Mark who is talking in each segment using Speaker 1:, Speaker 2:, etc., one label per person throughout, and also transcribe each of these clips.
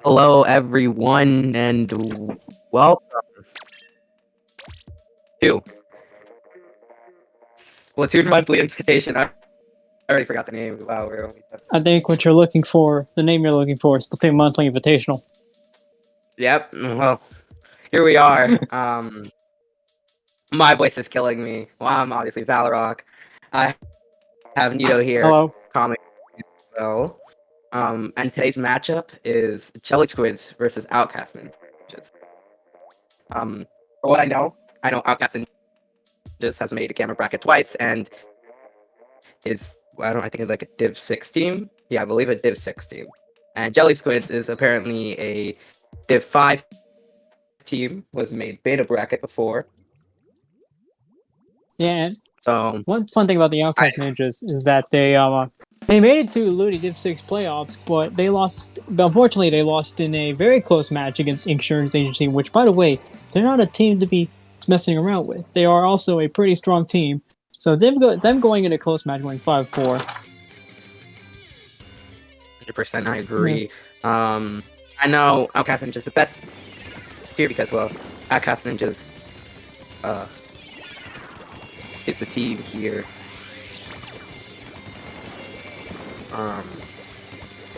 Speaker 1: Hello, everyone, and welcome to Splatoon Monthly Invitation. I already forgot the name. Wow, we're only...
Speaker 2: I think what you're looking for, the name you're looking for, is Splatoon Monthly Invitational.
Speaker 1: Yep. Well, here we are. My voice is killing me. Well, I'm obviously Valorok. I have Nito here.
Speaker 2: Hello.
Speaker 1: Comic. So, and today's matchup is Jelly Squids versus Outcast Ninjas. For what I know Outcast Ninjas has made a camera bracket twice and is I think it's like a Div 6 team. Yeah, I believe a Div 6 team. And Jelly Squids is apparently a Div 5 team, was made beta bracket before.
Speaker 2: Yeah, and
Speaker 1: so
Speaker 2: one fun thing about the Outcast Ninjas is that they made it to Ludi Div 6 playoffs, but they lost. Unfortunately, they lost in a very close match against Insurance Agency, which, by the way, they're not a team to be messing around with. They are also a pretty strong team. So them going in a close match, going 5-4.
Speaker 1: 100%, I agree. I know Outcast Ninjas the best here because, well, Outcast Ninjas is the team here.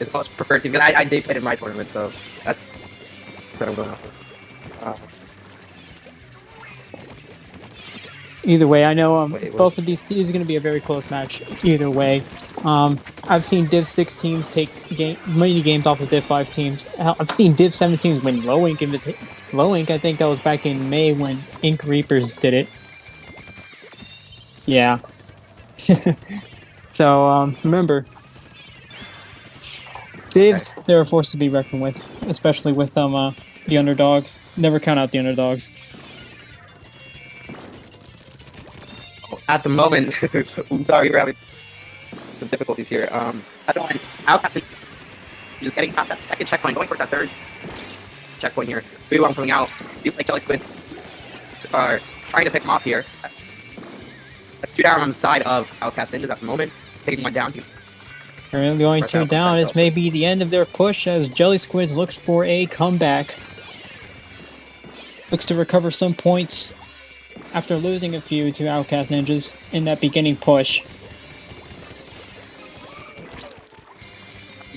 Speaker 1: Is most preferred team because they played in my tournament, so that's what I'm going off of.
Speaker 2: Either way, I know both of these is going to be a very close match. Either way, I've seen Div 6 teams take many games off of Div 5 teams. I've seen Div 7 teams win Low Ink. Low Ink, I think that was back in May when Ink Reapers did it. Yeah. So remember, Divs, they're a force to be reckoned with, especially with the underdogs. Never count out the underdogs.
Speaker 1: At the moment, I'm sorry, we're having some difficulties here. At the moment, Outcast just getting past that second checkpoint, going towards that third checkpoint here. Really well coming out. You like Jelly Squid are trying to pick them off here. That's 2 down on the side of Outcast Ninjas at the moment, taking 1 down.
Speaker 2: Currently going 2 down. This may be the end of their push as Jelly Squids looks for a comeback. Looks to recover some points after losing a few to Outcast Ninjas in that beginning push.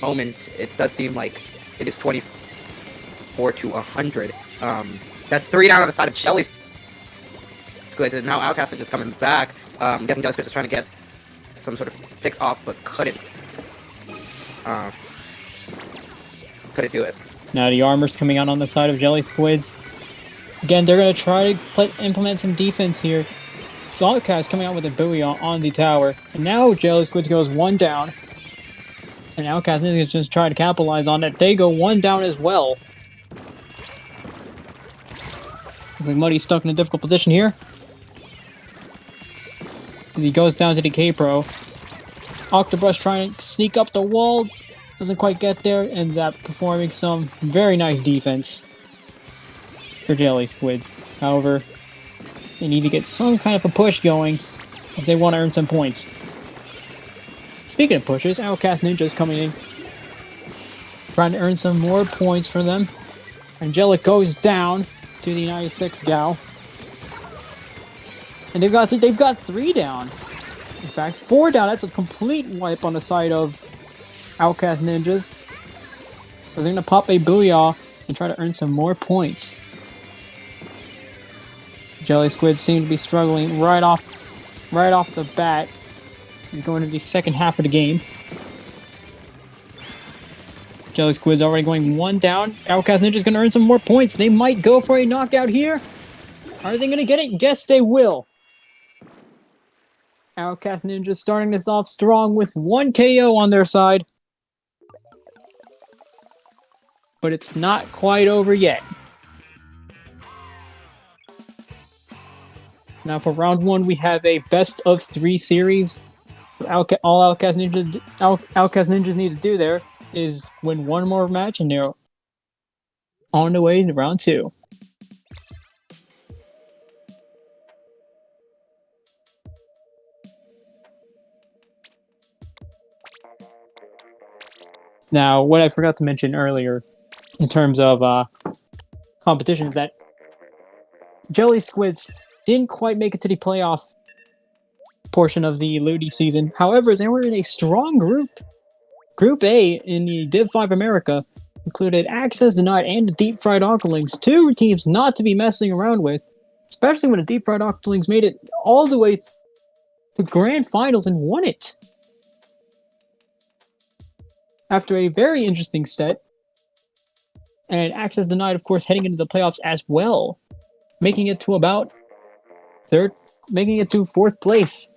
Speaker 1: Moment, it does seem like it is 24-100. That's 3 down on the side of Jelly Squids, and now Outcast is coming back. I'm guessing Jelly Squids is trying to get some sort of picks off, but couldn't do it.
Speaker 2: Now the armor's coming out on the side of Jelly Squids. Again, they're going to try to implement some defense here. Outcast coming out with a buoy on the tower. And now Jelly Squids goes 1 down. And Outcast Ninjas just try to capitalize on it. They go one down as well. Looks like Muddy's stuck in a difficult position here. And he goes down to the K-Pro. Octobrush trying to sneak up the wall. Doesn't quite get there. Ends up performing some very nice defense for Jelly Squids. However, they need to get some kind of a push going if they want to earn some points. Speaking of pushes, Outcast Ninjas coming in. Trying to earn some more points for them. Angelic goes down to the 96 gal. And they've got 3 down. In fact, 4 down. That's a complete wipe on the side of Outcast Ninjas. But they're gonna pop a booyah and try to earn some more points. Jelly Squid seem to be struggling right off the bat. He's going into the second half of the game. Jelly Squid's already going 1 down. Outcast Ninja's gonna earn some more points. They might go for a knockout here. Are they gonna get it? Yes, they will. Outcast Ninja starting this off strong with 1 KO on their side. But it's not quite over yet. Now for round 1, we have a best of 3 series. So all Outcast Ninjas need to do there is win 1 more match and they're on the way to round 2. Now, what I forgot to mention earlier in terms of competition is that Jelly Squids didn't quite make it to the playoff portion of the Ludi season. However, they were in a strong group. Group A in the Div 5 America included Access Denied and the Deep Fried Octolings, 2 teams not to be messing around with, especially when the Deep Fried Octolings made it all the way to Grand Finals and won it. After a very interesting set, and Access Denied, of course, heading into the playoffs as well, making it to about 4th place,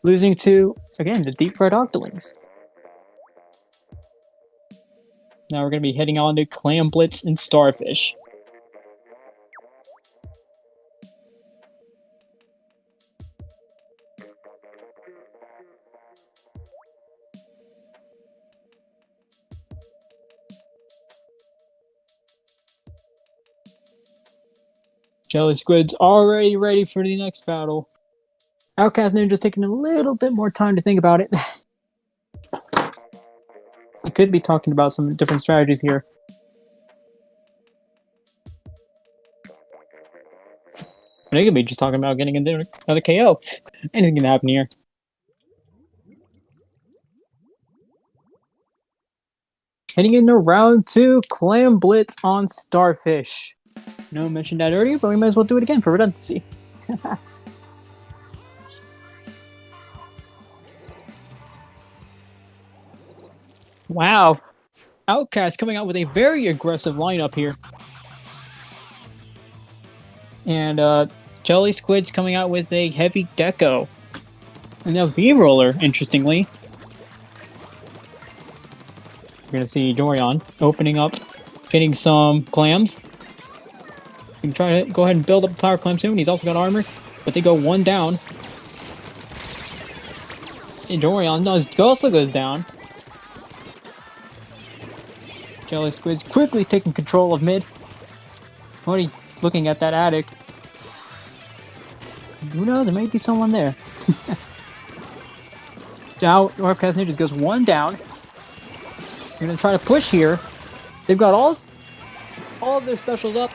Speaker 2: losing to, again, the Deep Fried Octolings. Now we're going to be heading on to Clam Blitz and Starfish. Jelly Squid's already ready for the next battle. Outcast Ninja's taking a little bit more time to think about it. I could be talking about some different strategies here. But I could be just talking about getting another KO. Anything can happen here. Heading into round 2, Clam Blitz on Starfish. No, I mentioned that earlier, but we might as well do it again for redundancy. Wow. Outcast coming out with a very aggressive lineup here. And Jelly Squid's coming out with a heavy deco. And a V-roller, interestingly. We're going to see Dorian opening up, getting some clams. We can try to go ahead and build up a power clam soon. He's also got armor, but they go 1 down. And Dorian also goes down. Jelly Squid's quickly taking control of mid. Already looking at that attic. Who knows? There might be someone there. Now, Outcast Ninjas goes 1 down. They're gonna try to push here. They've got all of their specials up.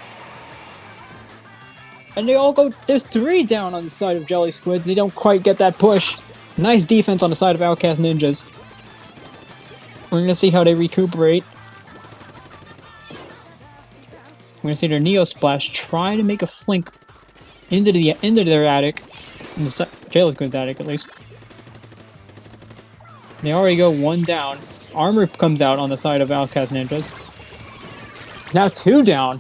Speaker 2: And they all go... There's 3 down on the side of Jelly Squids. They don't quite get that push. Nice defense on the side of Outcast Ninjas. We're gonna see how they recuperate. We're gonna see their Neo Splash try to make a flink into their attic. In the Jelly Squid's attic, at least. They already go 1 down. Armor comes out on the side of Outcast Ninjas. Now 2 down.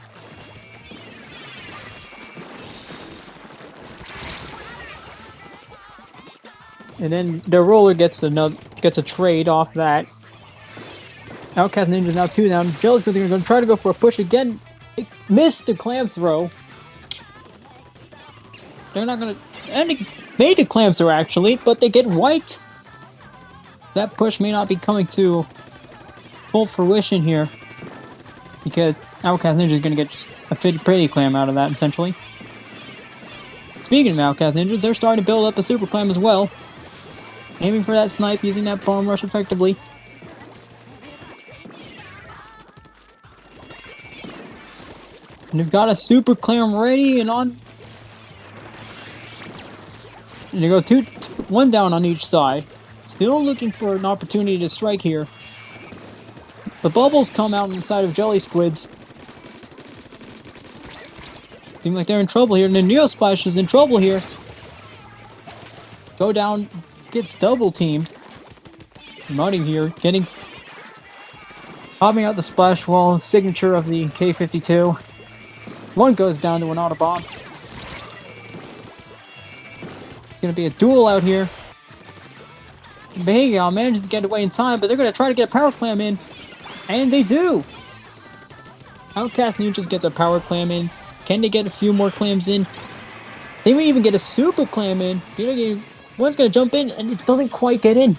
Speaker 2: And then the roller gets a trade off that. Outcast Ninjas now 2 down. Jelly Squids are going to try to go for a push again. They missed the clam throw. They're not going to... And they made a clam throw, actually, but they get wiped. That push may not be coming to full fruition here, because Outcast Ninja is going to get just a pretty clam out of that, essentially. Speaking of Outcast Ninjas, they're starting to build up a super clam as well. Aiming for that snipe, using that bomb rush effectively. And they've got a super clam ready and on. And they go 1 down on each side. Still looking for an opportunity to strike here. The bubbles come out on the side of Jelly Squids. Seem like they're in trouble here. And the Neo Splash is in trouble here. Go down, gets double teamed. Mudding here, popping out the splash wall, signature of the K-52. One goes down to an auto bomb. It's going to be a duel out here. Vega manages to get away in time, but they're going to try to get a power clam in. And they do! Outcast Ninjas gets a power clam in. Can they get a few more clams in? They may even get a super clam in. One's going to jump in, and it doesn't quite get in.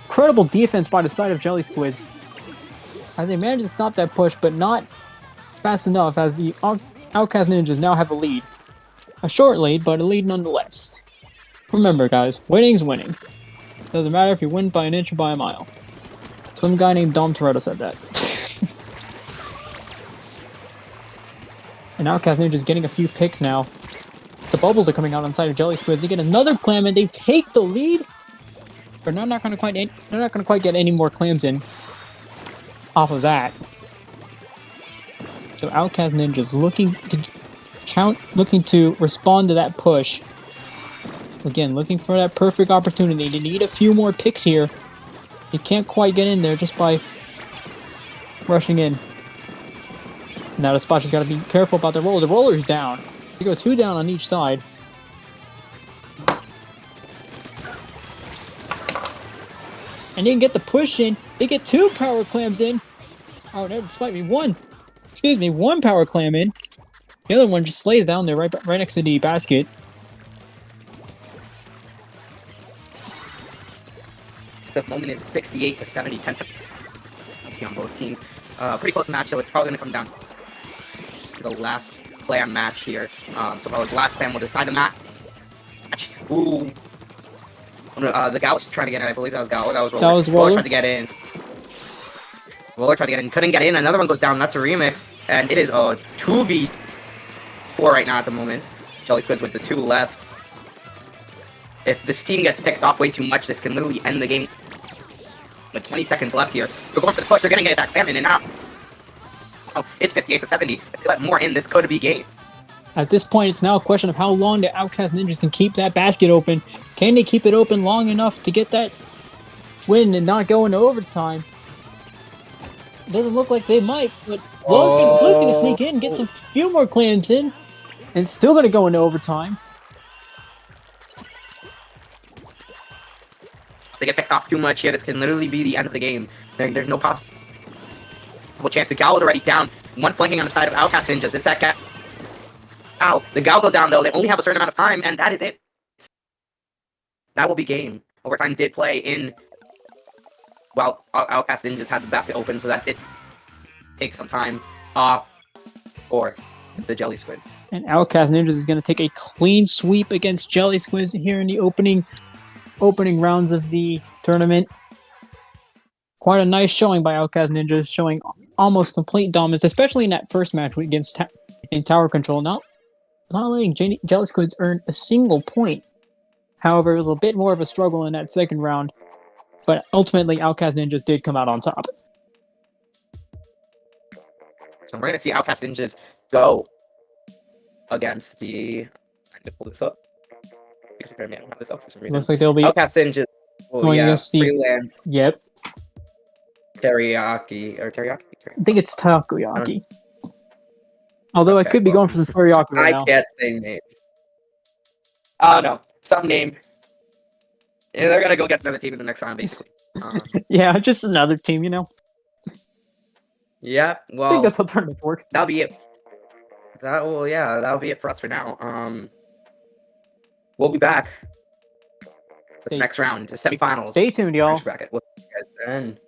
Speaker 2: Incredible defense by the side of Jelly Squids. As they manage to stop that push, but not fast enough, as the Outcast Ninjas now have a lead. A short lead, but a lead nonetheless. Remember, guys, winning's winning. Doesn't matter if you win by an inch or by a mile. Some guy named Dom Toretto said that. And Outcast Ninja's getting a few picks now. The bubbles are coming out on the side of Jelly Squids. They get another clam, and they take the lead. But they're not going to quite get any more clams in off of that. So Outcast Ninjas looking to respond to that push. Again, looking for that perfect opportunity. They need a few more picks here. They can't quite get in there just by rushing in. Now the Splash has got to be careful about the roller. The roller's down. They go 2 down on each side. And they can get the push in. They get 2 power clams in. Oh, no, despite me, 1. Excuse me, 1 power clam in. The other one just slays down there right next to the basket.
Speaker 1: The moment is 68 to 70, 10 on both teams. Pretty close match, so it's probably going to come down to the last clam match here. So the last clam will decide the match. Ooh. The Gal was trying to get in. I believe that was Gal. That was Roller.
Speaker 2: That was Roller.
Speaker 1: Roller tried to get in. Roller tried to get in. Couldn't get in. Another one goes down. That's a remix. And it is a 2v4 right now at the moment. Jelly Squids with the 2 left. If this team gets picked off way too much, this can literally end the game. With 20 seconds left here. They're going for the push. They're going to get that clam in and out. Oh, it's 58 to 70. If they let more in, this could be game.
Speaker 2: At this point, it's now a question of how long the Outcast Ninjas can keep that basket open. Can they keep it open long enough to get that win and not go into overtime? It doesn't look like they might, but Blue's going to sneak in, get some few more clams in, and still going to go into overtime.
Speaker 1: If they get picked off too much here, this can literally be the end of the game. There's no possible chance. The Gal is already down. One flanking on the side of Outcast Ninjas. It's that Gal. Ow. The Gal goes down, though. They only have a certain amount of time, and that is it. That will be game. Overtime did play in... Well, Outcast Ninjas had the basket open, so that did take some time off for the Jelly Squids.
Speaker 2: And Outcast Ninjas is going to take a clean sweep against Jelly Squids here in the opening rounds of the tournament. Quite a nice showing by Outcast Ninjas, showing almost complete dominance, especially in that first match against in tower control. Not letting Jelly Squids earn a single point. However, it was a bit more of a struggle in that second round, but ultimately Outcast Ninjas did come out on top.
Speaker 1: So we're going to see Outcast Ninjas go against the... I'm going to pull this up. Because I don't have this up for some reason.
Speaker 2: Looks like they'll be
Speaker 1: Outcast Ninjas. Oh,
Speaker 2: going
Speaker 1: yeah.
Speaker 2: against the...
Speaker 1: Freelance.
Speaker 2: Yep.
Speaker 1: Teriyaki.
Speaker 2: I think it's takoyaki. Although I could be going for some teriyaki right now.
Speaker 1: I can't say names. Oh, no. Some name. Yeah, they're gonna go get another team in the next round, basically.
Speaker 2: Yeah, just another team, you know.
Speaker 1: Yeah,
Speaker 2: I think
Speaker 1: well,
Speaker 2: that's how tournaments work.
Speaker 1: that'll be it. That'll be it for us for now. We'll be back with the
Speaker 2: Stay,
Speaker 1: next round, the semifinals.
Speaker 2: stay tuned, y'all.
Speaker 1: Finish bracket. We'll see you guys then.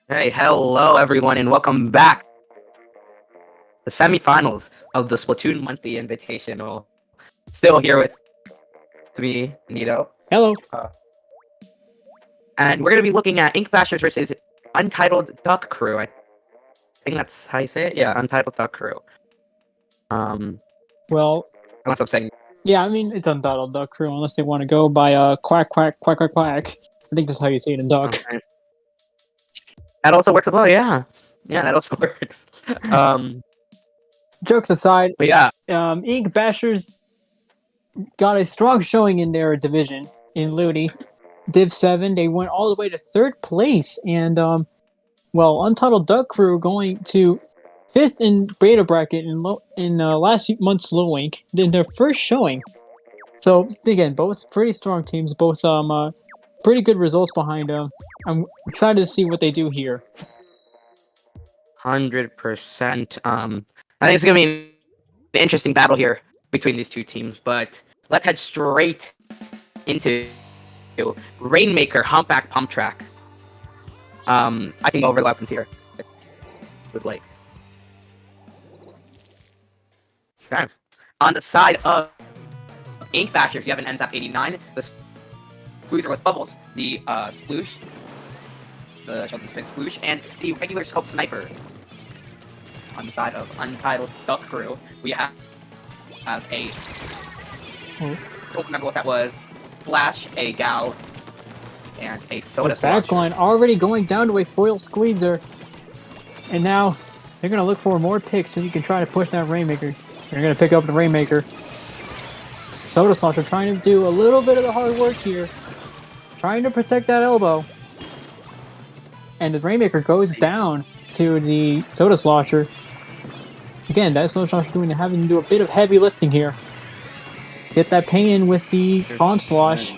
Speaker 1: Hey, hello everyone, and welcome back. The semifinals of the Splatoon Monthly Invitational. Still here with me, Nito.
Speaker 2: Hello.
Speaker 1: And we're going to be looking at Ink Bashers versus Untitled Duck Crew. I think that's how you say it? Yeah, Untitled Duck Crew.
Speaker 2: Well,
Speaker 1: Unless I'm saying...
Speaker 2: yeah, I mean, it's Untitled Duck Crew, unless they want to go by quack, quack, quack, quack, quack. I think that's how you say it in duck.
Speaker 1: Okay. That also works as well, yeah. Yeah, that also works.
Speaker 2: Jokes aside,
Speaker 1: But yeah.
Speaker 2: Ink Bashers got a strong showing in their division in Ludi. Div 7, they went all the way to 3rd place, and, Untitled Duck Crew going to 5th in beta bracket in last month's Low Link in their first showing. So, again, both pretty strong teams, both pretty good results behind them. I'm excited to see what they do here.
Speaker 1: 100%. I think it's going to be an interesting battle here between these two teams, but let's head straight into Rainmaker Humpback Pump Track. I think overlaps here with Blake. Okay. On the side of Ink Bashers, you have an NZAP 89, the Squeezer with Bubbles, the Sploosh, the Sheldon Spin Sploosh, and the regular Scope Sniper. On the side of Untitled Duck Crew, we have a... I don't remember what that was. Flash, a Gao, and a Soda Slasher.
Speaker 2: Backline already going down to a foil squeezer. And now they're going to look for more picks so you can try to push that Rainmaker. They're going to pick up the Rainmaker. Soda Slasher trying to do a little bit of the hard work here. Trying to protect that elbow. And the Rainmaker goes down to the Soda Slosher. Again, that Soda Slosher having to do a bit of heavy lifting here. Get that pain in with the Bomb Slosh.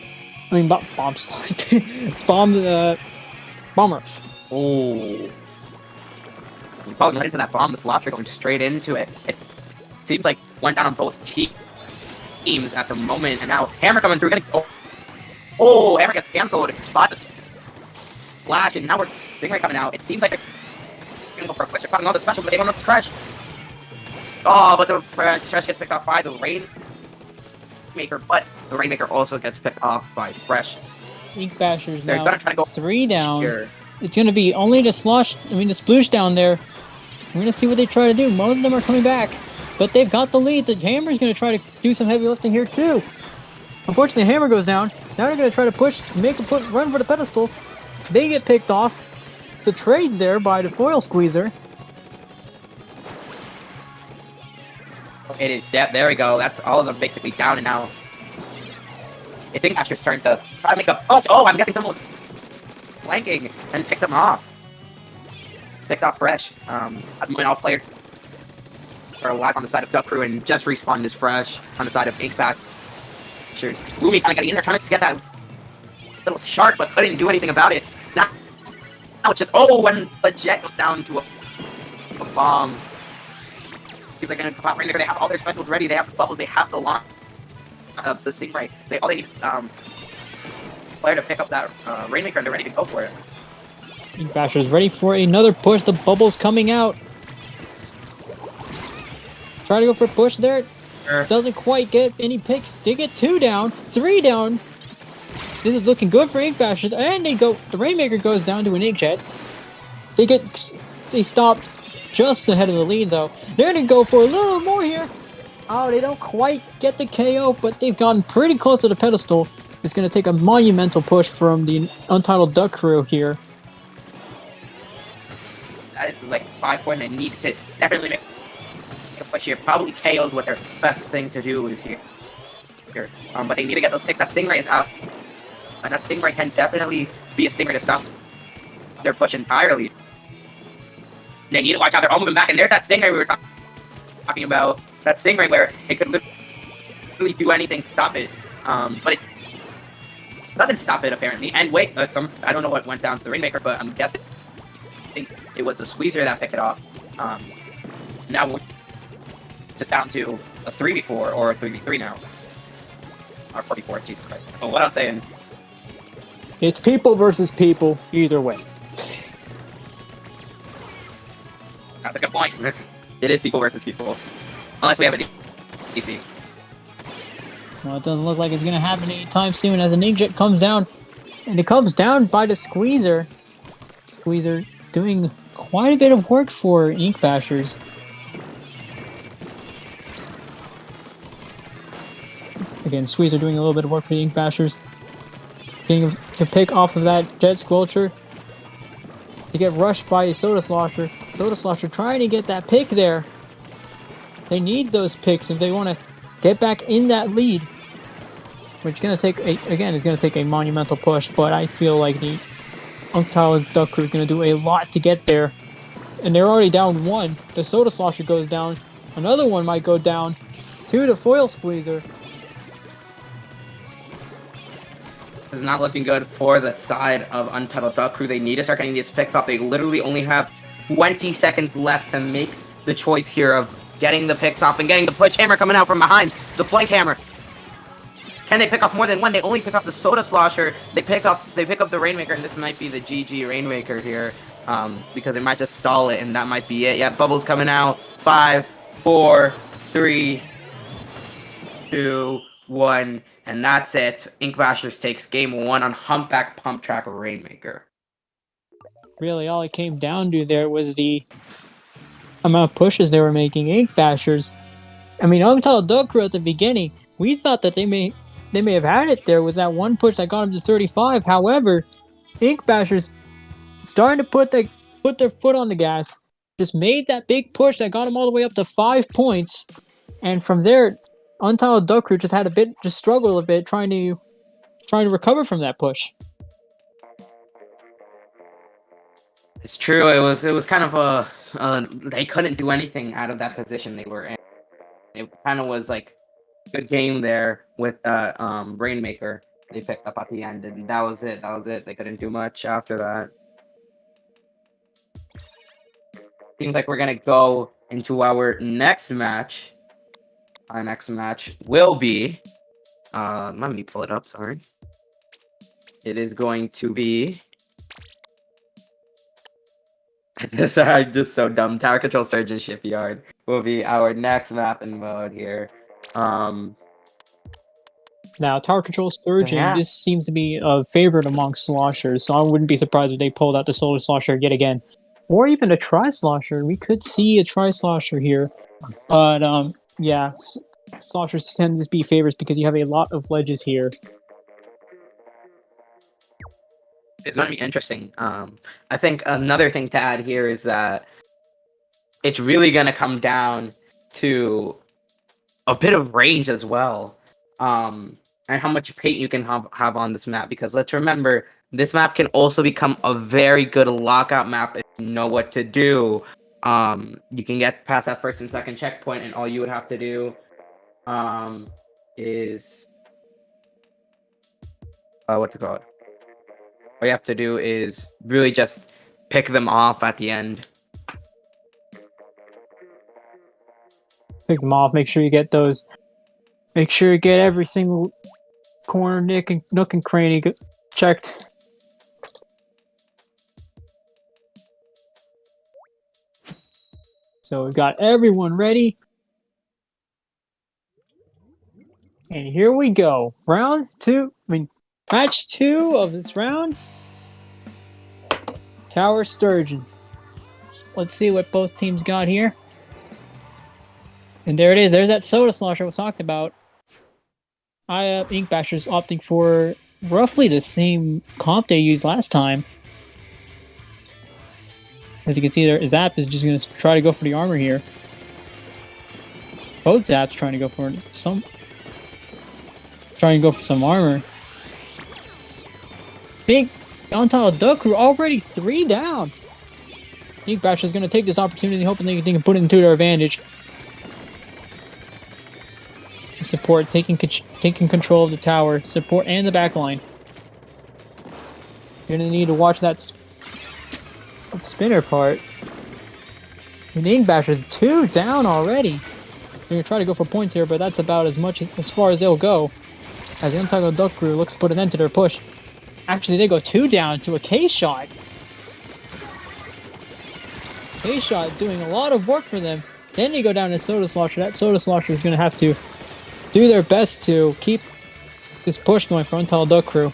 Speaker 2: I mean, Bomb Slosh. Bomb Rush.
Speaker 1: Oh. Falling right into that bomb, the Slosher going straight into it. It seems like one down on both teams at the moment, and now Hammer coming through. Oh, Hammer gets cancelled by the Splash, and now we're Stingray coming out. It seems like they're going to go for a quick. They're popping all the special, but they don't know the Fresh. Oh, but the Fresh gets picked off by the Rainmaker, but the Rainmaker also gets picked off by Fresh.
Speaker 2: Ink Bashers
Speaker 1: They're
Speaker 2: now
Speaker 1: gonna try to go
Speaker 2: 3 down.
Speaker 1: here.
Speaker 2: It's going to be only the Sploosh down there. We're going to see what they try to do. Most of them are coming back, but they've got the lead. The Hammer's going to try to do some heavy lifting here too. Unfortunately, Hammer goes down. Now they're going to try to push, run for the pedestal. They get picked off. To trade there by the foil squeezer.
Speaker 1: It is there we go. That's all of them basically down and now. I think Asher's starting to try to make a oh, I'm guessing someone was flanking and picked them off. Picked off Fresh. At the moment all players are alive on the side of Duck Crew and just respawned is Fresh on the side of Ink Bashers. Rumi kinda getting in there trying to get that little shark but couldn't do anything about it. Now it's just when the jet goes down to a bomb. They're gonna pop Rainmaker. They have all their specials ready. They have the bubbles. They have the launch of the Stingray. All they need player to pick up that Rainmaker, and they're ready to go for it.
Speaker 2: Ink Bashers ready for another push. The bubbles coming out. Try to go for a push there. Doesn't quite get any picks. They get 2 down, 3 down. This is looking good for Ink Bashers, and the Rainmaker goes down to an Inkjet. They stop just ahead of the lead though. They're gonna go for a little more here. Oh, they don't quite get the KO, but they've gotten pretty close to the pedestal. It's gonna take a monumental push from the Untitled Duck Crew here.
Speaker 1: That is like 5 points. They need to definitely make a push here. Probably KO's what their best thing to do is here. But they need to get those picks. That Stingray is out. And that Stingray can definitely be a Stingray to stop their push entirely. They need to watch out. They're all moving back. And there's that Stingray we were talking about. That Stingray where it could literally do anything to stop it. But it doesn't stop it, apparently. And wait, I don't know what went down to the Rainmaker, but I'm guessing it was the Squeezer that picked it off. Now we're just down to a 3v4 or a 3v3 now. Or 44, Jesus Christ. Oh, what I'm saying.
Speaker 2: It's people versus people, either way.
Speaker 1: That's a good point. It is people versus people. Unless we have a DC.
Speaker 2: Well, it doesn't look like it's going to happen anytime soon as an Inkjet comes down. And it comes down by the Squeezer. Squeezer doing quite a bit of work for Ink Bashers. Again, Squeezer doing a little bit of work for the Ink Bashers. Getting a pick off of that Jet Squelcher. To get rushed by a Soda Slosher. Soda Slosher trying to get that pick there. They need those picks if they want to get back in that lead. Which is going to take, it's going to take a monumental push, but I feel like the Untitled Duck Crew is going to do a lot to get there. And they're already down one. The Soda Slosher goes down. Another one might go down. 2 to Foil Squeezer.
Speaker 1: It's not looking good for the side of Untitled Duck Crew. They need to start getting these picks up. They literally only have 20 seconds left to make the choice here of getting the picks off and getting the push hammer coming out from behind. The flank hammer. Can they pick off more than one? They only pick up the Soda Slosher. They pick up the Rainmaker, and this might be the GG Rainmaker here. Because it might just stall it, and that might be it. Yeah, bubbles coming out. 5, 4, 3, 2, 1. And that's it. Ink Bashers takes game 1 on Humpback Pump Track Rainmaker.
Speaker 2: Really, all it came down to there was the amount of pushes they were making. Ink Bashers. I mean, Untitled Duck Crew at the beginning, we thought that they may have had it there with that one push that got them to 35. However, Ink Bashers starting to put their foot on the gas. Just made that big push that got them all the way up to 5 points. And from there, Untitled Duck Crew just struggled a bit trying to recover from that push.
Speaker 1: It's true. It was kind of they couldn't do anything out of that position they were in. It kind of was like a good game there with Rainmaker they picked up at the end, and that was it. They couldn't do much after that. Seems like we're gonna go into our next match. Our next match will be, let me pull it up, sorry. It is going to be, I'm just so dumb. Tower Control Surgeon Shipyard will be our next map in mode here.
Speaker 2: Now, Tower Control Surgeon, this seems to be a favorite amongst sloshers, so I wouldn't be surprised if they pulled out the Solar Slosher yet again. Or even a Tri-Slosher. We could see a Tri-Slosher here. But, yeah, sloshers tend to be favorites because you have a lot of ledges here.
Speaker 1: It's going to be interesting. I think another thing to add here is that it's really going to come down to a bit of range as well. And how much paint you can have on this map. Because let's remember, this map can also become a very good lockout map if you know what to do. You can get past that first and second checkpoint, and all you would have to do is what's it called? All you have to do is really just pick them off at the end.
Speaker 2: Pick them off. Make sure you get those. Make sure you get every single corner, nook and cranny checked. So we've got everyone ready. And here we go. Match 2 of this round. Tower Sturgeon. Let's see what both teams got here. And there it is. There's that Soda Slosher I was talking about. Ink Bashers opting for roughly the same comp they used last time. As you can see there, Zap is just going to try to go for the armor here. Both Zaps trying to go for some armor. Big Untitled Duck Crew already 3 down. Ink Basher is going to take this opportunity, hoping they can put it into their advantage. Support taking control of the tower. Support and the backline. You're going to need to watch that spinner part. And Ink Basher's 2 down already. They're going to try to go for points here, but that's about as far as they'll go. As the Untitled Duck Crew looks to put an end to their push. Actually, they go 2 down to a K-shot. K-Shot doing a lot of work for them. Then you go down to Soda Slosher. That Soda Slosher is going to have to do their best to keep this push going for Untitled Duck Crew.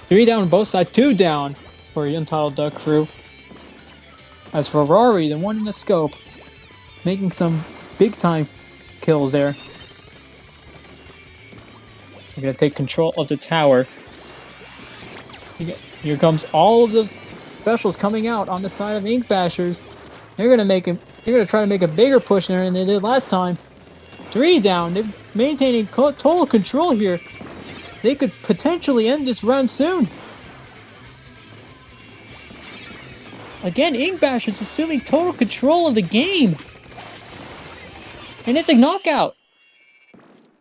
Speaker 2: 3 down on both sides, 2 down for Untitled Duck Crew. As for Ferrari, the one in the scope, making some big-time kills there. They're going to take control of the tower. Here comes all of those specials coming out on the side of Ink Bashers. They're going to try to make a bigger push there than they did last time. 3 down. They're maintaining total control here. They could potentially end this round soon. Again, Ink Bashers assuming total control of the game. And it's a knockout.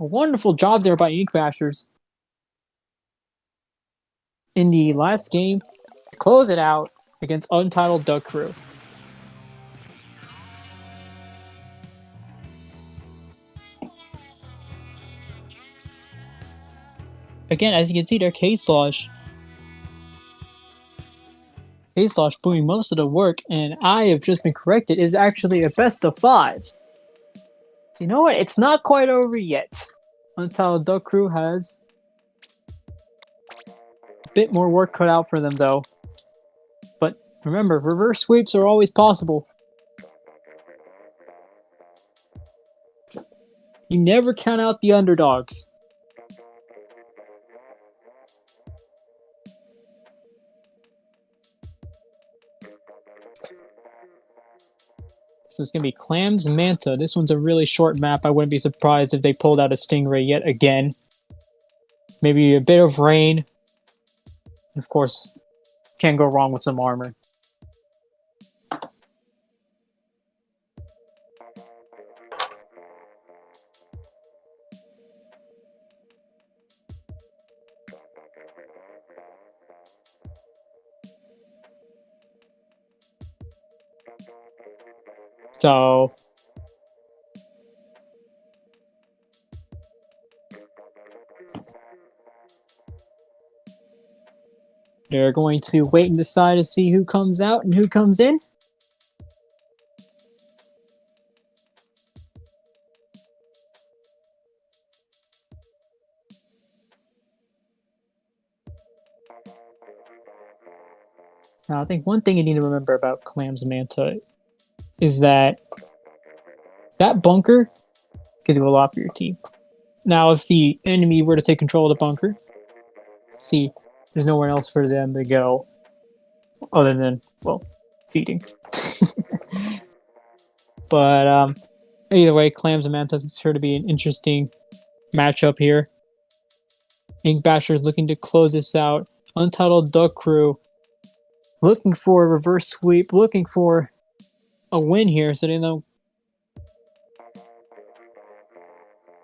Speaker 2: A wonderful job there by Ink Bashers in the last game to close it out against Untitled Duck Crew. Again, as you can see there, K-Slosh doing most of the work, and I have just been corrected, is actually a best of 5. So you know what? It's not quite over yet. Untitled Duck Crew has a bit more work cut out for them, though. But remember, reverse sweeps are always possible. You never count out the underdogs. This is going to be Clam's Manta. This one's a really short map. I wouldn't be surprised if they pulled out a Stingray yet again. Maybe a bit of rain. And of course, can't go wrong with some armor. So they're going to wait and decide to see who comes out and who comes in. Now, I think one thing you need to remember about Clam's Manta is that bunker can do a lot for your team. Now, if the enemy were to take control of the bunker, see, there's nowhere else for them to go other than, well, feeding. But either way, Clams and Mantas is sure to be an interesting matchup here. Ink Bashers looking to close this out. Untitled Duck Crew looking for a reverse sweep, looking for a win here, so they know.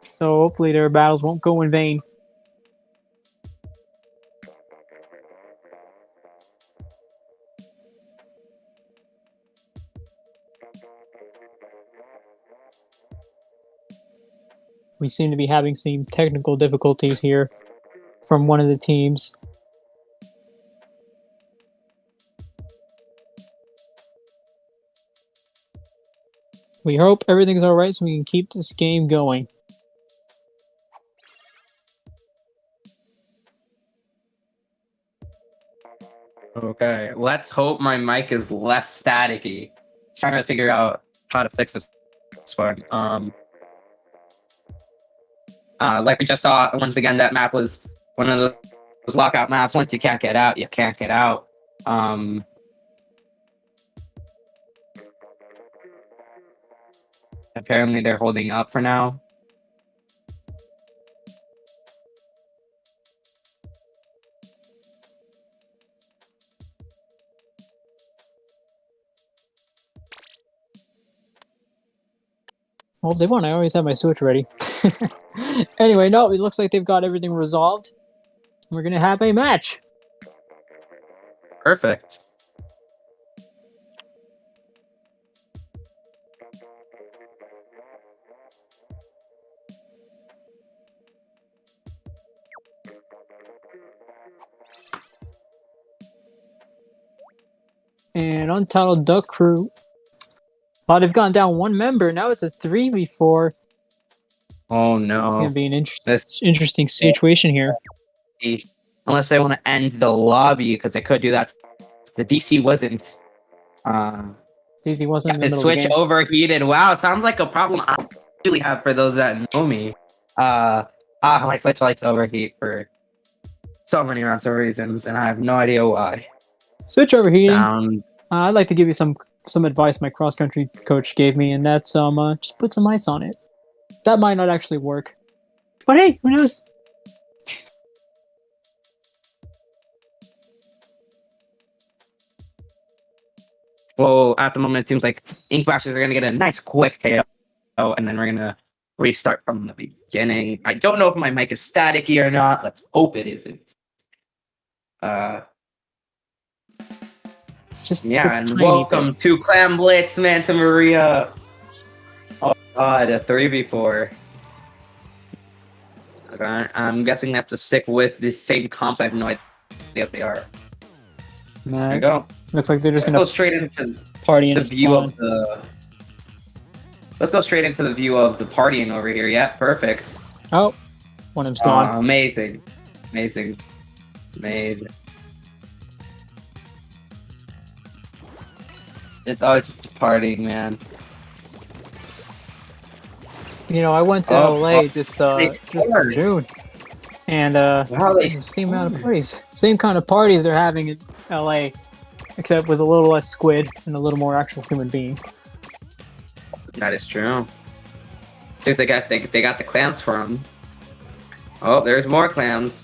Speaker 2: So hopefully their battles won't go in vain. We seem to be having some technical difficulties here from one of the teams. We hope everything's alright so we can keep this game going.
Speaker 1: Okay, let's hope my mic is less staticky. Trying to figure out how to fix this one. Like we just saw, once again, that map was one of those lockout maps. Once you can't get out, you can't get out. Apparently they're holding up for now.
Speaker 2: Well, if they won, I always have my Switch ready. Anyway, no, it looks like they've got everything resolved. We're going to have a match.
Speaker 1: Perfect.
Speaker 2: And Untitled Duck Crew. Oh, they've gone down one member. Now it's a 3v4.
Speaker 1: Oh
Speaker 2: It's
Speaker 1: no.
Speaker 2: going to be an
Speaker 1: This
Speaker 2: interesting situation here.
Speaker 1: unless they want to end the lobby, because they could do that. The DC wasn't.
Speaker 2: Daisy wasn't in the
Speaker 1: His
Speaker 2: middle
Speaker 1: Switch
Speaker 2: of the game.
Speaker 1: overheated. Wow, sounds like a problem I really have for those that know me. My Switch likes to overheat for so many rounds of reasons, and I have no idea why.
Speaker 2: Switch overheating.
Speaker 1: Sounds.
Speaker 2: I'd like to give you some advice my cross country coach gave me, and that's just put some ice on it. That might not actually work, but hey, who knows?
Speaker 1: Well, at the moment, it seems like Ink Bashers are gonna get a nice quick KO, and then we're gonna restart from the beginning. I don't know if my mic is staticky or not. Let's hope it isn't.
Speaker 2: Just
Speaker 1: Yeah, and welcome to Clam Blitz, Manta Maria. Oh god, a 3v4. Okay, I'm guessing I have to stick with the same comps. I have no idea if they are. There you go.
Speaker 2: Looks like they're just
Speaker 1: Let's
Speaker 2: gonna
Speaker 1: go straight into
Speaker 2: party
Speaker 1: the view of the. Let's go straight into the view of the partying over here. Yeah, perfect.
Speaker 2: Oh, one of them's gone.
Speaker 1: Amazing, amazing, amazing. It's just partying, man.
Speaker 2: You know, I went to LA just in June, and the same amount of parties, same kind of parties they're having in LA, except with a little less squid and a little more actual human being.
Speaker 1: That is true. Since they got the clams from. Oh, there's more clams.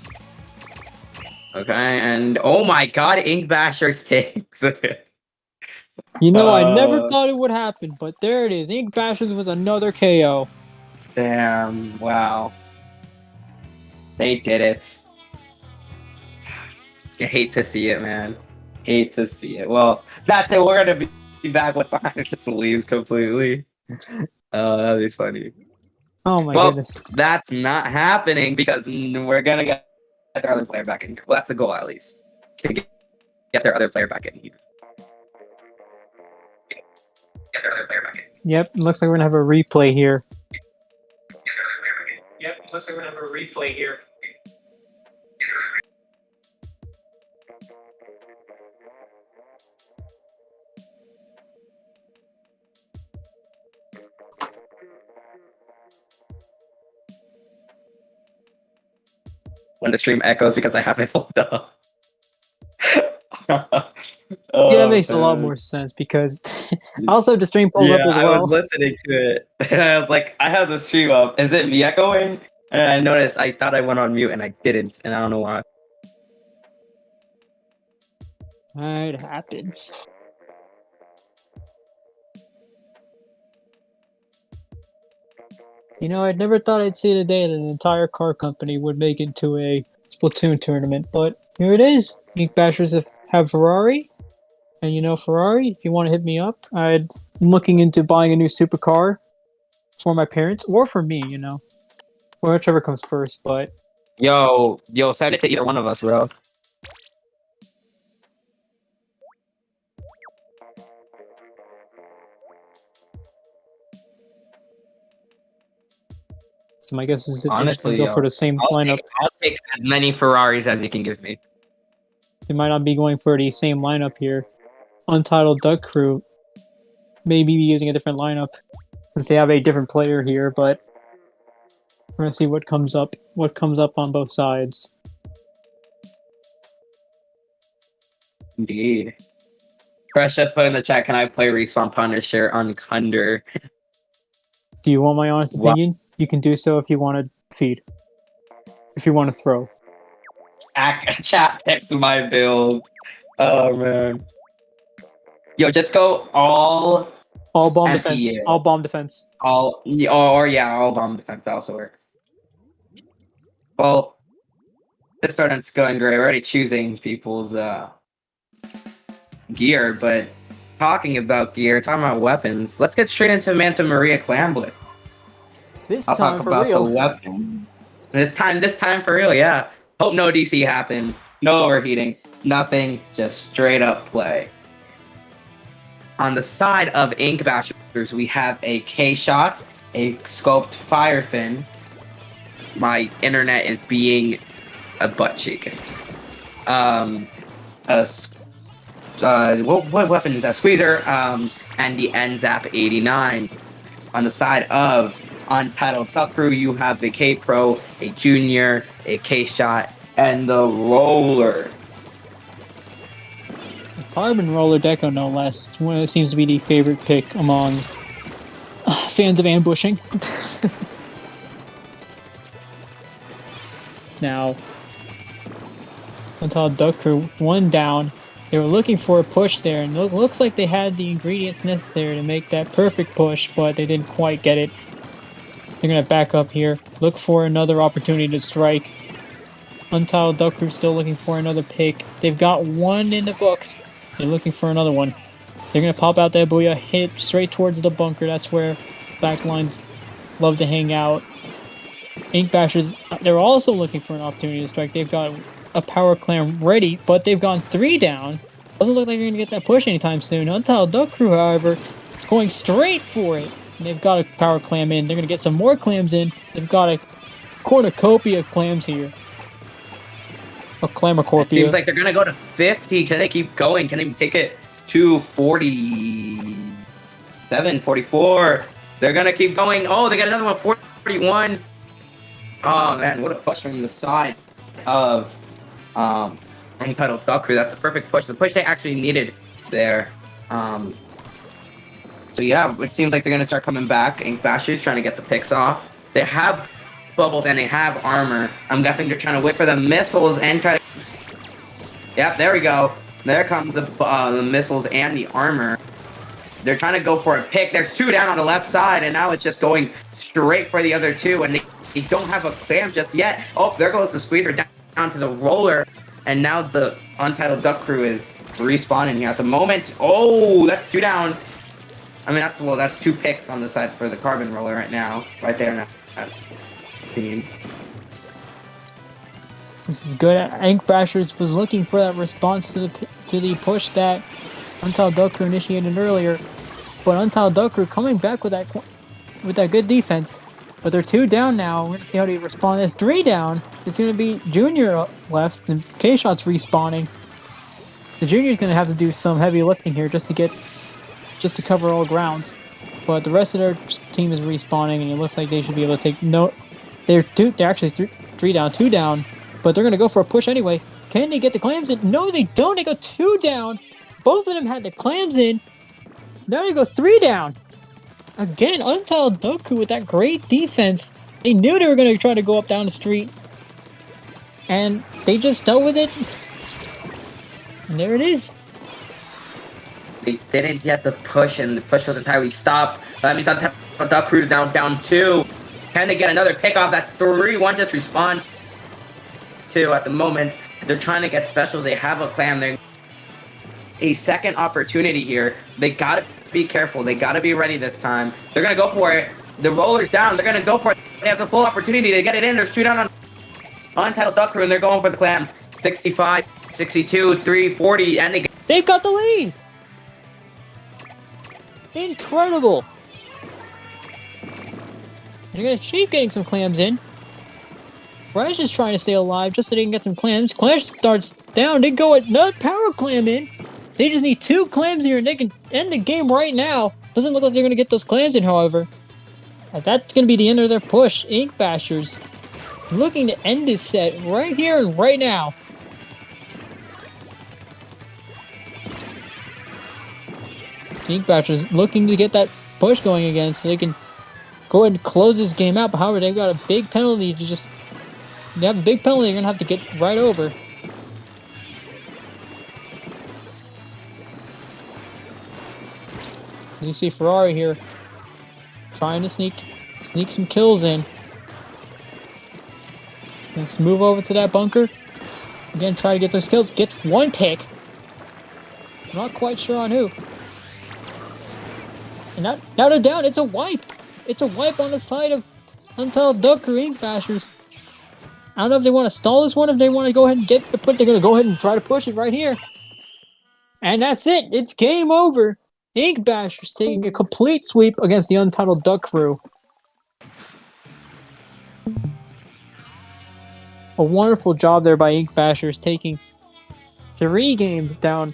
Speaker 1: Okay, and oh my god, Ink Bashers takes.
Speaker 2: You know, I never thought it would happen, but there it is. Ink Bashers with another KO.
Speaker 1: Damn, wow. They did it. I hate to see it, man. Hate to see it. Well, that's it. We're gonna be back with Behind Just leaves completely. Oh, that'd be funny.
Speaker 2: Oh my goodness.
Speaker 1: That's not happening because we're gonna get their other player back in here. Well, that's the goal at least. To get their other player back in here.
Speaker 2: Yep, looks like we're gonna have a replay here.
Speaker 1: When the stream echoes because I have it pulled up.
Speaker 2: Yeah, it makes a lot more sense because I also have the stream pulled up as well.
Speaker 1: I was listening to it. And I was like, I have the stream up. Is it me echoing? And I noticed, I thought I went on mute and I didn't. And I don't know why.
Speaker 2: It happens. You know, I never thought I'd see the day that an entire car company would make it to a Splatoon tournament, but here it is. Ink Bashers have Ferrari. And you know, Ferrari, if you want to hit me up, I'm looking into buying a new supercar for my parents or for me, you know. Or whichever comes first, but...
Speaker 1: Yo, send it to either one of us, bro.
Speaker 2: So my guess is that
Speaker 1: honestly,
Speaker 2: go for the same lineup.
Speaker 1: I'll take as many Ferraris as you can give me.
Speaker 2: They might not be going for the same lineup here. Untitled Duck Crew maybe be using a different lineup since they have a different player here, but we're gonna see what comes up on both sides.
Speaker 1: Indeed. Fresh just put in the chat, can I play Respawn Punisher on Cunder?
Speaker 2: Do you want my honest opinion? You can do so if you want to feed. If you want to throw.
Speaker 1: Chat picks my build. Oh man. Yo, just go all
Speaker 2: bomb defense. All bomb defense.
Speaker 1: All bomb defense also works. Well, this tournament's going great. We're already choosing people's gear, but talking about weapons, let's get straight into Manta Maria Clam Blitz.
Speaker 2: I'll talk about the
Speaker 1: weapon. This time for real, yeah. Hope no DC happens. No overheating. Nothing. Just straight up play. On the side of Ink Bashers, we have a K-Shot, a Scoped Firefin. My internet is being a butt cheek. What weapon is that? Squeezer, and the NZAP 89. On the side of Untitled Duck Crew, you have the K-Pro, a Junior, a K-Shot, and the Roller.
Speaker 2: Carbon Roller Deco, no less. One that seems to be the favorite pick among fans of ambushing. Now, Untitled Duck Crew, one down. They were looking for a push there, and it looks like they had the ingredients necessary to make that perfect push, but they didn't quite get it. They're going to back up here, look for another opportunity to strike. Untitled Duck Crew still looking for another pick. They've got one in the books. They're looking for another one. They're going to pop out that booyah, hit straight towards the bunker. That's where backlines love to hang out. Ink Bashers, they're also looking for an opportunity to strike. They've got a power clam ready, but they've gone 3 down. Doesn't look like they're going to get that push anytime soon. Untitled Duck Crew, however, going straight for it. And they've got a power clam in. They're going to get some more clams in. They've got a cornucopia of clams here. A clamocorpia.
Speaker 1: It seems like they're going to go to 50. Can they keep going? Can they take it to 47, 44? They're going to keep going. Oh, they got another one, 41. Oh, man, what a push from the side of Untitled Duck Crew. That's a perfect push. The push they actually needed there. So, yeah, it seems like they're going to start coming back. Ink Bashers trying to get the picks off. They have bubbles and they have armor. I'm guessing they're trying to wait for the missiles and try to... Yep, there we go. There comes the missiles and the armor. They're trying to go for a pick. There's 2 down on the left side, and now it's just going straight for the other 2, and they don't have a clam just yet. Oh, there goes the Squeezer down to the Roller, and now the Untitled Duck Crew is respawning here at the moment. Oh, that's 2 down. I mean, that's 2 picks on the side for the Carbon Roller right now. Right there now. Scene.
Speaker 2: This is good. Ink Bashers was looking for that response to the push that Untitled Duck Crew initiated earlier, but Untitled Duck Crew coming back with that good defense. But they're 2 down now. We're gonna see how they respond. It's 3 down. It's gonna be Junior left, and K-Shot's respawning. The Junior's gonna have to do some heavy lifting here just to cover all grounds. But the rest of their team is respawning, and it looks like they should be able to take no. They're actually 3 down, 2 down, but they're gonna go for a push anyway. Can they get the clams in? No, they don't. They go 2 down. Both of them had the clams in. Now they go 3 down. Again, Untitled Duck Crew with that great defense. They knew they were gonna try to go up down the street, and they just dealt with it. And there it is.
Speaker 1: They didn't get the push, and the push was entirely stopped. That means Untitled Duck Crew's now down 2. Can they get another pickoff? That's 3. 1 just respawned. 2 at the moment. They're trying to get specials. They have a clam. They're a second opportunity here. They gotta be careful. They gotta be ready this time. They're gonna go for it. The Roller's down. They're gonna go for it. They have the full opportunity to get it in. There's 2 down on Untitled Duck Crew, and they're going for the clams. 65, 62, 3, 40, and
Speaker 2: they've got the lead. Incredible. They're gonna keep getting some clams in. Fresh is trying to stay alive just so they can get some clams. Clash starts down. They go another power clam in. They just need 2 clams here, and they can end the game right now. Doesn't look like they're going to get those clams in, however. And that's going to be the end of their push. Ink Bashers looking to end this set right here and right now. Ink Bashers looking to get that push going again so they can go ahead and close this game out. But however, they've got a big penalty to just... They have a big penalty they're going to have to get right over. You see Ferrari here trying to sneak some kills in. Let's move over to that bunker. Again, try to get those kills. Gets 1 pick. Not quite sure on who. And now they're down. It's a wipe. It's a wipe on the side of Untitled Duck Crew Ink Bashers. I don't know if they want to stall this one, if they want to go ahead and get the put. They're going to go ahead and try to push it right here. And that's it. It's game over. Ink Bashers taking a complete sweep against the Untitled Duck Crew. A wonderful job there by Ink Bashers, taking 3 games down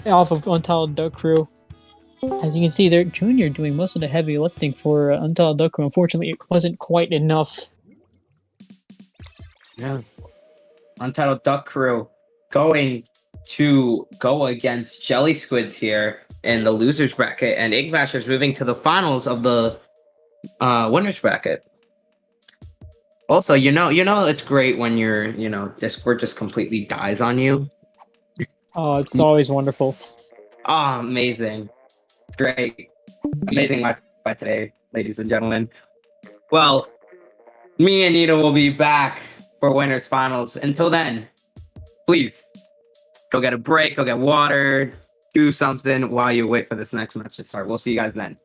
Speaker 2: off of Untitled Duck Crew. As you can see, they're Junior doing most of the heavy lifting for Untitled Duck Crew. Unfortunately, it wasn't quite enough.
Speaker 1: Yeah. Untitled Duck Crew going to go against Jelly Squids here in the losers bracket, and Egg Bashers moving to the finals of the winners bracket. Also, you know, it's great when Discord just completely dies on you.
Speaker 2: Oh, it's always wonderful.
Speaker 1: Oh, amazing! It's great, amazing Wi-Fi today, ladies and gentlemen. Well, me and Nita will be back for winners finals. Until then, please go get a break, go get water, do something while you wait for this next match to start. We'll see you guys then.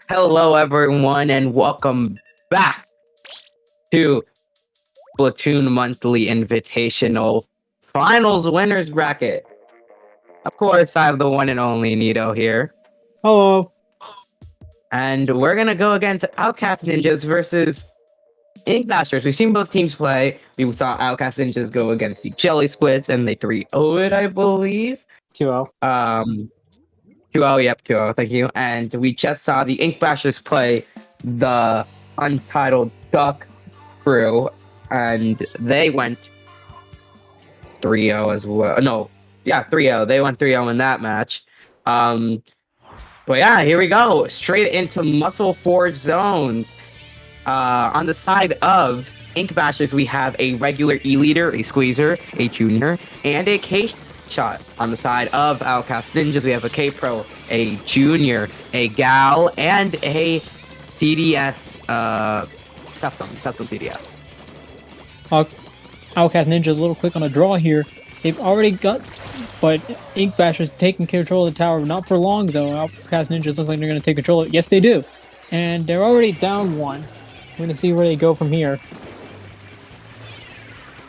Speaker 1: Hello, everyone, and welcome back to Splatoon Monthly Invitational Finals Winners Bracket. Of course, I have the one and only Nito here,
Speaker 2: Hello.
Speaker 1: and we're gonna go against Outcast Ninjas versus Ink Masters. We've seen both teams play. We saw Outcast Ninjas go against the Jelly Squids, and they 3-0 it, I believe.
Speaker 2: 2-0.
Speaker 1: 2-0, yep, 2-0, thank you. And we just saw the Ink Bashers play the Untitled Duck crew, and they went 3-0 as well. No, yeah, 3-0. They went 3-0 in that match. But yeah, here we go. Straight into Muscle Forge zones. On the side of Ink Bashers, we have a regular E-Leader, a Squeezer, a Junior, and a K-Shot. On the side of Outcast Ninjas, we have a K-Pro, a Junior, a Gal, and a CDS, custom CDS.
Speaker 2: Outcast Ninja a little quick on a draw here. They've already got, but Ink Basher's taking control of the tower. Not for long though. Outcast Ninjas looks like they're going to take control of it. Yes, they do. And they're already down one. We're going to see where they go from here.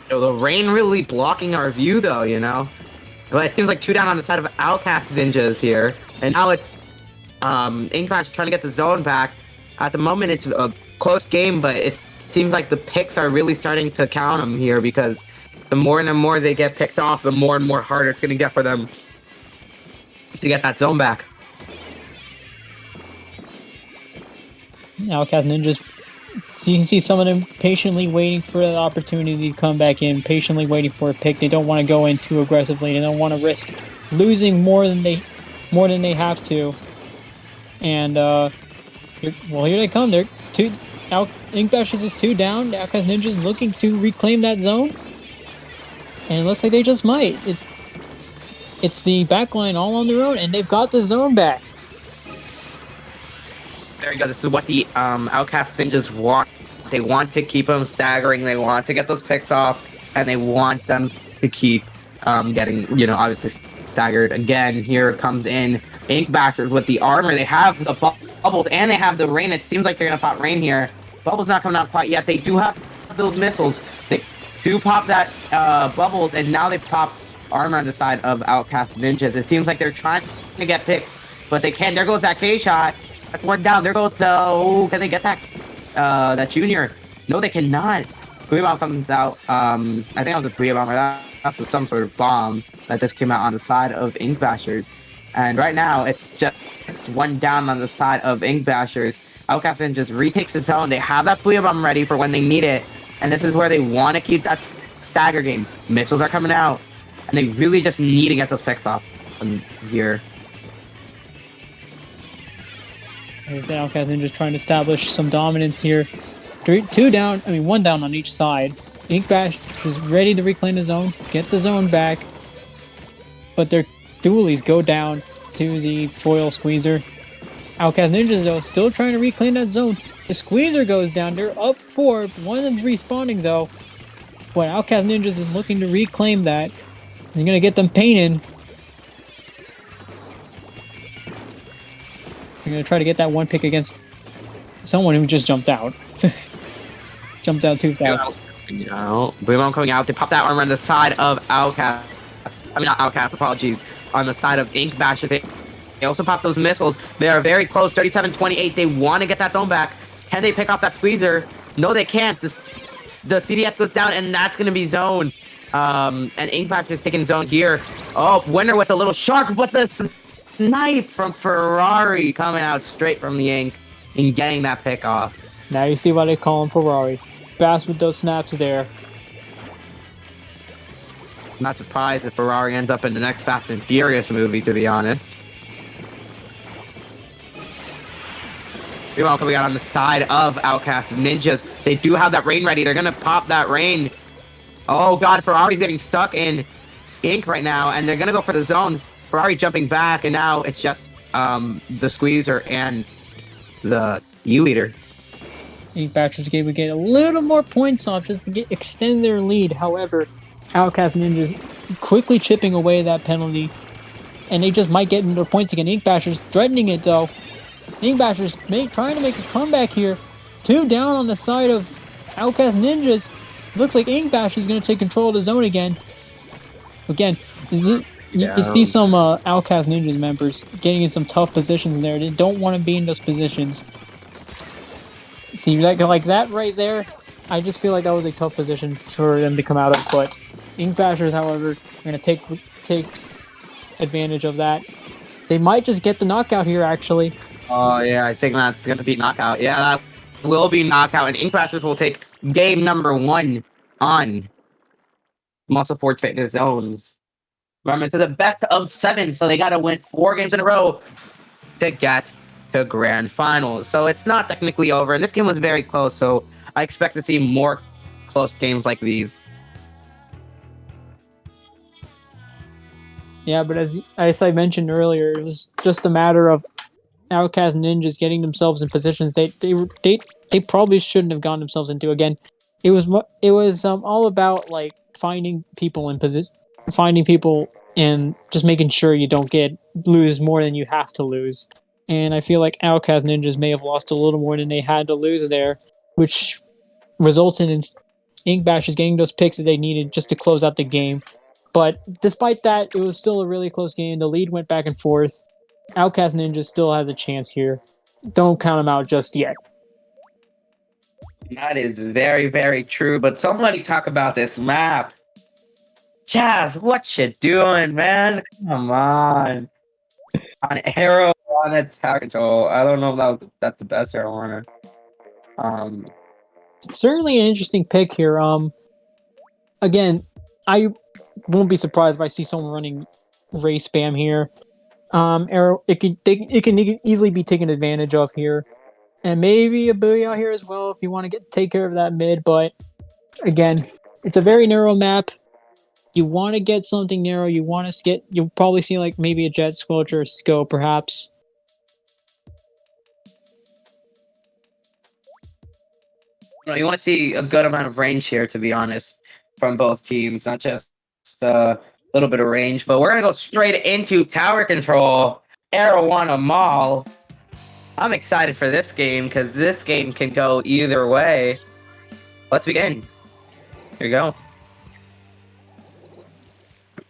Speaker 1: So the rain really blocking our view though, you know? But it seems like 2 down on the side of Outcast Ninjas here. And now it's Ink Bash trying to get the zone back. At the moment, it's a close game, but it seems like the picks are really starting to count them here because the more and more they get picked off, the more and more harder it's going to get for them to get that zone back.
Speaker 2: Outcast Ninjas, so you can see some of them patiently waiting for the opportunity to come back in, patiently waiting for a pick. They don't want to go in too aggressively. They don't want to risk losing more than they have to. And well, here they come. They're Ink Bashers is 2 down. The Outcast Ninjas looking to reclaim that zone. And it looks like they just might. It's the backline all on their own, and they've got the zone back.
Speaker 1: There you go. This is what the Outcast Ninjas want. They want to keep them staggering. They want to get those picks off, and they want them to keep getting, obviously staggered. Again, here comes in Ink Bashers with the armor. They have the bubbles, and they have the rain. It seems like they're going to pop rain here. Bubbles not coming out quite yet. They do have those missiles. They do pop that bubbles, and now they pop armor on the side of Outcast Ninjas. It seems like they're trying to get picks, but they can't. There goes that K-Shot. That's 1 down. There goes the... Oh, can they get that Junior? No, they cannot. Booyah Bomb comes out. I think that was a Booyah Bomb. That's some sort of bomb that just came out on the side of Ink Bashers. And right now, it's just 1 down on the side of Ink Bashers. Outcast Ninjas retakes the zone. They have that Booyah Bomb ready for when they need it. And this is where they want to keep that stagger game. Missiles are coming out. And they really just need to get those picks off here.
Speaker 2: As the Outcast Ninjas trying to establish some dominance here. 1 down on each side. Ink Bash is ready to reclaim the zone, get the zone back. But their dualies go down to the foil Squeezer. Outcast Ninjas, though, still trying to reclaim that zone. The Squeezer goes down. They're up 4. One of them's respawning, though. But Outcast Ninjas is looking to reclaim that. They're going to get them painted. They're going to try to get that 1 pick against someone who just jumped out. Jumped out too fast.
Speaker 1: Booyah Bomb coming out. They pop that armor on the side of Outcast. Not Outcast, apologies. On the side of Ink Bash. They also pop those missiles. They are very close. 37-28. They want to get that zone back. Can they pick off that Squeezer? No, they can't. The CDS goes down, and that's going to be zone. And Ink Bash is taking zone here. Oh, winner with a little shark, but the snipe from Ferrari coming out straight from the ink and getting that pick off.
Speaker 2: Now you see why they call him Ferrari. Fast with those snaps there.
Speaker 1: I'm not surprised if Ferrari ends up in the next Fast and Furious movie, to be honest. Also, we got on the side of Outcast Ninjas. They do have that rain ready. They're going to pop that rain. Oh, God. Ferrari's getting stuck in ink right now, and they're going to go for the zone. Ferrari jumping back, and now it's just the Squeezer and the E-Leader.
Speaker 2: Ink Bashers would get a little more points off just to extend their lead. However, Outcast Ninjas quickly chipping away that penalty, and they just might get their points again. Ink Bashers threatening it, though. Ink Bashers trying to make a comeback here. 2 down on the side of Outcast Ninjas. Looks like Ink Basher is going to take control of the zone again. Again, you see some Outcast Ninjas members getting in some tough positions there. They don't want to be in those positions. See, like that right there, I just feel like that was a tough position for them to come out of. But Ink Bashers, however, are going to take advantage of that. They might just get the knockout here, actually.
Speaker 1: Oh, yeah, I think that's going to be knockout. Yeah, that will be knockout, and Ink Bashers will take game number 1 on Muscle Forge Fitness Zones. Remember, to the best of 7, so they got to win 4 games in a row to get to grand finals. So it's not technically over, and this game was very close, so I expect to see more close games like these.
Speaker 2: Yeah, but as I mentioned earlier, it was just a matter of Outcast Ninjas getting themselves in positions they probably shouldn't have gotten themselves into. Again, it was all about like finding people in position, finding people, and just making sure you don't lose more than you have to lose. And I feel like Outcast Ninjas may have lost a little more than they had to lose there, which resulted in Ink Bashers getting those picks that they needed just to close out the game. But despite that, it was still a really close game. The lead went back and forth. Outcast Ninja still has a chance here. Don't count them out just yet.
Speaker 1: That is very, very true. But somebody talk about this map. Chaz, what you doing, man? Come on. On arrow on attack control. I don't know if that's the best arrow runner.
Speaker 2: Certainly an interesting pick here. Again, I won't be surprised if I see someone running Ray spam here. Arrow, it can easily be taken advantage of here, and maybe a Booyah here as well if you want to take care of that mid. But again, it's a very narrow map. You want to get something narrow. You'll probably see like maybe a Jet Squelcher or Scope perhaps.
Speaker 1: You want to see a good amount of range here, to be honest, from both teams, not just a little bit of range. But we're going to go straight into tower control. Arowana Mall. I'm excited for this game because this game can go either way. Let's begin. Here we go.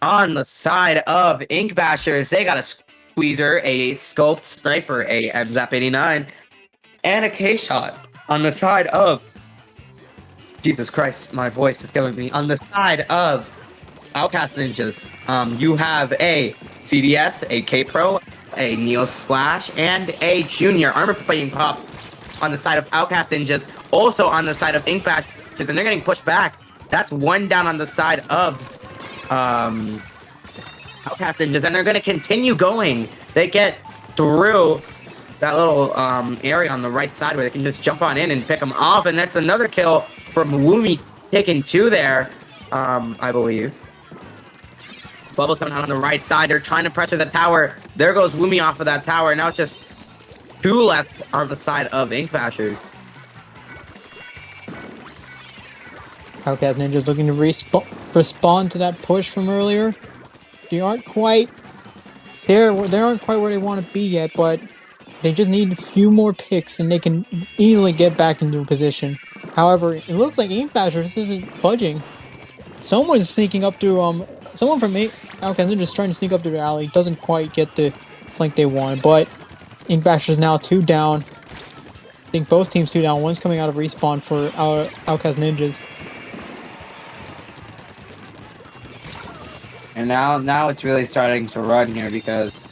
Speaker 1: On the side of Ink Bashers, they got a Squeezer, a Scoped Sniper, a MZAP-89, and a K-Shot. On the side of... Jesus Christ, my voice is killing me. On the side of Outcast Ninjas, you have a CDS, a K-Pro, a Neo Splash, and a Junior Armor Plating Pop on the side of Outcast Ninjas. Also on the side of Ink Bashers, and they're getting pushed back. That's 1 down on the side of Outcast Ninjas, and they're going to continue going. They get through that little area on the right side where they can just jump on in and pick them off, and that's another kill from Woomy taking 2 there, I believe. Bubbles coming out on the right side. They're trying to pressure the tower. There goes Woomy off of that tower. Now it's just 2 left on the side of Ink Bashers.
Speaker 2: Outcast Ninjas looking to respond to that push from earlier. They aren't quite there. They aren't quite where they want to be yet, but they just need a few more picks, and they can easily get back into a position. However, it looks like Ink Bashers isn't budging. Someone's sneaking up through. Someone from Outcast Ninjas trying to sneak up through the alley. Doesn't quite get the flank they want, but Ink Bashers now 2 down. I think both teams 2 down. One's coming out of respawn for our Outcast Ninjas.
Speaker 1: And now it's really starting to run here because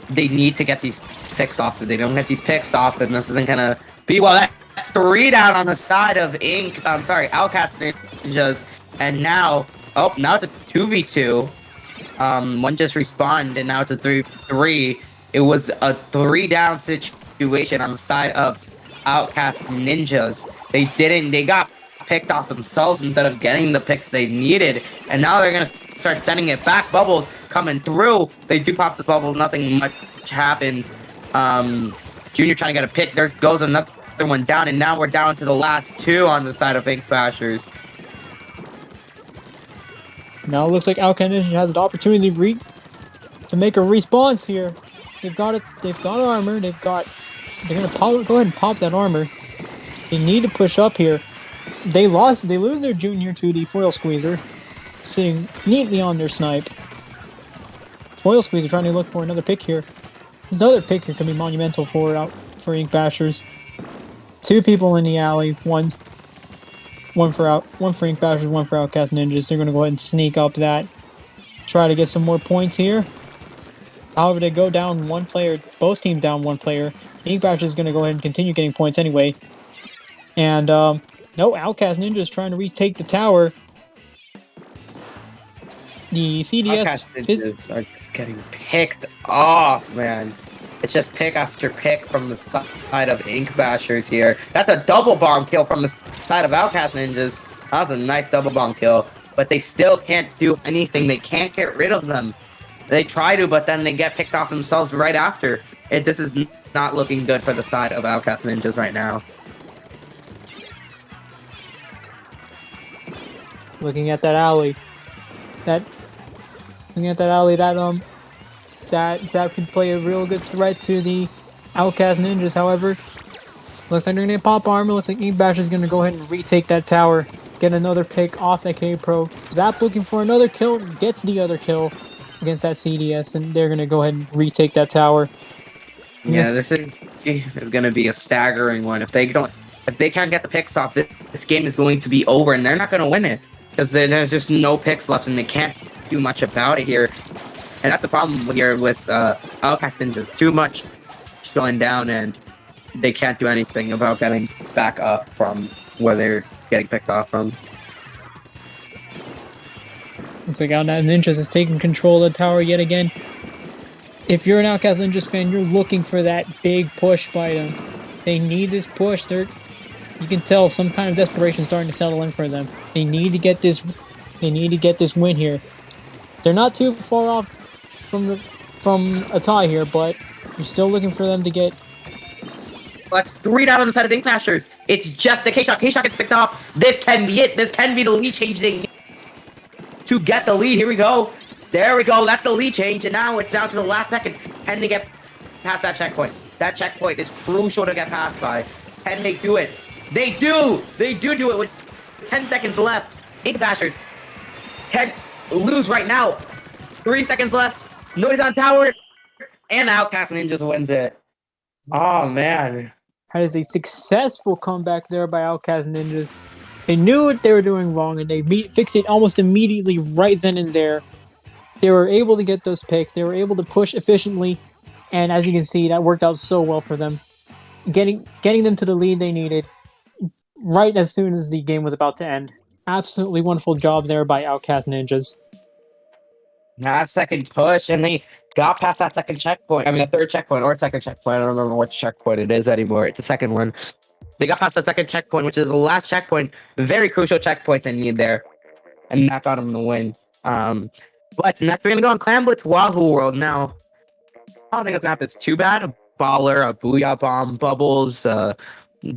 Speaker 1: they need to get these picks off. If they don't get these picks off, then this isn't gonna be well. That's 3 down on the side of Outcast Ninjas, and now it's a 2v2. One just respawned, and now it's a 3v3. It was a 3 down situation on the side of Outcast Ninjas. They got picked off themselves instead of getting the picks they needed, and now they're gonna start sending it back. Bubbles coming through. They do pop the bubble. Nothing much happens. Junior trying to get a pick. There goes another one down, and now we're down to the last 2 on the side of Ink Bashers.
Speaker 2: Now it looks like Outcast Ninjas has an opportunity to make a response here. They've got it. They've got armor. They're gonna go ahead and pop that armor. They need to push up here. They lose their junior to the foil squeezer, sitting neatly on their snipe. Foil squeezer trying to look for another pick here. This other pick here can be monumental for Ink Bashers. 2 people in the alley. One for Ink Bashers, one for Outcast Ninjas. They're gonna go ahead and sneak up that. Try to get some more points here. However, they go down 1 player. Both teams down 1 player. Ink Bashers is gonna go ahead and continue getting points anyway. And no, Outcast Ninja is trying to retake the tower. The CDS
Speaker 1: Outcast Ninjas are just getting picked off, man. It's just pick after pick from the side of Ink Bashers here. That's a double bomb kill from the side of Outcast Ninjas. That was a nice double bomb kill. But they still can't do anything. They can't get rid of them. They try to, but then they get picked off themselves right after. This is not looking good for the side of Outcast Ninjas right now.
Speaker 2: Looking at that alley. That Zap could play a real good threat to the Outcast Ninjas. However, looks like they're gonna pop armor. Looks like Ink Bash is gonna go ahead and retake that tower. Get another pick off that K-Pro. Zap looking for another kill. Gets the other kill against that CDS, and they're gonna go ahead and retake that tower.
Speaker 1: Yeah, this is gonna be a staggering one. If they can't get the picks off, this game is going to be over, and they're not gonna win it because there's just no picks left, and they can't do much about it here. And that's a problem here with Outcast Ninjas. Too much going down, and they can't do anything about getting back up from where they're getting picked off from.
Speaker 2: Looks like Outcast Ninjas is taking control of the tower yet again. If you're an Outcast Ninjas fan, you're looking for that big push by them. They need this push. You can tell some kind of desperation starting to settle in for them. They need to get this. They need to get this win here. They're not too far off from a tie here, but you're still looking for them to get.
Speaker 1: That's 3 down on the side of Ink Bashers. It's just the K-Shot. K-Shot gets picked off. This can be it. This can be the lead change to get the lead. Here we go. There we go. That's the lead change, and now it's down to the last seconds. Can they get past that checkpoint? That checkpoint is crucial to get past by. Can they do it? They do! They do it with 10 seconds left. Ink Bashers can lose right now. 3 seconds left. Noise on tower. And Outcast Ninjas wins it. Oh, man.
Speaker 2: That is a successful comeback there by Outcast Ninjas. They knew what they were doing wrong, and they fixed it almost immediately right then and there. They were able to get those picks. They were able to push efficiently, and as you can see, that worked out so well for them. Getting them to the lead they needed right as soon as the game was about to end. Absolutely wonderful job there by Outcast Ninjas.
Speaker 1: That second push, and they got past that second checkpoint. I mean, the third checkpoint or second checkpoint. I don't remember which checkpoint it is anymore. It's the second one. They got past that second checkpoint, which is the last checkpoint. Very crucial checkpoint they need there. And that got them the win. But next we're going to go on Clam Blitz Wahoo World now. I don't think this map is too bad. A baller, a booyah bomb, bubbles,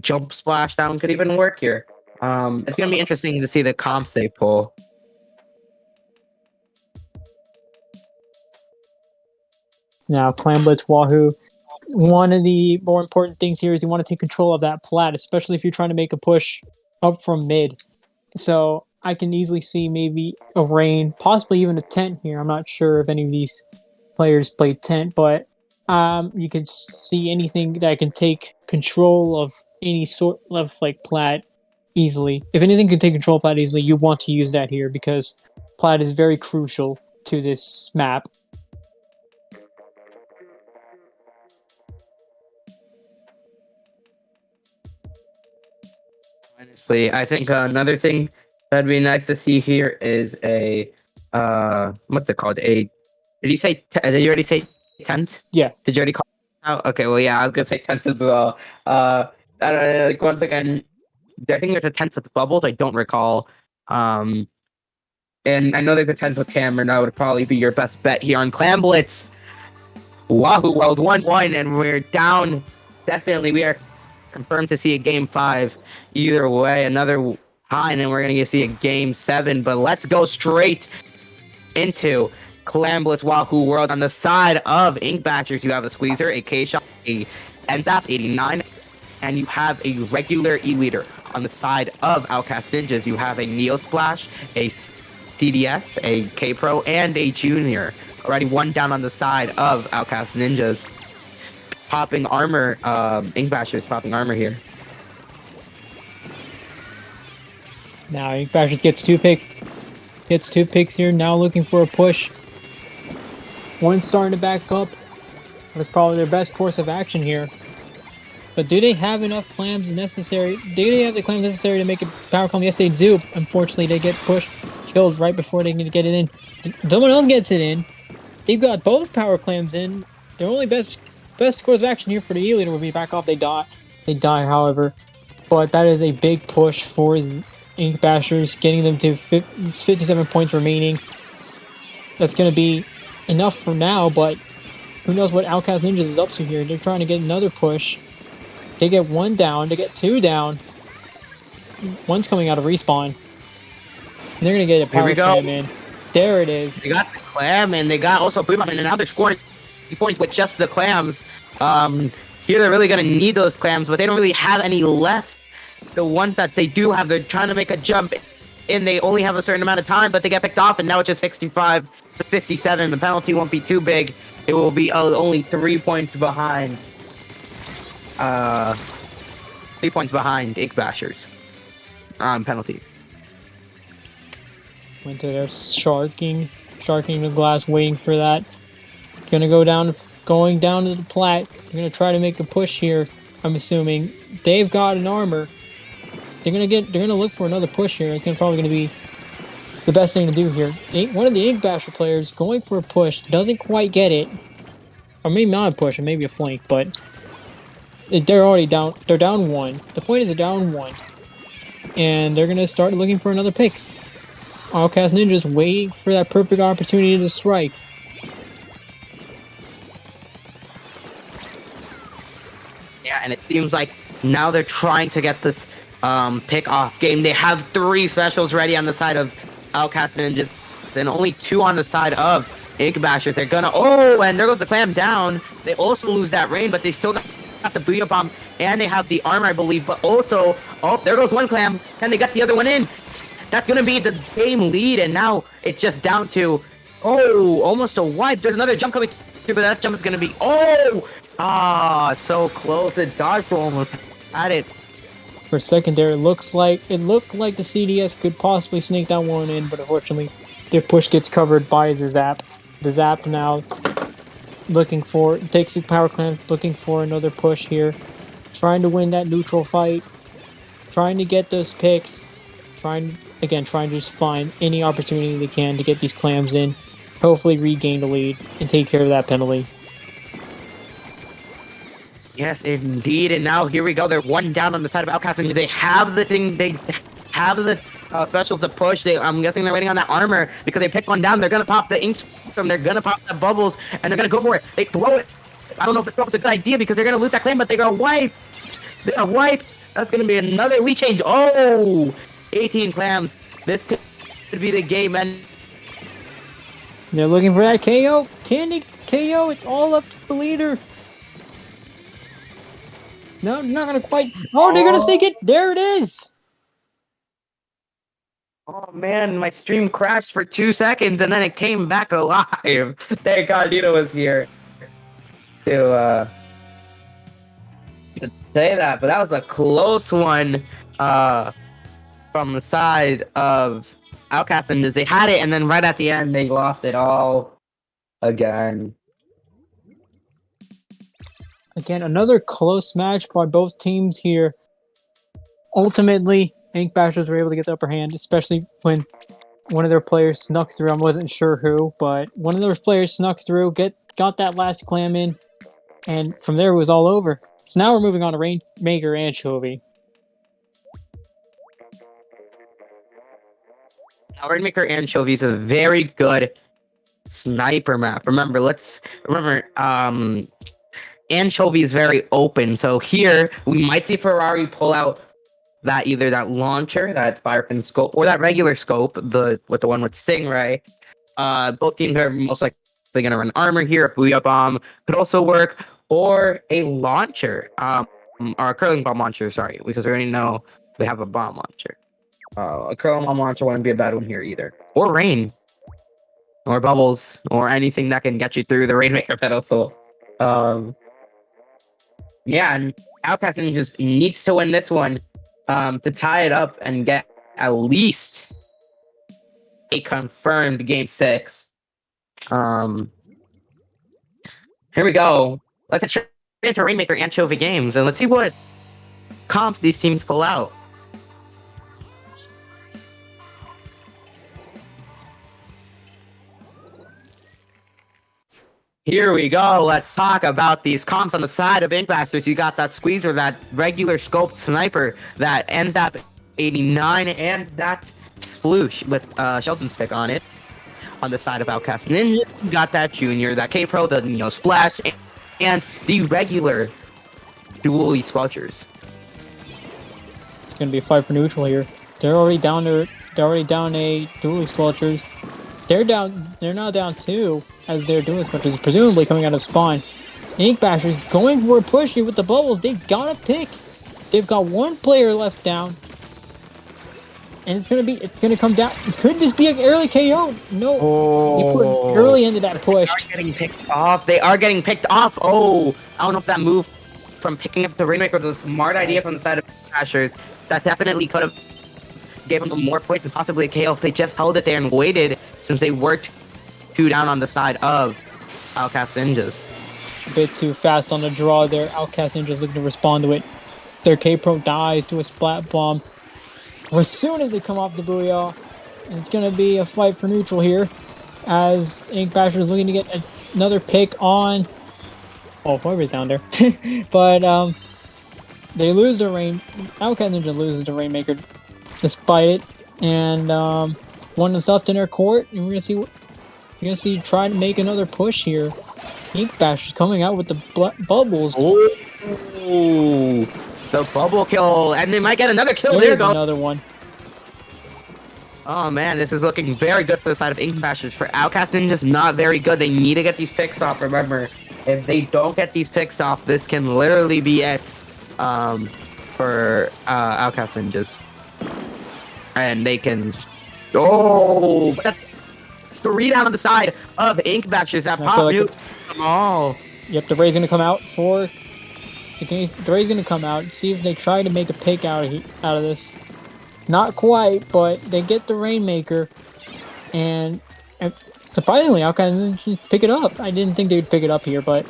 Speaker 1: jump splash down could even work here. It's going to be interesting to see the comps they pull.
Speaker 2: Now, Clam Blitz Wahoo. One of the more important things here is you want to take control of that plat, especially if you're trying to make a push up from mid. So I can easily see maybe a rain, possibly even a tent here. I'm not sure if any of these players played tent, but you can see anything that can take control of any sort of plat easily. If anything can take control of plat easily, you want to use that here because plat is very crucial to this map.
Speaker 1: Honestly, I think another thing that'd be nice to see here is a what's it called? Did you already say tent?
Speaker 2: Yeah.
Speaker 1: Did you already call it out? Okay, well, yeah, I was gonna say tent as well. I don't know, once again, I think there's a tent with bubbles. I don't recall. And I know there's a tent with Cameron. That would probably be your best bet here on Clam Blitz. Wahoo World 1-1, and we're down. Definitely, we are confirmed to see a game 5. Either way, another high, and then we're going to see a game 7. But let's go straight into Clam Blitz, Wahoo World. On the side of Ink Bashers, you have a Squeezer, a K-Shot, a Enzap 89, and you have a regular E-Leader. On the side of Outcast Ninjas, you have a Neo Splash, a CDS, a K-Pro, and a Junior. Already one down on the side of Outcast Ninjas. Popping armor, Ink Bashers popping armor here.
Speaker 2: Now Ink Bashers gets 2 picks. Gets 2 picks here, now looking for a push. One starting to back up. That's probably their best course of action here. But do they have enough clams necessary? Do they have the clams necessary to make a power clam? Yes, they do. Unfortunately, they get pushed, killed right before they can get it in. Someone else gets it in. They've got both power clams in. Their only best course of action here for the E-Leader would be back off. They die. They die, however. But that is a big push for Ink Bashers, getting them to 57 points remaining. That's going to be enough for now, but who knows what Outcast Ninjas is up to here. They're trying to get another push. They get 1 down. They get 2 down. One's coming out of respawn. And they're going to get a power clam in. There it is.
Speaker 1: They got the clam, and they got also Boom, and now they're scoring points with just the clams. Here they're really going to need those clams, but they don't really have any left. The ones that they do have, they're trying to make a jump, and they only have a certain amount of time, but they get picked off, and now it's just 65 to 57. The penalty won't be too big. It will be only 3 points behind. 3 points behind Ink Bashers. Penalty.
Speaker 2: Went to their sharking the glass, waiting for that. Gonna go down, going down to the plat. They're gonna try to make a push here. I'm assuming they've got an armor. They're gonna look for another push here. It's probably gonna be the best thing to do here. One of the Ink Basher players going for a push, doesn't quite get it, or maybe not a push, or maybe a flank, but they're already down. They're down 1. The point is they're down 1, and they're gonna start looking for another pick. Outcast Ninjas waiting for that perfect opportunity to strike.
Speaker 1: Yeah, and it seems like now they're trying to get this pick off game. They have 3 specials ready on the side of Outcast Ninjas, and only 2 on the side of Ink Bashers. They're gonna, and there goes the clam down. They also lose that rain, but they still got the Booyah Bomb, and they have the armor, I believe, but also, there goes one clam, and they got the other one in. That's gonna be the game lead, and now it's just down to, almost a wipe. There's another jump coming through, but that jump is gonna be, so close. The dodge roll almost had it.
Speaker 2: For a second there, it looked like the CDS could possibly sneak that one in, but unfortunately, their push gets covered by the Zap. The Zap now takes the power clamp, looking for another push here, trying to win that neutral fight, trying to get those picks, trying to just find any opportunity they can to get these clams in, hopefully regain the lead and take care of that penalty.
Speaker 1: Yes, indeed. And now here we go. They're 1 down on the side of Outcast because they have the thing. They have the specials to push. I'm guessing they're waiting on that armor because they pick one down. They're gonna pop the ink from. They're gonna pop the bubbles, and they're gonna go for it. They throw it. I don't know if the throw is a good idea because they're gonna lose that claim, but they're gonna wipe. They're wiped. That's gonna be another lead change. 18 clams. This could be the game, man.
Speaker 2: They're looking for that KO. Can they KO? It's all up to the leader. No, not gonna quite. They're gonna sneak it. There it is.
Speaker 1: Oh man, my stream crashed for 2 seconds and then it came back alive. Thank God Nino was here to say that, but that was a close one from the side of Outcast Ninjas. They had it, and then right at the end they lost it all again.
Speaker 2: Again, another close match by both teams here. Ultimately, Ink Bashers were able to get the upper hand, especially when one of their players snuck through. I wasn't sure who, but one of those players snuck through, got that last clam in, and from there it was all over. So now we're moving on to Rainmaker Anchovy.
Speaker 1: Now, Rainmaker Anchovy is a very good sniper map. Remember, Anchovy is very open, so here we might see Ferrari pull out either that launcher, that firepin scope, or that regular scope, the one with Stingray, Both teams are most likely going to run armor here. A Booyah Bomb could also work, or a launcher, or a curling bomb launcher. Sorry, because we already know they have a bomb launcher. A curling bomb launcher wouldn't be a bad one here either. Or rain, or bubbles, or anything that can get you through the Rainmaker pedestal. Yeah, and Outcast Ninjas needs to win this one to tie it up and get at least a confirmed game 6. Here we go. Let's get into Rainmaker Anchovy Games, and let's see what comps these teams pull out. Here we go. Let's talk about these comps on the side of Inkbusters. You got that Squeezer, that regular scoped sniper, that ends up 89, and that Sploosh with Shelton's pick on it. On the side of Outcast Ninja, you got that Junior, that K-Pro, the Neo Splash, and the regular dually Squelchers.
Speaker 2: It's gonna be a fight for neutral here. They're already down a dually Squelchers. They're now down 2 as they're doing Squelchers, presumably coming out of spawn. Inkbusters going for a push here with the bubbles. They've got a pick. They've got one player left down. And it's gonna come down. Could this be an early KO? No. You put early into that push.
Speaker 1: They are getting picked off. They are getting picked off. Oh, I don't know if that move from picking up the Rainmaker was a smart idea from the side of Crashers. That definitely could have given them more points and possibly a KO if they just held it there and waited, since they worked 2 down on the side of Outcast Ninjas.
Speaker 2: A bit too fast on the draw there. Outcast Ninjas looking to respond to it. Their K-Pro dies to a splat bomb as soon as they come off the Booyah. And it's going to be a fight for neutral here as Inkbusters is looking to get another pick on... Oh, whoever's down there. But they lose the Rain... Outcast Ninja loses the Rainmaker despite it. And one themselves in their court. And we're going to see try to make another push here. Inkbusters coming out with the bubbles.
Speaker 1: Ooh, the bubble kill, and they might get another kill.
Speaker 2: There's another one.
Speaker 1: Oh man, this is looking very good for the side of Inkbusters. For Outcast Ninjas, not very good. They need to get these picks off. Remember, if they don't get these picks off, this can literally be it for Outcast Ninjas. And they can... Oh, that's the readout on the side of Inkbusters. That pop like them all.
Speaker 2: Yep, the Ray's gonna come out for... The Ray's gonna come out and see if they try to make a pick out of this. Not quite, but they get the Rainmaker, and surprisingly, Outcast Ninjas pick it up. I didn't think they would pick it up here, but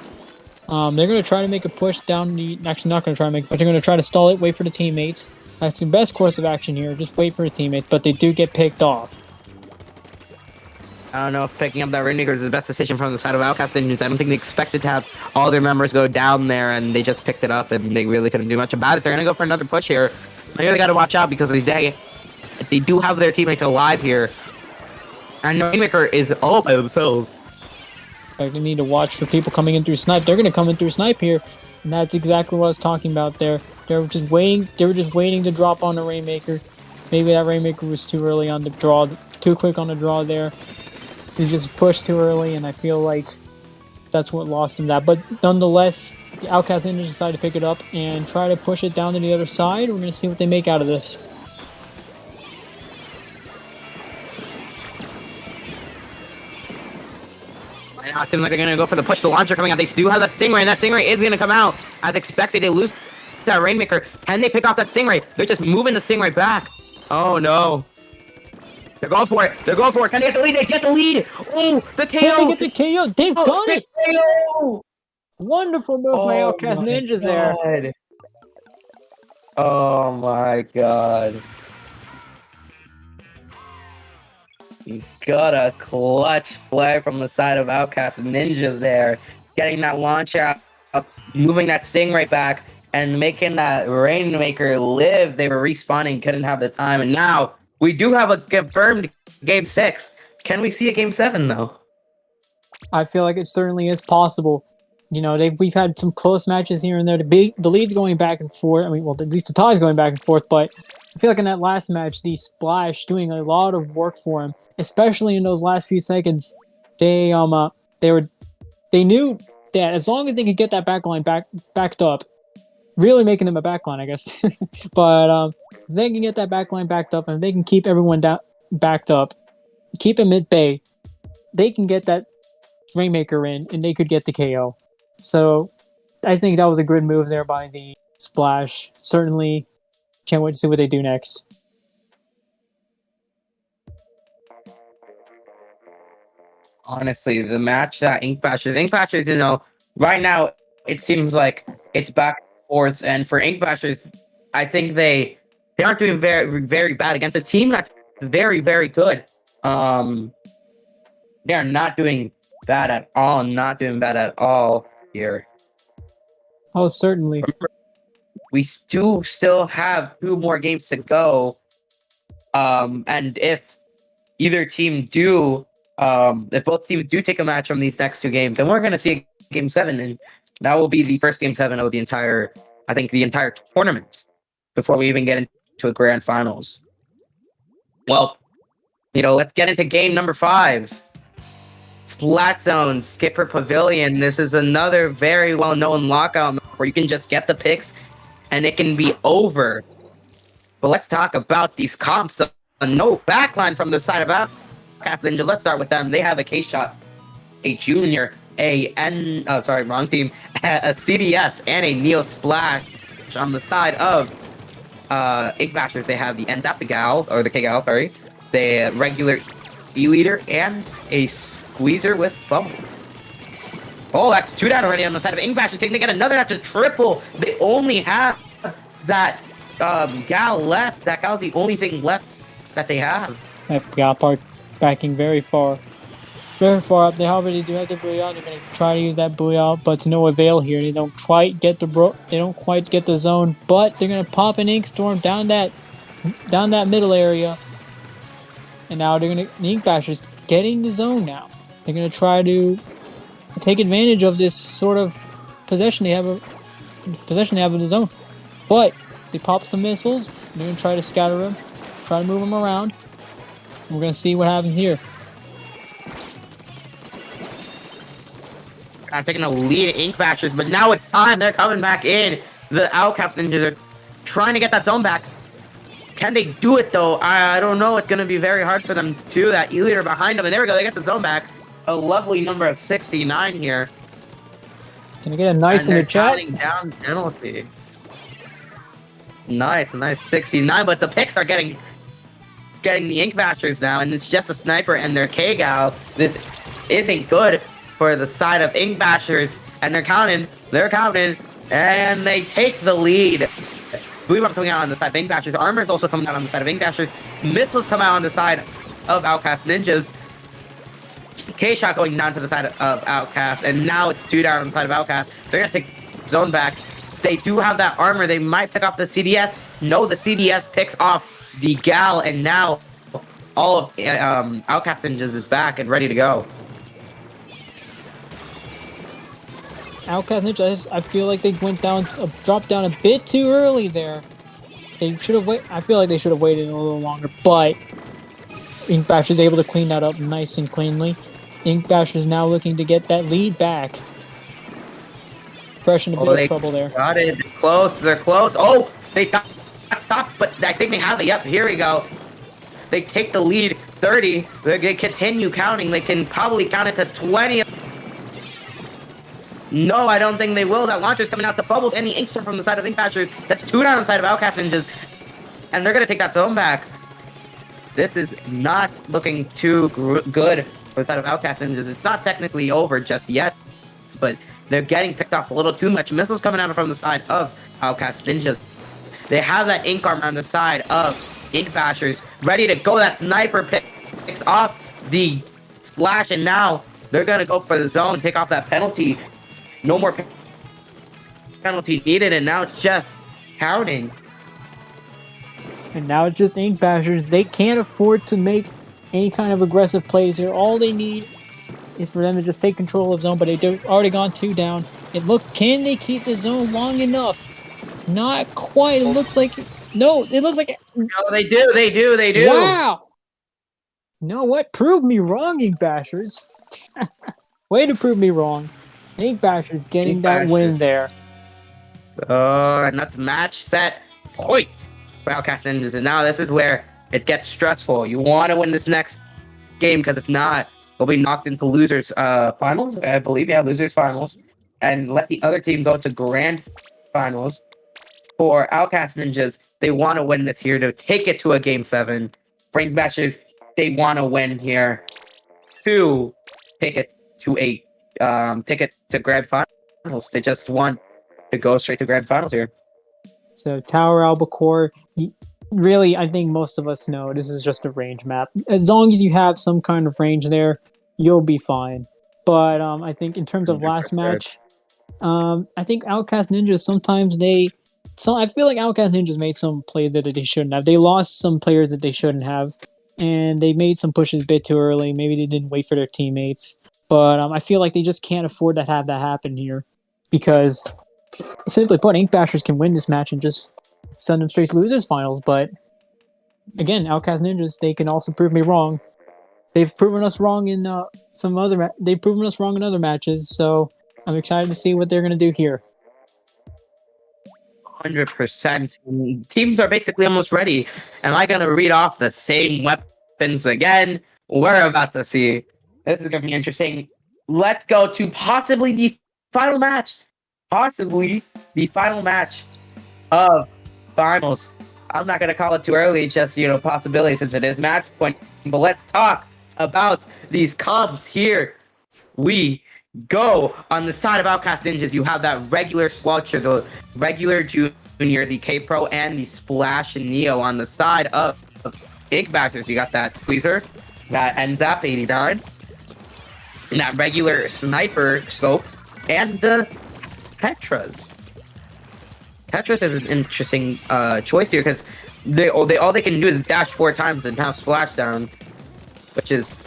Speaker 2: they're gonna try to make a push down the... Actually, not gonna try to make, but they're gonna try to stall it, wait for the teammates. That's the best course of action here. Just wait for the teammates, but they do get picked off.
Speaker 1: I don't know if picking up that Rainmaker is the best decision from the side of Outcast Ninjas. I don't think they expected to have all their members go down there, and they just picked it up, and they really couldn't do much about it. They're going to go for another push here. They really got to watch out because they do have their teammates alive here. And the Rainmaker is all by themselves.
Speaker 2: Like, they need to watch for people coming in through snipe. They're going to come in through snipe here, and that's exactly what I was talking about there. They were just waiting to drop on the Rainmaker. Maybe that Rainmaker was too early on the draw, too quick on the draw there. He just pushed too early, and I feel like that's what lost him that. But nonetheless, the Outcast Ninjas decide to pick it up and try to push it down to the other side. We're going to see what they make out of this.
Speaker 1: Right now, it seems like they're going to go for the push. The launcher coming out. They do have that Stingray, and that Stingray is going to come out. As expected, they lose that Rainmaker. Can they pick off that Stingray? They're just moving the Stingray back. Oh, no. They're going for it. They're going for it. Can they get the lead? They get the lead. Oh, the KO.
Speaker 2: Can they get the KO? They've done it. KO. Wonderful move by Outcast Ninjas there.
Speaker 1: Oh my god. You got a clutch play from the side of Outcast Ninjas there. Getting that launch out, moving that Stingray back, and making that Rainmaker live. They were respawning, couldn't have the time, and now we do have a confirmed Game 6. Can we see a Game 7, though?
Speaker 2: I feel like it certainly is possible. You know, we've had some close matches here and there. The lead's going back and forth. I mean, well, at least the tie's going back and forth. But I feel like in that last match, the Splash doing a lot of work for him, especially in those last few seconds. They knew that as long as they could get that backline backed up, really making them a backline, I guess. But they can get that backline backed up, and they can keep everyone backed up, keep them at bay. They can get that Rainmaker in, and they could get the KO. So I think that was a good move there by the Splash. Certainly can't wait to see what they do next.
Speaker 1: Honestly, the match that Ink Bashers, you know, right now it seems like it's back and forth, and for Ink Bashers, I think they aren't doing very, very bad against a team that's very, very good. They are not doing bad at all. Not doing bad at all here.
Speaker 2: Oh, certainly.
Speaker 1: Remember, we do still have 2 more games to go. And if either team if both teams do take a match from these next 2 games, then we're going to see Game 7, and that will be the first Game 7 of the entire tournament before we even get into a grand finals. Well, you know, let's get into game number 5. Splat Zone, Skipper Pavilion. This is another very well-known lockout where you can just get the picks and it can be over. But let's talk about these comps. No backline from the side of Outcast Ninja. Let's start with them. They have a K-Shot, a Junior, wrong team, a CDS, and a Neo Splash. On the side of Ink Bashers, they have the NZAP, the K-Gal, sorry. The regular E-Leader, and a Squeezer with Bubble. Oh, that's 2 down already on the side of Ink Bashers. Can they get another after triple? They only have that Gal left. That Gal's the only thing left that they have.
Speaker 2: That Gal part backing very far up. They already do have the Booyah. They're going to try to use that Booyah, but to no avail here. They don't quite get the zone, but they're going to pop an Ink Storm down that middle area. And now the Ink Bashers getting the zone now. They're going to try to take advantage of this sort of possession they have of the zone. But they pop some missiles. They're going to try to scatter them, try to move them around. We're going to see what happens here.
Speaker 1: I'm taking a lead at Ink Bashers, but now it's time. They're coming back in. The Outcast Ninjas are trying to get that zone back. Can they do it, though? I don't know. It's going to be very hard for them, too. That E-Leader behind them. And there we go. They get the zone back. A lovely number of 69 here.
Speaker 2: Can I get a nice in the chat?
Speaker 1: Down penalty. Nice 69. But the picks are getting the Ink Bashers now. And it's just a sniper and their K-Gal. This isn't good for the side of Ink Bashers. And they're counting. And they take the lead. Booyah coming out on the side of Ink Bashers. Armor is also coming out on the side of Ink Bashers. Missiles come out on the side of Outcast Ninjas. K-Shot going down to the side of Outcast. And now it's 2 down on the side of Outcast. They're going to take zone back. They do have that armor. They might pick off the CDS. No, the CDS picks off the Gal. And now all of Outcast Ninjas is back and ready to go.
Speaker 2: Outcast Ninjas, I feel like they dropped down a bit too early there. They should have I feel like they should have waited a little longer, but Ink Bashers is able to clean that up nice and cleanly. Ink Bashers is now looking to get that lead back. Fresh in a bit of trouble there.
Speaker 1: Got it. They're close. Oh, they got stopped, but I think they have it. Yep, here we go. They take the lead 30. They're going to continue counting. They can probably count it to 20. No, I don't think they will. That launcher's coming out. The bubbles and the Ink Storm from the side of Ink Bashers. That's 2 down on the side of Outcast Ninjas. And they're going to take that zone back. This is not looking too good for the side of Outcast Ninjas. It's not technically over just yet, but they're getting picked off a little too much. Missiles coming out from the side of Outcast Ninjas. They have that Ink Armor on the side of Ink Bashers. Ready to go. That sniper picks off the Splash, and now they're going to go for the zone, take off that penalty. No more penalty needed, and now it's just counting.
Speaker 2: And now it's just Ink Bashers. They can't afford to make any kind of aggressive plays here. All they need is for them to just take control of zone, but they've already gone 2 down. Can they keep the zone long enough? Not quite. It looks like no. It looks like
Speaker 1: No, they do.
Speaker 2: wow. You know what? Prove me wrong, Ink Bashers. Way to prove me wrong. Ink Bashers getting that win there.
Speaker 1: And that's match set point for Outcast Ninjas. And now this is where it gets stressful. You want to win this next game because if not, they'll be knocked into losers finals. I believe, yeah, losers finals, and let the other team go to grand finals. For Outcast Ninjas, they want to win this here to take it to a game 7. Frank Bashers, they want to win here to take it to grand finals. They just want to go straight to grand finals here.
Speaker 2: So Tower Albacore, really, I think most of us know this is just a range map. As long as you have some kind of range there, you'll be fine. But I think in terms of last match, I think Outcast Ninjas sometimes I feel like Outcast Ninjas made some plays that they shouldn't have. They lost some players that they shouldn't have, and they made some pushes a bit too early. Maybe they didn't wait for their teammates. But I feel like they just can't afford to have that happen here because, simply put, Ink Bashers can win this match and just send them straight to losers finals. But again, Outcast Ninjas, they can also prove me wrong. They've proven us wrong in they've proven us wrong in other matches. So I'm excited to see what they're gonna do here.
Speaker 1: 100%. Teams are basically almost ready. Am I gonna read off the same weapons again? We're about to see. This is gonna be interesting. Let's go to possibly the final match. Possibly the final match of finals. I'm not gonna call it too early, just possibility since it is match point. But let's talk about these comps here. We go on the side of Outcast Ninjas. You have that regular Squelcher, the regular Junior, the K-Pro, and the Splash and Neo. On the side of Ink Bashers, you got that Squeezer, that NZAP 89, and that regular Sniper Scoped, and the Tetras. Tetras is an interesting choice here because all they can do is dash 4 times and have Splashdown, which is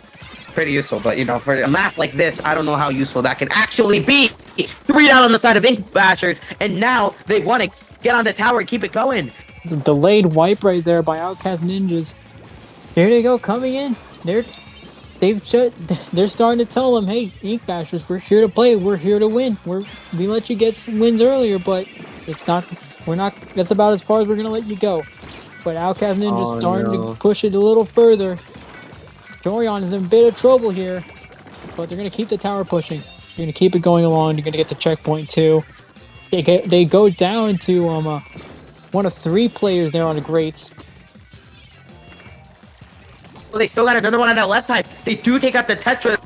Speaker 1: pretty useful. But for a map like this, I don't know how useful that can actually be. 3 down on the side of Ink Bashers, and now they want to get on the tower and keep it going.
Speaker 2: It's a delayed wipe right there by Outcast Ninjas. Here they go, coming in. They're starting to tell them, hey, Ink Bashers, we're here to play. We're here to win. We let you get some wins earlier, but that's about as far as we're gonna let you go. But Outcast Ninjas starting to push it a little further. Jorion is in a bit of trouble here, but they're gonna keep the tower pushing. They're gonna keep it going along. They're gonna get the checkpoint too. They go down to one of 3 players there on the grates.
Speaker 1: Well, they still got another one on that left side. They do take out the Tetras,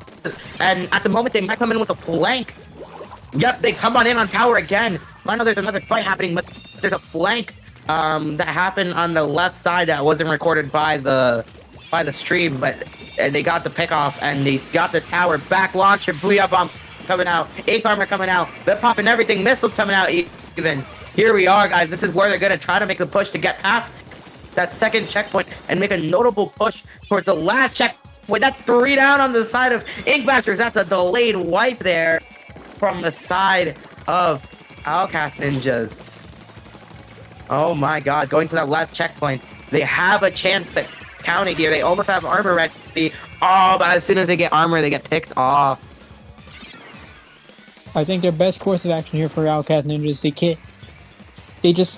Speaker 1: and at the moment they might come in with a flank. Yep, they come on in on tower again. I know there's another fight happening, but there's a flank that happened on the left side that wasn't recorded by the stream, but they got the pick off and they got the tower back. Launcher, Booyah Bomb coming out, Ink Armor coming out, they're popping everything, missiles coming out even. Here we are, guys. This is where they're gonna try to make a push to get past that second checkpoint and make a notable push towards the last checkpoint. That's 3 down on the side of Ink Bashers. That's a delayed wipe there from the side of Outcast Ninjas. Oh my god, going to that last checkpoint. They have a chance to count it here. They almost have armor ready. Oh, but as soon as they get armor, they get picked off.
Speaker 2: I think their best course of action here for Outcast Ninjas,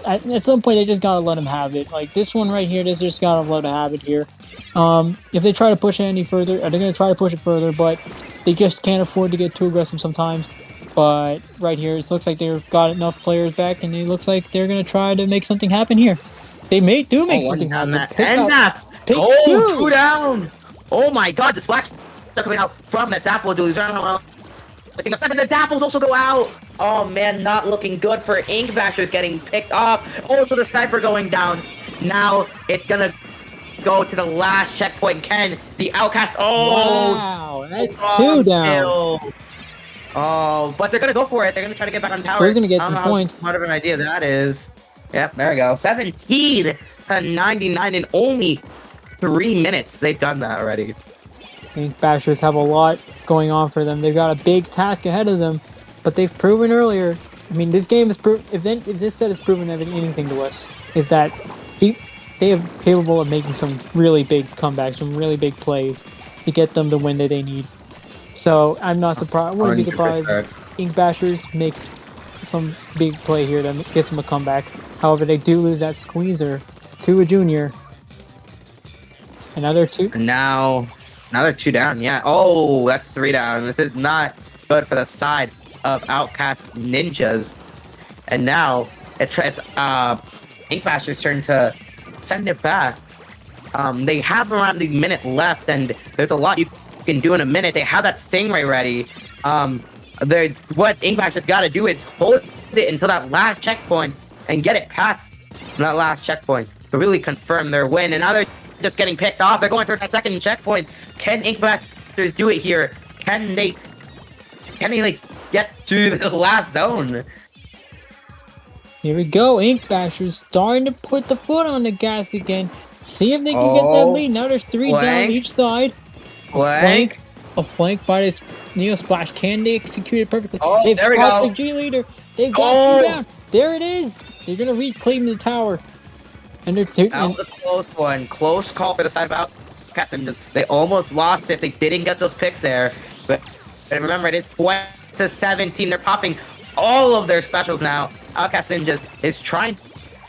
Speaker 2: at some point they just gotta let them have it. Like this one right here, they just gotta let them have it here. If they try to push it any further, they're gonna try to push it further, but they just can't afford to get too aggressive sometimes. But right here, it looks like they've got enough players back, and it looks like they're gonna try to make something happen here. They do make something happen.
Speaker 1: Oh, 2 down. Oh my god, the splash coming out from the Dapple dudes. A second, the Dapples also go out. Oh man, not looking good for Ink Bashers getting picked off. Also the Sniper going down. Now it's gonna go to the last checkpoint. Can the Outcast? Oh,
Speaker 2: wow, that's 2 down.
Speaker 1: Oh, but they're gonna go for it. They're gonna try to get back on tower.
Speaker 2: They're gonna get some points.
Speaker 1: Smart of an idea that is. Yep, there we go. 17 to 99 in only 3 minutes. They've done that already.
Speaker 2: Ink Bashers have a lot going on for them. They've got a big task ahead of them. but they've proven earlier. I mean, this game is if this set has proven anything to us, is that they are capable of making some really big comebacks, some really big plays to get them the win that they need. So I'm not surprised. I wouldn't be surprised.
Speaker 1: 100%.
Speaker 2: Ink Bashers makes some big play here that gets them a comeback. However, they do lose that squeezer to a junior. Another two.
Speaker 1: Now they're 2 down. Yeah. Oh, that's 3 down. This is not good for the side of Outcast Ninjas. And now it's Ink Basher's turn to send it back. They have around the minute left, and there's a lot you can do in a minute. They have that Stingray ready. What Ink Basher's got to do is hold it until that last checkpoint and get it past that last checkpoint to really confirm their win. And now they're just getting picked off. They're going for that second checkpoint. Can Ink Bashers do it here? Can they like get to the last zone?
Speaker 2: Here we go. Ink Bashers starting to put the foot on the gas again. See if they can get that lead. Now there's 3 down each side. A flank by this Neo Splash. Can they execute it perfectly? They've
Speaker 1: there we
Speaker 2: got
Speaker 1: go.
Speaker 2: the G leader. They've got 2 down. There it is. They're gonna reclaim the tower. And they're
Speaker 1: That was a close one. Close call for the side of Outcast Ninjas. They almost lost if they didn't get those picks there. But remember, it is 20-17. They're popping all of their specials now. Outcast Ninjas is trying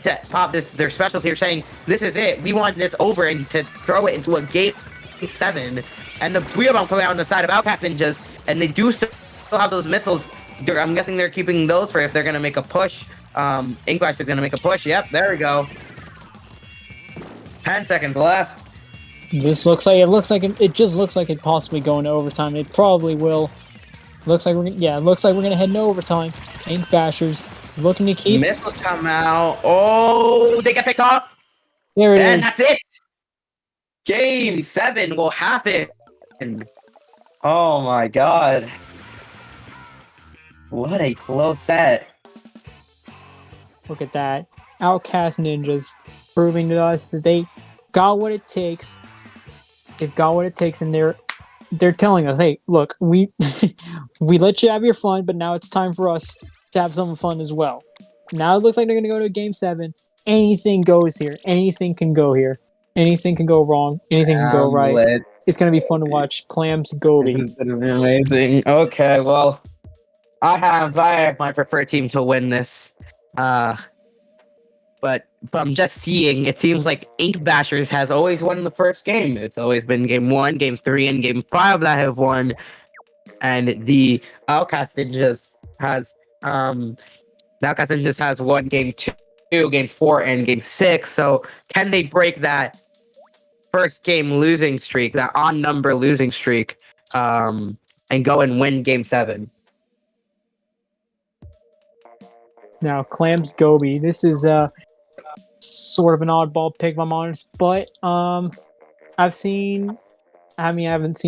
Speaker 1: to pop their specials here, saying, this is it. We want this over and to throw it into a game 7. And the Brio Bomb coming out on the side of Outcast Ninjas, and they do still have those missiles. I'm guessing they're keeping those for if they're going to make a push. Ink Basher's is going to make a push. Yep, there we go. 10 seconds left.
Speaker 2: It just looks like it possibly going to overtime. It probably will. Looks like we're gonna head into overtime. Ink Bashers looking to keep.
Speaker 1: Missiles come out. Oh, they get picked off.
Speaker 2: There it is.
Speaker 1: And that's it. Game 7 will happen. Oh my god. What a close set.
Speaker 2: Look at that. Outcast Ninjas proving to us that they got what it takes. They've got what it takes, and they're telling us, hey, look, we let you have your fun, but now it's time for us to have some fun as well. Now it looks like they're gonna go to game 7. Anything goes here. Anything can go here. Anything can go wrong. Anything can go right. It's gonna be fun to watch. Clam's Gobi.
Speaker 1: This is gonna be amazing. Okay, well, I have my preferred team to win this. But from just seeing, it seems like Ink Bashers has always won the first game. It's always been game 1, game 3, and game 5 that have won. And the Outcast Ninjas has won game 2, game 4, and game 6. So can they break that first game losing streak, that on number losing streak, and go and win game 7?
Speaker 2: Now, Clam's Gobi. This is sort of an oddball pick, if I'm honest, but I haven't seen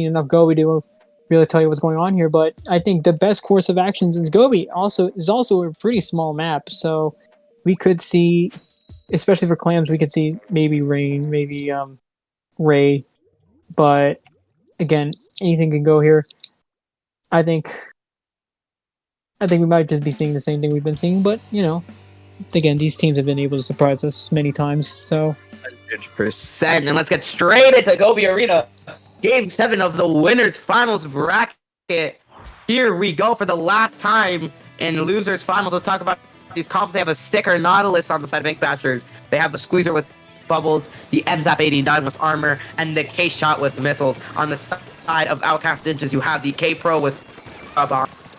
Speaker 2: enough Gobi to really tell you what's going on here, but I think the best course of actions in Gobi is also a pretty small map, so we could see, especially for Clams, we could see maybe Rain, maybe Ray, but again, anything can go here. I think we might just be seeing the same thing we've been seeing, but, you know, again, these teams have been able to surprise us many times, so...
Speaker 1: 100%. And let's get straight into Gobi Arena. Game 7 of the winners finals bracket. Here we go for the last time in losers finals. Let's talk about these comps. They have a sticker Nautilus on the side of Ink Bashers. They have the Squeezer with bubbles, the MZAP 89 with armor, and the K-Shot with missiles. On the side of Outcast Ninjas, you have the K-Pro with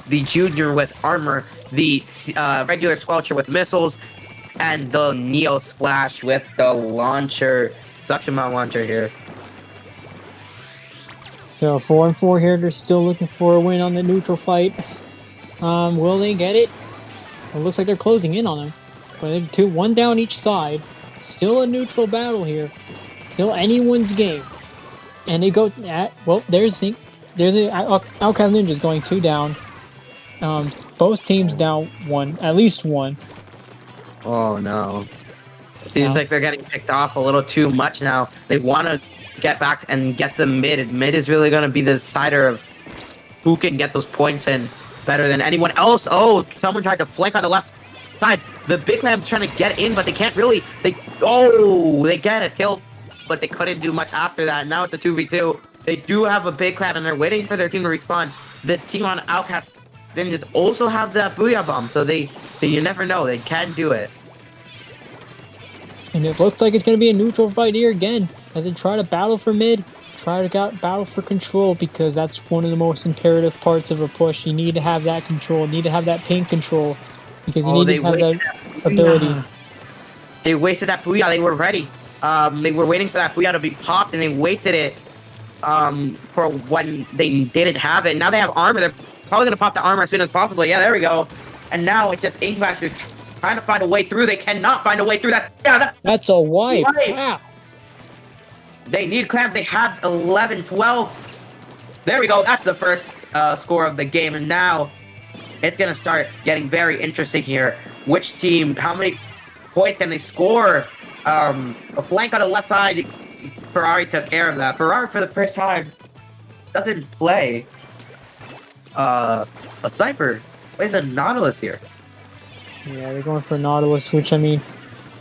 Speaker 1: the Junior with armor, the regular Squelcher with missiles, and the Neo Splash with the launcher, suction mount launcher here.
Speaker 2: So 4-4 here. They're still looking for a win on the neutral fight. Will they get it? It looks like they're closing in on them. But 1 down each side. Still a neutral battle here. Still anyone's game. And they go at, well, there's Outcast Ninjas going 2 down. Both teams down 1, at least 1.
Speaker 1: Oh no. It seems like they're getting picked off a little too much now. They want to get back and get the mid. Mid is really going to be the decider of who can get those points in. better than anyone else. Oh, someone tried to flank on the left side. The big Clam's trying to get in, but they can't really. They get a kill, but they couldn't do much after that. Now it's a 2v2. They do have a big Clam, and they're waiting for their team to respawn. The team on Outcast Ninjas also have that Booyah Bomb, so they you never know. They can do it.
Speaker 2: And it looks like it's going to be a neutral fight here again, as they try to battle for mid, try to battle for control, because that's one of the most imperative parts of a push. You need to have that control, you need to have that pink control, because you need to have that ability.
Speaker 1: They wasted that Booyah. They were ready. They were waiting for that Booyah to be popped, and they wasted it for when they didn't have it. Now they have armor. They're probably going to pop the armor as soon as possible. Yeah, there we go. And now it's just Inkbashers trying to find a way through. They cannot find a way through that. Yeah,
Speaker 2: that's a wipe. Wow.
Speaker 1: They need Clams. They have 11, 12. There we go. That's the first score of the game. And now it's going to start getting very interesting here. Which team, how many points can they score? A flank on the left side. Ferrari took care of that. Ferrari, for the first time, doesn't play a sniper. Plays a Nautilus here.
Speaker 2: Yeah, they're going for Nautilus, which, I mean,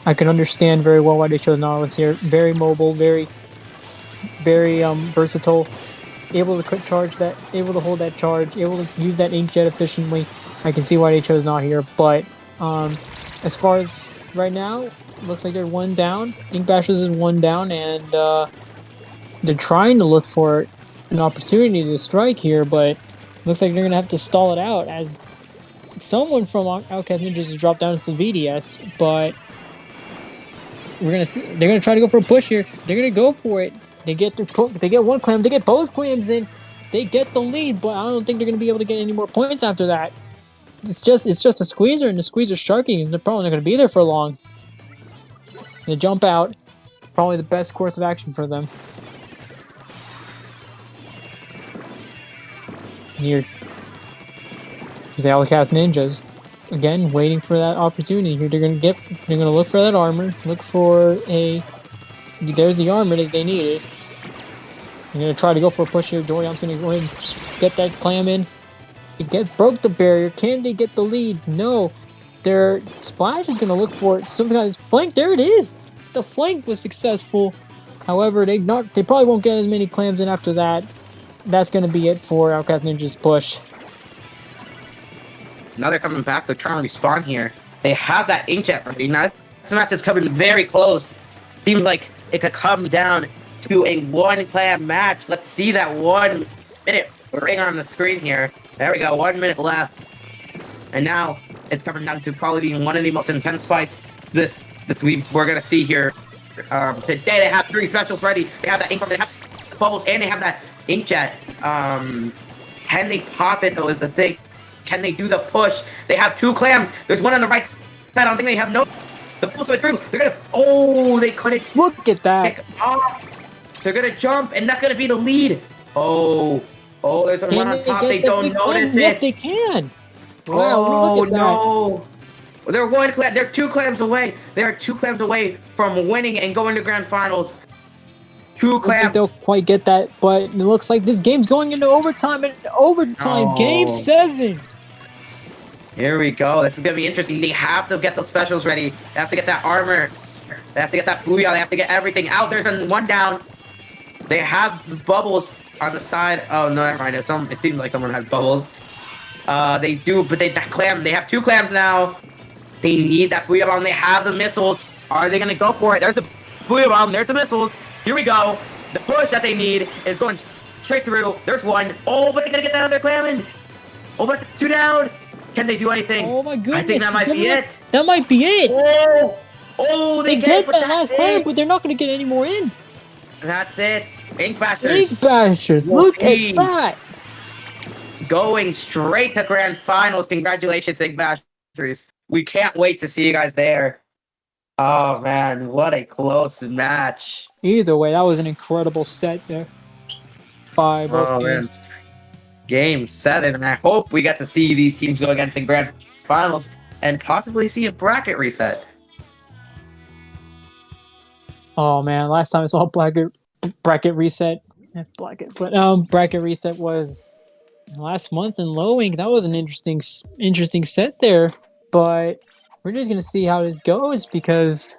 Speaker 2: I can understand very well why they chose Nautilus here. Very mobile, very versatile. Able to quick charge that, able to hold that charge, able to use that inkjet efficiently. I can see why they chose Naut here, but as far as right now, looks like they're one down. Inkbashers is one down, and they're trying to look for an opportunity to strike here, but looks like they're going to have to stall it out, as someone from Outcast Ninjas has dropped down to the VDS, but we're going to see. They're going to try to go for a push here. They're going to go for it. They get one clam. They get both clams in. They get the lead, but I don't think they're going to be able to get any more points after that. It's just a squeezer, and the squeezer's sharking, and they're probably not going to be there for long. They jump out. Probably the best course of action for them. Here's the Outcast Ninjas. Again, waiting for that opportunity here. They're gonna look for that armor. Look for there's the armor that they needed. They're gonna try to go for a push here. Dorion's gonna go ahead and get that clam in. Broke the barrier. Can they get the lead? No. Their Splash is gonna look for some kind of flank. There it is. The flank was successful. However, they probably won't get as many clams in after that. That's gonna be it for Outcast Ninja's push.
Speaker 1: Now they're coming back. They're trying to respawn here. They have that inkjet ready. Now this match is coming very close. Seems like it could come down to a one clam match. Let's see that 1 minute ring on the screen here. There we go. 1 minute left. And now it's coming down to probably being one of the most intense fights we're gonna see here. Today they have 3 specials ready. They have that ink, they have bubbles, and they have that inkjet. Can they pop it though is the thing. Can they do the push? They have 2 clams. There's one on the right side. I don't think they have no. The push went through. They're gonna. Oh, they couldn't.
Speaker 2: Look at that.
Speaker 1: They're gonna jump, and that's gonna be the lead. Oh, there's one on top. They don't notice it.
Speaker 2: Yes, they can.
Speaker 1: Wow, oh no. They're 1 clam. They're 2 clams away. They are 2 clams away from winning and going to grand finals. 2 clams.
Speaker 2: I think they'll quite get that, but it looks like this game's going into overtime. Game 7.
Speaker 1: Here we go. This is going to be interesting. They have to get those specials ready. They have to get that armor. They have to get that Booyah. They have to get everything out. There's one down. They have the bubbles on the side. Oh, no, never mind. It seems like someone has bubbles. They do, but they have 2 clams now. They need that Booyah Bomb. They have the missiles. Are they going to go for it? There's the Booyah Bomb. There's the missiles. Here we go. The push that they need is going straight through. There's 1. Oh, but they're going to get that other clam in. Oh, but 2 down. Can they do anything?
Speaker 2: Oh my goodness.
Speaker 1: I think that might be it.
Speaker 2: That might be it.
Speaker 1: Oh, they
Speaker 2: get that last clam, but they're not going to get any more in.
Speaker 1: That's it. Inkbashers.
Speaker 2: Inkbashers. Look at that.
Speaker 1: Going straight to grand finals. Congratulations, Inkbashers. We can't wait to see you guys there. Oh, man. What a close match.
Speaker 2: Either way, that was an incredible set there by both teams.
Speaker 1: Man. Game 7, and I hope we get to see these teams go against in grand finals and possibly see a bracket reset.
Speaker 2: Oh man, last time I saw bracket reset was last month in Lowing, that was an interesting set there. But we're just gonna see how this goes because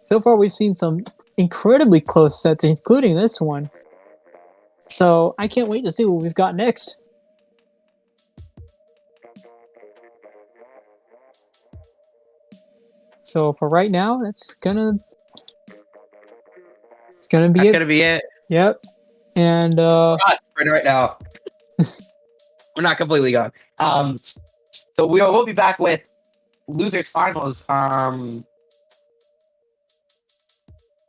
Speaker 2: so far we've seen some incredibly close sets, including this one. So I can't wait to see what we've got next. So for right now, it's gonna be
Speaker 1: That's
Speaker 2: it.
Speaker 1: gonna be it.
Speaker 2: Yep. And
Speaker 1: We're not sprint right now. We're not completely gone. So we'll be back with losers finals.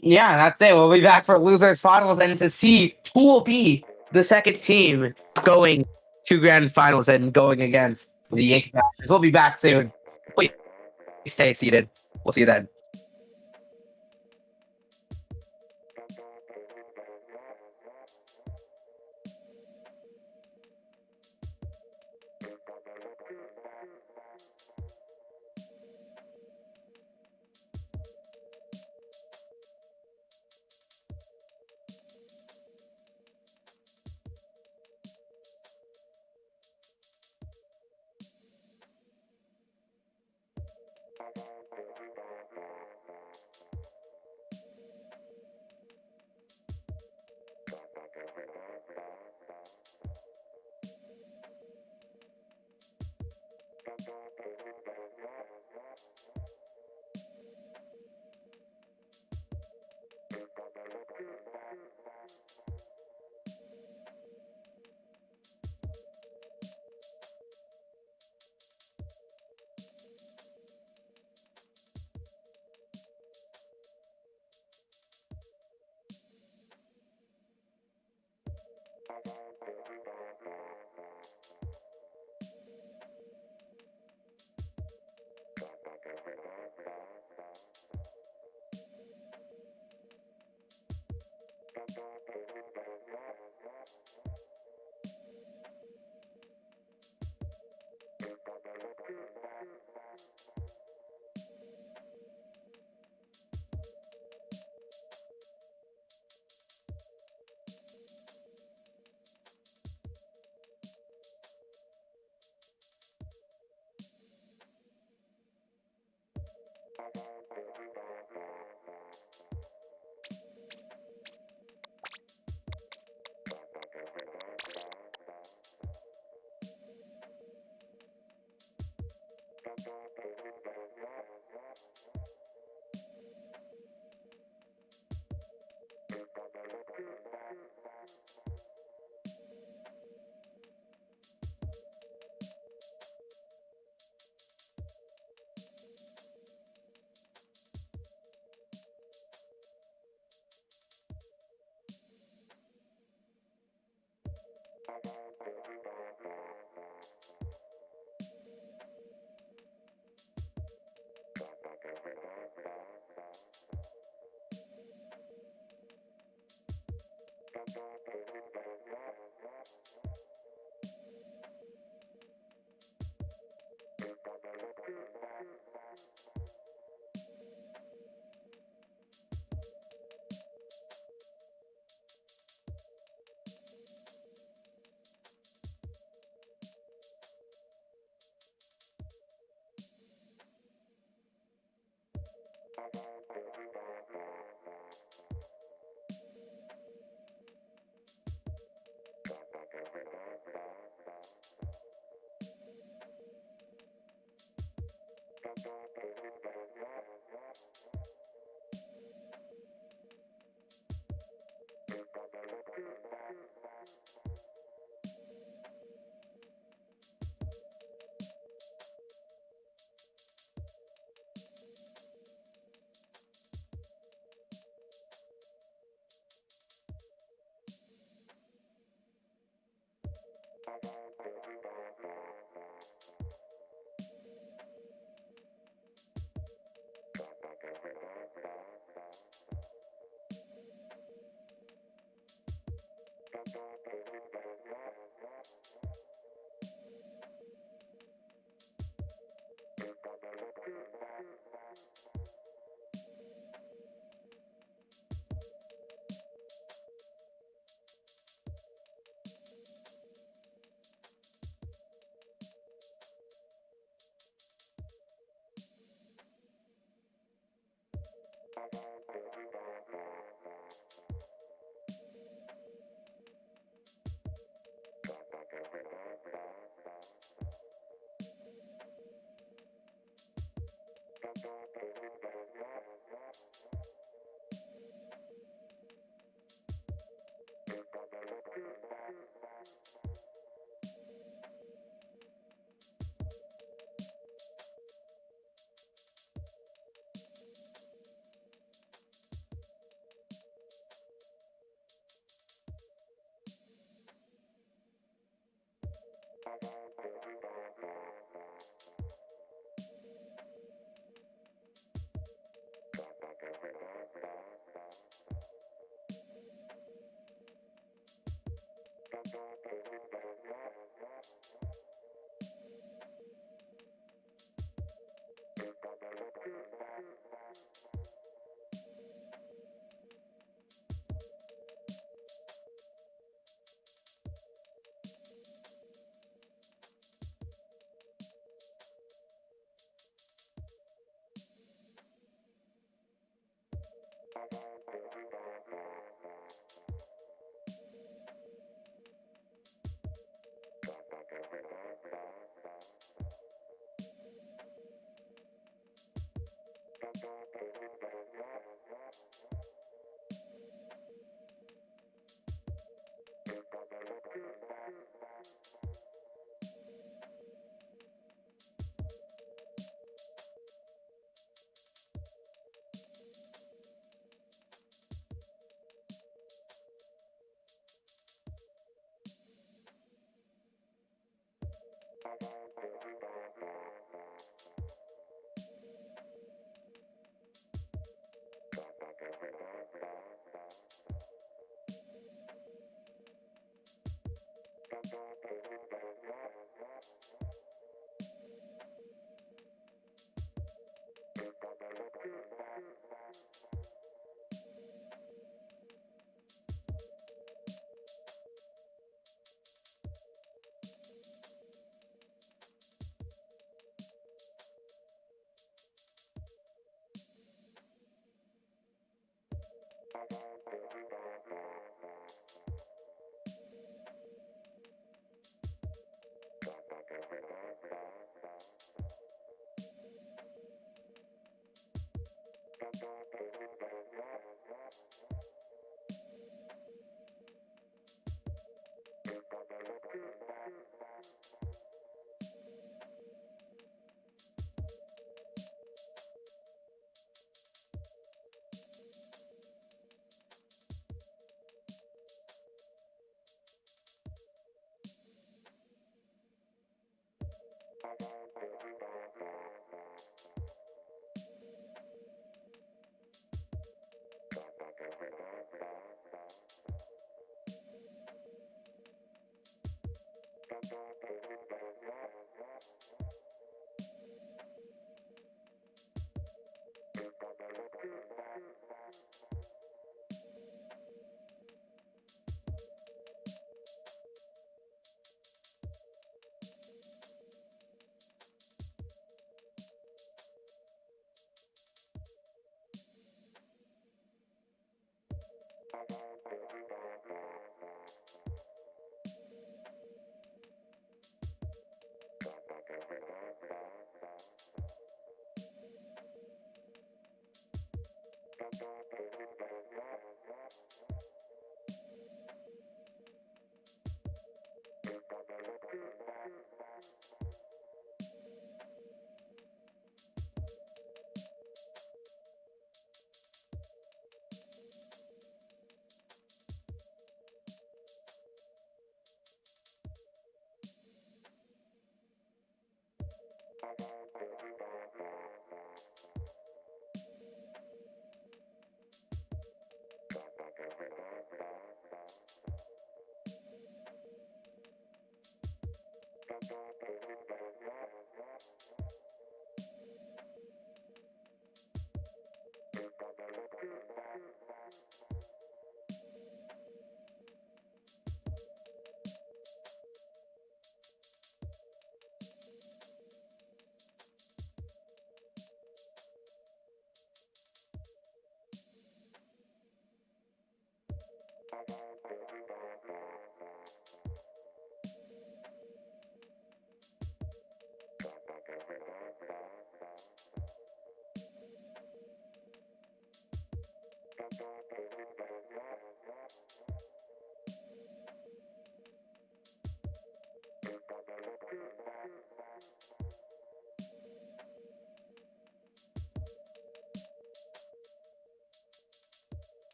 Speaker 1: Yeah, that's it. We'll be back for losers finals and to see who will be the second team going to grand finals and going against the Yankees. We'll be back soon. Please stay seated. We'll see you then.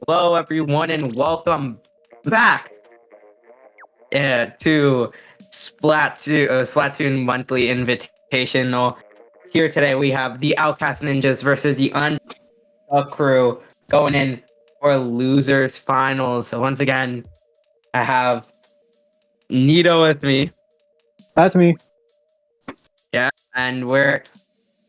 Speaker 1: Hello, everyone, and welcome back to Splatoon Monthly Invitational. Here today we have the Outcast Ninjas versus the Untitled Crew going in for losers finals. So once again, I have Nito with me.
Speaker 2: That's me.
Speaker 1: Yeah, and we're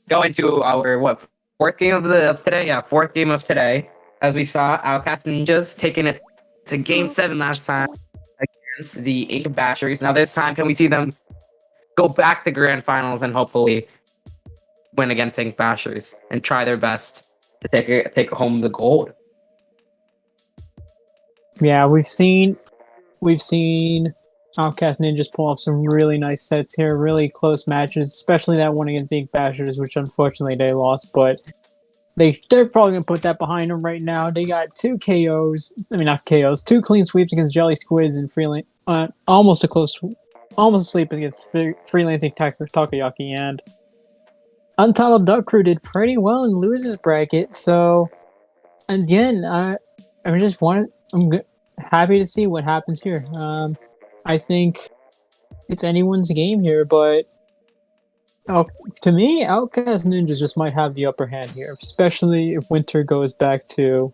Speaker 1: going to our fourth game of today? Yeah, fourth game of today. As we saw, Outcast Ninjas taking it to Game 7 last time against the Ink Basheries. Now this time, can we see them go back to Grand Finals and hopefully win against Ink Basheries and try their best to take home the gold?
Speaker 2: Yeah, we've seen Outcast Ninjas pull off some really nice sets here, really close matches, especially that one against Ink Bashers, which unfortunately they lost, but they're probably gonna put that behind them right now. They got two KOs. I mean, not KOs, two clean sweeps against Jelly Squids and almost a sweep against Freelancing Takayaki, and Untitled Duck Crew did pretty well in losers bracket. So again, I'm happy to see what happens here. I think it's anyone's game here, but to me, Outcast Ninjas just might have the upper hand here, especially if Winter goes back to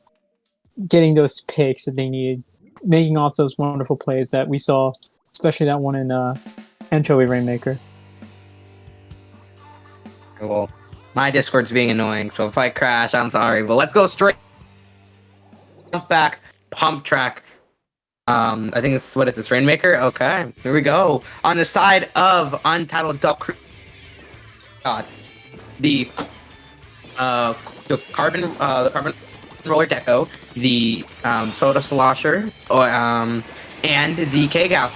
Speaker 2: getting those picks that they needed, making off those wonderful plays that we saw, especially that one in Anchovy Rainmaker.
Speaker 1: Well, my Discord's being annoying, so if I crash, I'm sorry. But let's go straight back, pump track. I think what is this, Rainmaker? Okay, here we go. On the side of Untitled Duck Crew, God, the carbon roller deco, the soda slosher, and the K-Gal.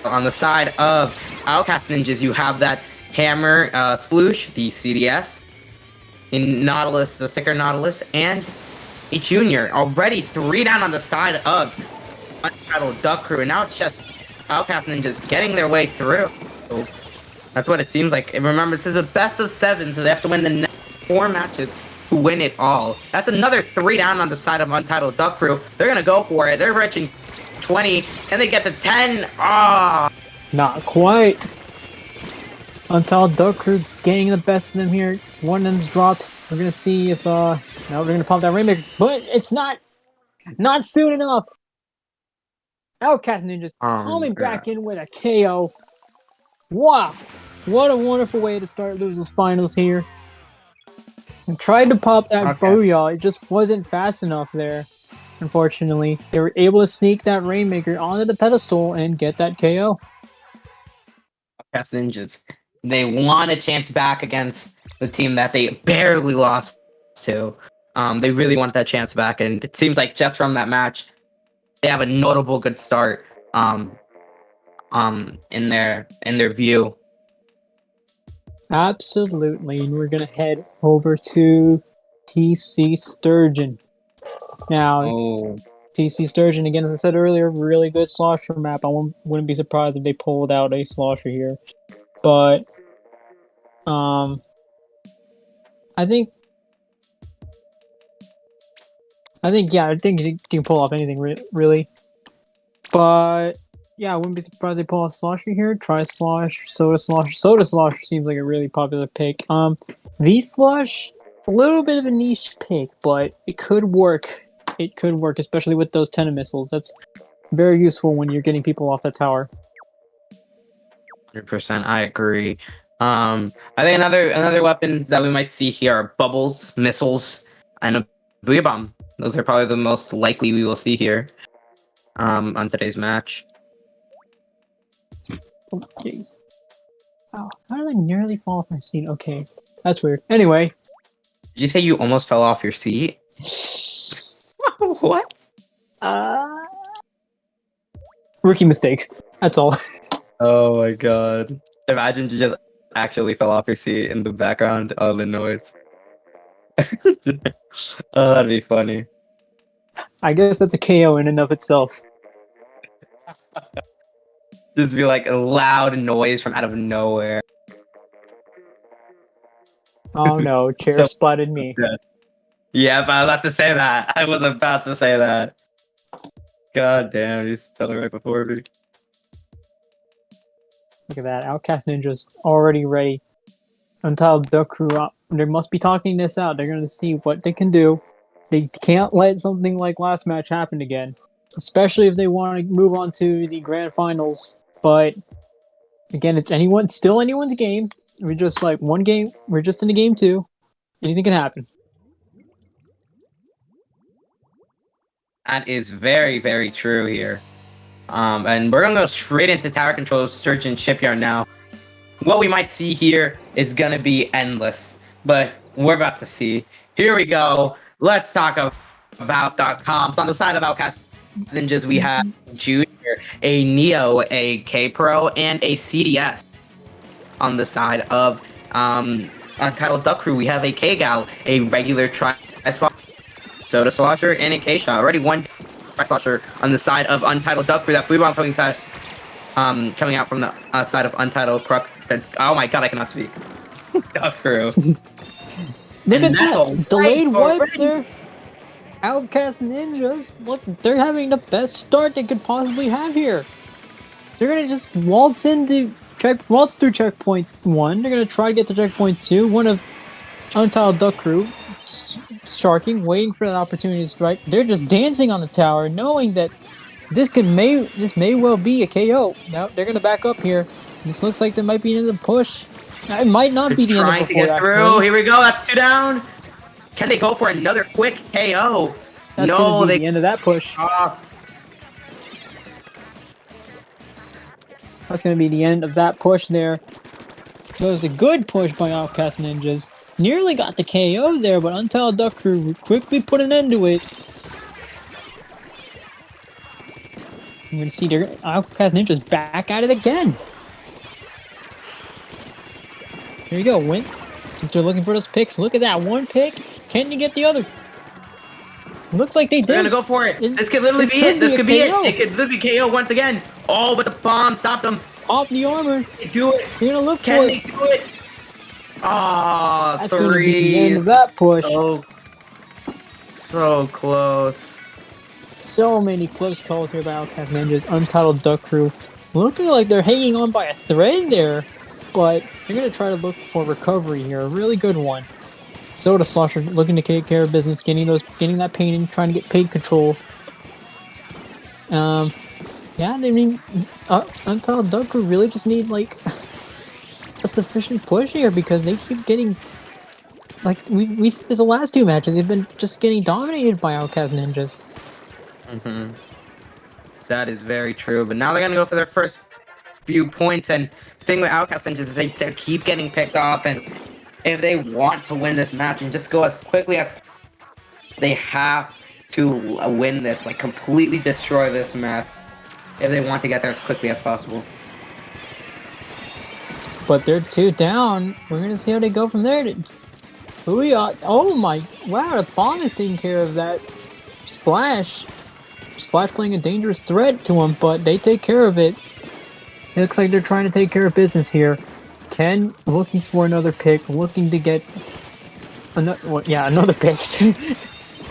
Speaker 1: On the side of Outcast Ninjas, you have that hammer sploosh, the CDS, in Nautilus, the sticker Nautilus, and a Junior. Already 3 down on the side of Untitled Duck Crew, and now it's just Outcast Ninjas getting their way through. So that's what it seems like. And remember, this is a best of 7, so they have to win the next 4 matches to win it all. That's another 3 down on the side of Untitled Duck Crew. They're gonna go for it. They're reaching 20. Can they get to 10? Ah,
Speaker 2: Not quite. Untitled Duck Crew getting the best of them here. One of them's dropped. We're gonna see if no, we're gonna pop that Rainmaker, but it's not soon enough. Outcast Ninjas coming back in with a KO. Wow, what a wonderful way to start losers finals here. And tried to pop that Booyah, it just wasn't fast enough there. Unfortunately, they were able to sneak that Rainmaker onto the pedestal and get that KO.
Speaker 1: Outcast Ninjas. They want a chance back against the team that they barely lost to. They really want that chance back, and it seems like just from that match, they have a notable good start. In their view.
Speaker 2: Absolutely, and we're gonna head over to TC Sturgeon. Now, TC Sturgeon, again, as I said earlier, really good slosher map. I wouldn't be surprised if they pulled out a slosher here. But, I think you can pull off anything, really. But, yeah, I wouldn't be surprised if they pull off slosher here. Try slosh, soda slosh. Soda slosh seems like a really popular pick. V-Slush, a little bit of a niche pick, but it could work. It could work, especially with those tenor missiles. That's very useful when you're getting people off that tower.
Speaker 1: 100%, I agree. I think another weapons that we might see here are bubbles, missiles, and a booyah bomb. Those are probably the most likely we will see here on today's match.
Speaker 2: Oh, jeez. Oh, how did I nearly fall off my seat? Okay, that's weird. Anyway.
Speaker 1: Did you say you almost fell off your seat? What?
Speaker 2: Rookie mistake. That's all.
Speaker 1: Oh my god. Imagine you just actually fell off your seat in the background of the noise. Oh, that'd be funny.
Speaker 2: I guess that's a KO in and of itself.
Speaker 1: Just be like a loud noise from out of nowhere.
Speaker 2: Oh no, chair spotted me.
Speaker 1: Yeah, but I was about to say that. I was about to say that. God damn, you stole it right before me.
Speaker 2: Look at that. Outcast Ninjas already ready. Untitled Duck Crew up. They must be talking this out. They're going to see what they can do. They can't let something like last match happen again. Especially if they want to move on to the grand finals. But again, it's still anyone's game. We're just like one game. We're just in a game 2. Anything can happen.
Speaker 1: That is very, very true here. And we're gonna go straight into tower control, search and shipyard now. What we might see here is gonna be endless, but we're about to see. Here we go. Let's talk about .coms. On the side of Outcast Ninjas, we have Junior, a Neo, a K-Pro, and a CDS. On the side of Untitled Duck Crew, we have a K-Gal, a regular Soda Slosher, and a K-Shot. Already one Slosher on the side of Untitled Duck Crew. That blue bomb coming out from the side of Untitled Crook. Oh my god, I cannot speak. Duck Crew.
Speaker 2: Look at that! Delayed wipe there! Outcast Ninjas, look, they're having the best start they could possibly have here. They're gonna just waltz through checkpoint 1. They're gonna try to get to checkpoint 2. One of Untitled Duck Crew sharking, waiting for that opportunity to strike. They're just dancing on the tower, knowing that this may well be a KO. Now they're gonna back up here. This looks like there might be another push. It might not be the end of the
Speaker 1: get through. Here we go. That's 2 down. Can they go for another quick KO?
Speaker 2: That's gonna be the end of that push. That's gonna be the end of that push there. It was a good push by Outcast Ninjas. Nearly got the KO there, but Untitled Duck Crew quickly put an end to it. I'm gonna see their Outcast Ninjas back at it again. Here you go, Win. They're looking for those picks. Look at that, one pick. Can you get the other? Looks like they did.
Speaker 1: They're gonna go for it. This could literally be it. This could be it. It could literally be KO once again. Oh, but the bomb stopped them.
Speaker 2: Off the armor.
Speaker 1: They do it.
Speaker 2: They're gonna look
Speaker 1: Can
Speaker 2: for
Speaker 1: they do it? Oh,
Speaker 2: that's gonna be the end of that push.
Speaker 1: So close.
Speaker 2: So many close calls here by Outcast Ninjas. Untitled Duck Crew looking like they're hanging on by a thread there, but they're gonna try to look for recovery here. A really good one. Soda Slosher looking to take care of business, getting that painting, trying to get paint control. Yeah, I mean, Untitled Duck Crew really just need like a sufficient push here because they keep getting like we said this the last 2 matches. They've been just getting dominated by Outcast Ninjas.
Speaker 1: That is very true. But now they're gonna go for their first few points. And the thing with Outcast Ninjas is they keep getting picked off. And if they want to win this match and just go as quickly as they have to win this, like completely destroy this match, if they want to get there as quickly as possible.
Speaker 2: But they're 2 down. We're gonna see how they go from there. Oh my! Wow, the bomb is taking care of that. Splash playing a dangerous threat to them, but they take care of it. It looks like they're trying to take care of business here. Ken looking for another pick, looking to get another pick.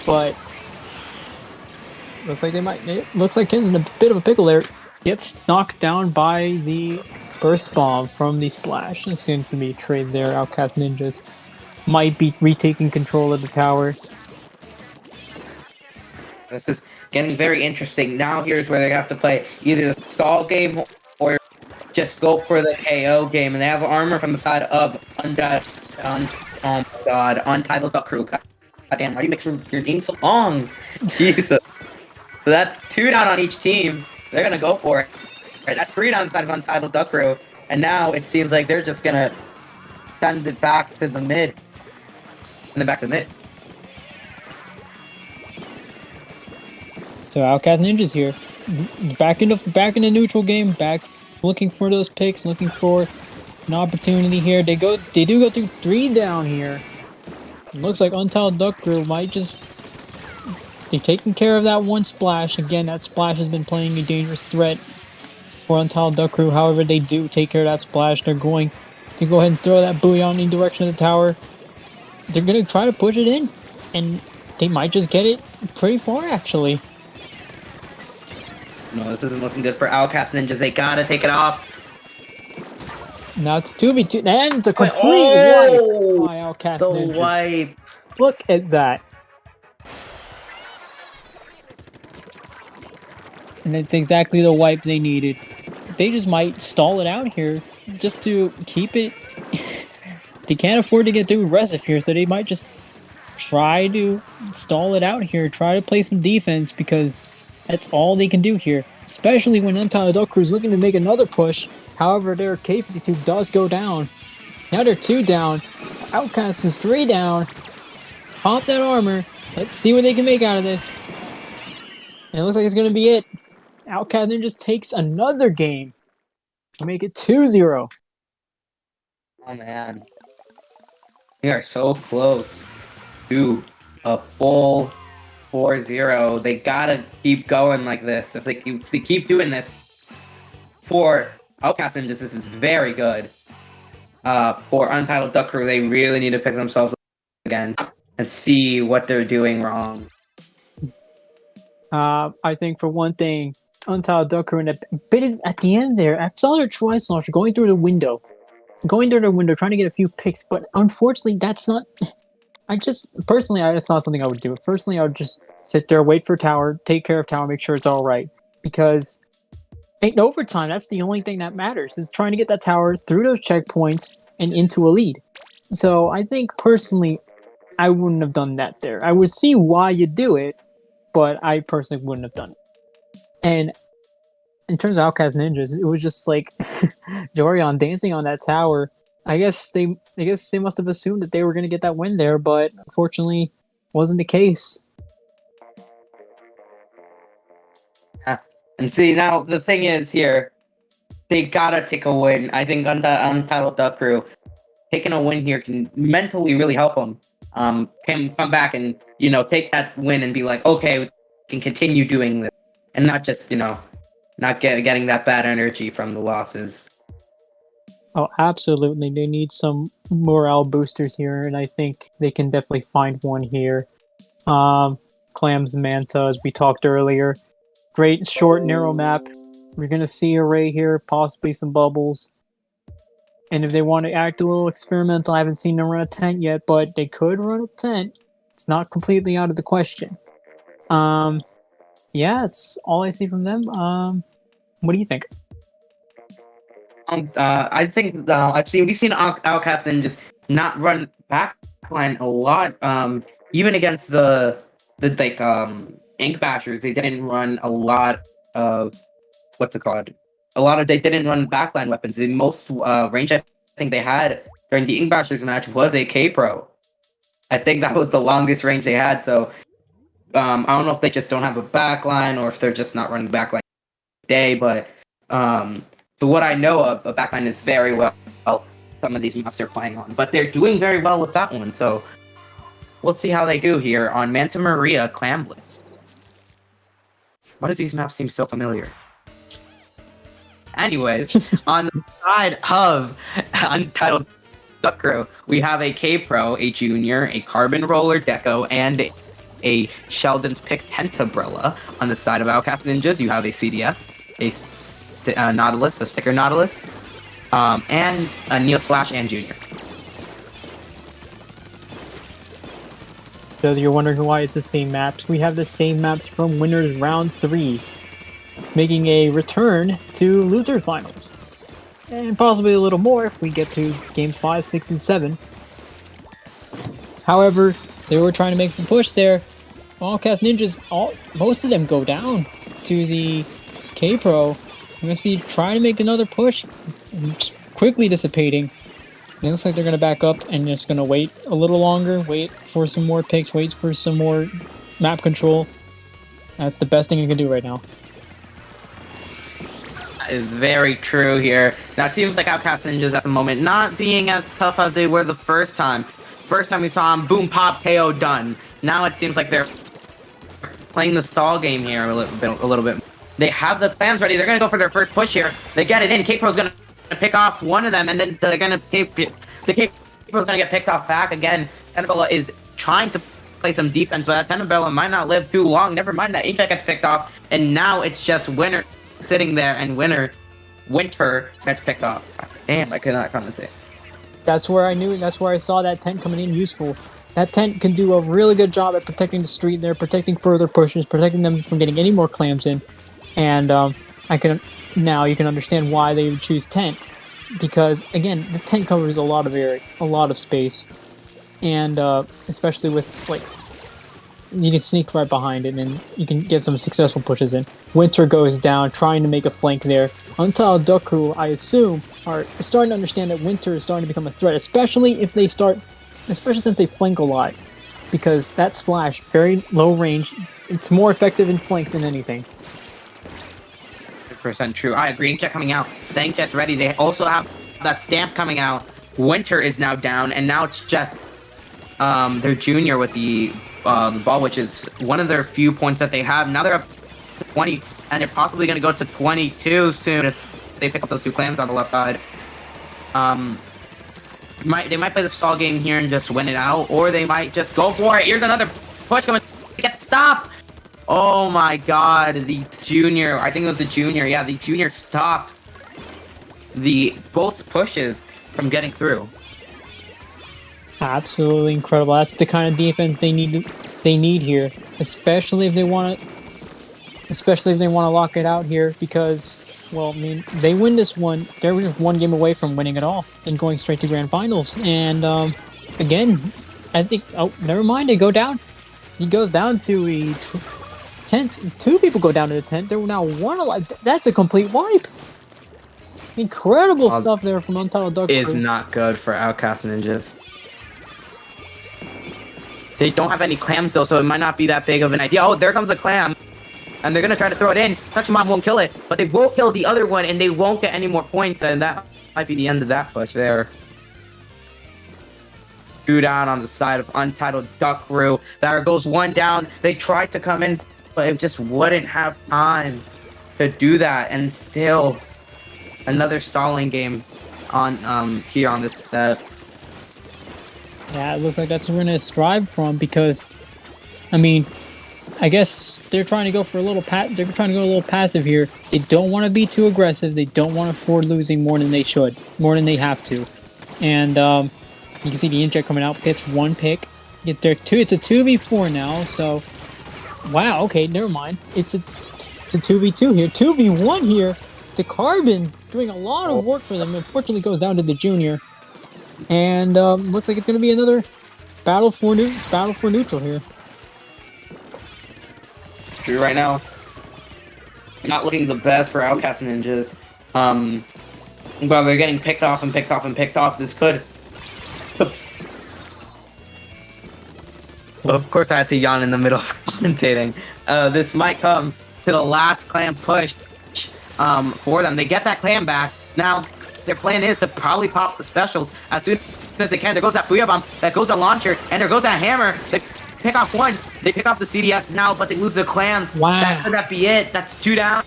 Speaker 2: But looks like Ken's in a bit of a pickle there. Gets knocked down by the burst bomb from the splash. It seems to be a trade there. Outcast Ninjas might be retaking control of the tower.
Speaker 1: This is getting very interesting. Now here's where they have to play either the stall game or just go for the KO game. And they have armor from the side of Untitled Duck Crew. God damn, why do you make your name so long? Jesus. So that's 2 down on each team. They're gonna go for it. Right, that's 3 down the side of Untitled Duck Crew. And now it seems like they're just gonna send it back to the mid. And then back to the mid.
Speaker 2: So Outcast Ninjas here, back in the neutral game, back looking for those picks, looking for an opportunity here. They do go through 3 down here. It looks like Untitled Duck Crew might just they're taking care of that one splash. Again, that splash has been playing a dangerous threat for Untitled Duck Crew. However, they do take care of that splash. They're going to go ahead and throw that booyah in the direction of the tower. They're going to try to push it in, and they might just get it pretty far, actually.
Speaker 1: No, this isn't looking good for Outcast Ninjas. They gotta take it off.
Speaker 2: Now it's 2v2, and it's a complete
Speaker 1: Oh!
Speaker 2: wipe by Outcast
Speaker 1: The
Speaker 2: Ninjas.
Speaker 1: wipe.
Speaker 2: Look at that. And it's exactly the wipe they needed. They just might stall it out here just to keep it. They can't afford to get too aggressive here, so they might just try to stall it out here, try to play some defense, because that's all they can do here. Especially when Untitled Duck Crew is looking to make another push. However, their K52 does go down. Now they're 2 down. Outcast is 3 down. Pop that armor. Let's see what they can make out of this. And it looks like it's going to be it. Outcast Ninjas takes another game to make it 2-0.
Speaker 1: Oh man. We are so close to a full 4-0. They gotta keep going like this. If they keep doing this for Outcast Ninjas, this is very good. For Untitled Duck Crew, they really need to pick themselves up again and see what they're doing wrong.
Speaker 2: I think for one thing, Untitled Duck Crew, and a bit at the end there, I saw their twice launcher going through the window, trying to get a few picks, but unfortunately, that's not. Personally, it's not something I would do. Personally, I would just sit there, wait for tower, take care of tower, make sure it's all right, because in overtime, that's the only thing that matters, is trying to get that tower through those checkpoints and into a lead. So I think personally, I wouldn't have done that there. I would see why you do it, but I personally wouldn't have done it. And in terms of Outcast Ninjas, it was just like Jorion dancing on that tower. I guess they must have assumed that they were going to get that win there, but unfortunately, wasn't the case.
Speaker 1: Yeah. And see, now the thing is here, they gotta take a win. I think on the Untitled Duck Crew, taking a win here can mentally really help them. Can come back and take that win and be like, okay, we can continue doing this, and not just not getting that bad energy from the losses.
Speaker 2: Oh, absolutely. They need some morale boosters here, and I think they can definitely find one here. Clam's Manta, as we talked earlier. Great short, narrow map. We're going to see a ray here, possibly some bubbles. And if they want to act a little experimental, I haven't seen them run a tent yet, but they could run a tent. It's not completely out of the question. Yeah, it's all I see from them. What do you think?
Speaker 1: I think we've seen Outcast Ninjas not run backline a lot. Even against the Ink Bashers, they didn't run a lot of they didn't run backline weapons. The most range I think they had during the Ink Bashers match was a K-Pro. I think that was the longest range they had. So I don't know if they just don't have a backline or if they're just not running backline today. But what I know of, a backline is very well some of these maps they're playing on. But they're doing very well with that one. So we'll see how they do here on Manta Maria Clam Blitz. Why does these maps seem so familiar? Anyways, on the side of Untitled Duck Crew, we have a K-Pro, a Junior, a Carbon Roller Deco, and a Sheldon's Pick Tentambrella. On the side of Outcast Ninjas, you have a CDS, a Nautilus, a Sticker Nautilus, and a Neo Splash and Junior.
Speaker 2: So you're wondering why it's the same maps. We have the same maps from Winners Round 3, making a return to Losers Finals. And possibly a little more if we get to Games 5, 6, and 7. However, they were trying to make the push there. Outcast Ninjas, most of them go down to the K-Pro. We're going to see trying to make another push, quickly dissipating. It looks like they're going to back up and just going to wait a little longer, wait for some more picks, wait for some more map control. That's the best thing you can do right now.
Speaker 1: That is very true here. Now it seems like Outcast Ninjas at the moment not being as tough as they were the first time. First time we saw them, boom, pop, KO, done. Now it seems like they're playing the stall game here a little bit. They have the plans ready. They're going to go for their first push here. They get it in. K-Pro's going to pick off one of them, and then they're going to the K-Pro's going to get picked off back again. Annabella is trying to play some defense, but that Tenebella might not live too long. Never mind that Ajax gets picked off, and now it's just Winter sitting there, and Winter gets picked off. Damn, I could not commentate.
Speaker 2: That's where I knew. That's where I saw that tent coming in useful. That tent can do a really good job at protecting the street there, protecting further pushes, protecting them from getting any more clams in. And now you can understand why they would choose tent, because again, the tent covers a lot of area, a lot of space, and especially with like you can sneak right behind it and you can get some successful pushes in. Winter goes down, trying to make a flank there. Untitled Duck Crew, I assume, are starting to understand that Winter is starting to become a threat, especially since they flank a lot, because that splash, very low range, it's more effective in flanks than anything.
Speaker 1: 100% true. I agree. Inkjet coming out. The Inkjet's ready. They also have that stamp coming out. Winter is now down, and now it's just their junior with the ball, which is one of their few points that they have. Now they're up to 20, and they're possibly going to go to 22 soon if they pick up those two clams on the left side. They might play the stall game here and just win it out, or they might just go for it. Here's another push coming. Get stopped. Oh my god, the junior, I think it was the junior, yeah, the junior stops both pushes from getting through.
Speaker 2: Absolutely incredible. That's the kind of defense they need here, especially if they want to lock it out here, because, well, I mean, they win this one, they're just one game away from winning it all and going straight to grand finals. And again, I think, oh, never mind, they go down. He goes down to a tent. Two people go down to the tent. They're now one alive. That's a complete wipe. Incredible stuff there from Untitled Duck Crew.
Speaker 1: Is not good for Outcast Ninjas. They don't have any clams though, so it might not be that big of an idea. Oh, there comes a clam. And they're going to try to throw it in. Such a mom won't kill it, but they will kill the other one, and they won't get any more points, and that might be the end of that push there. Two down on the side of Untitled Duck Crew. There goes one down. They tried to come in, but it just wouldn't have time to do that, and still another stalling game on here on this set.
Speaker 2: Yeah, it looks like that's where we're going to strive from, because, I mean, I guess they're trying to go for a little they're trying to go a little passive here. They don't want to be too aggressive. They don't want to afford losing more than they should, more than they have to. And you can see the inject coming out, gets one pick. Get there two. It's a 2v4 now. So, wow. Okay, never mind. It's a 2v2 here. 2v1 here. The Carbon doing a lot of work for them. Unfortunately, goes down to the junior. And looks like it's going to be another battle for neutral here.
Speaker 1: True, right now, not looking the best for Outcast Ninjas. But they're getting picked off and picked off and picked off. This could. Of course, I had to yawn in the middle of commentating. This might come to the last clam push for them. They get that clam back. Now, their plan is to probably pop the specials as soon as they can. There goes that Booyah Bomb, that goes the launcher, and there goes that hammer. They pick off one. They pick off the CDS now, but they lose the clams.
Speaker 2: Wow.
Speaker 1: Could that be it? That's two down.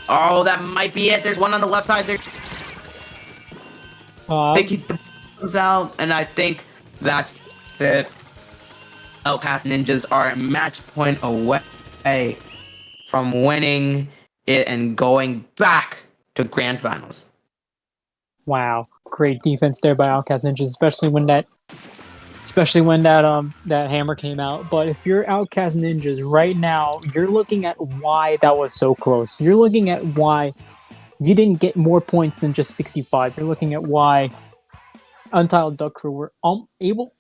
Speaker 1: Oh, that might be it. There's one on the left side there. They keep the clams out, and I think that's it. Outcast Ninjas are a match point away from winning it and going back to grand finals.
Speaker 2: Wow, great defense there by Outcast Ninjas, especially when that hammer came out. But if you're Outcast Ninjas right now, you're looking at why that was so close. You're looking at why you didn't get more points than just 65. You're looking at why Untitled Duck Crew were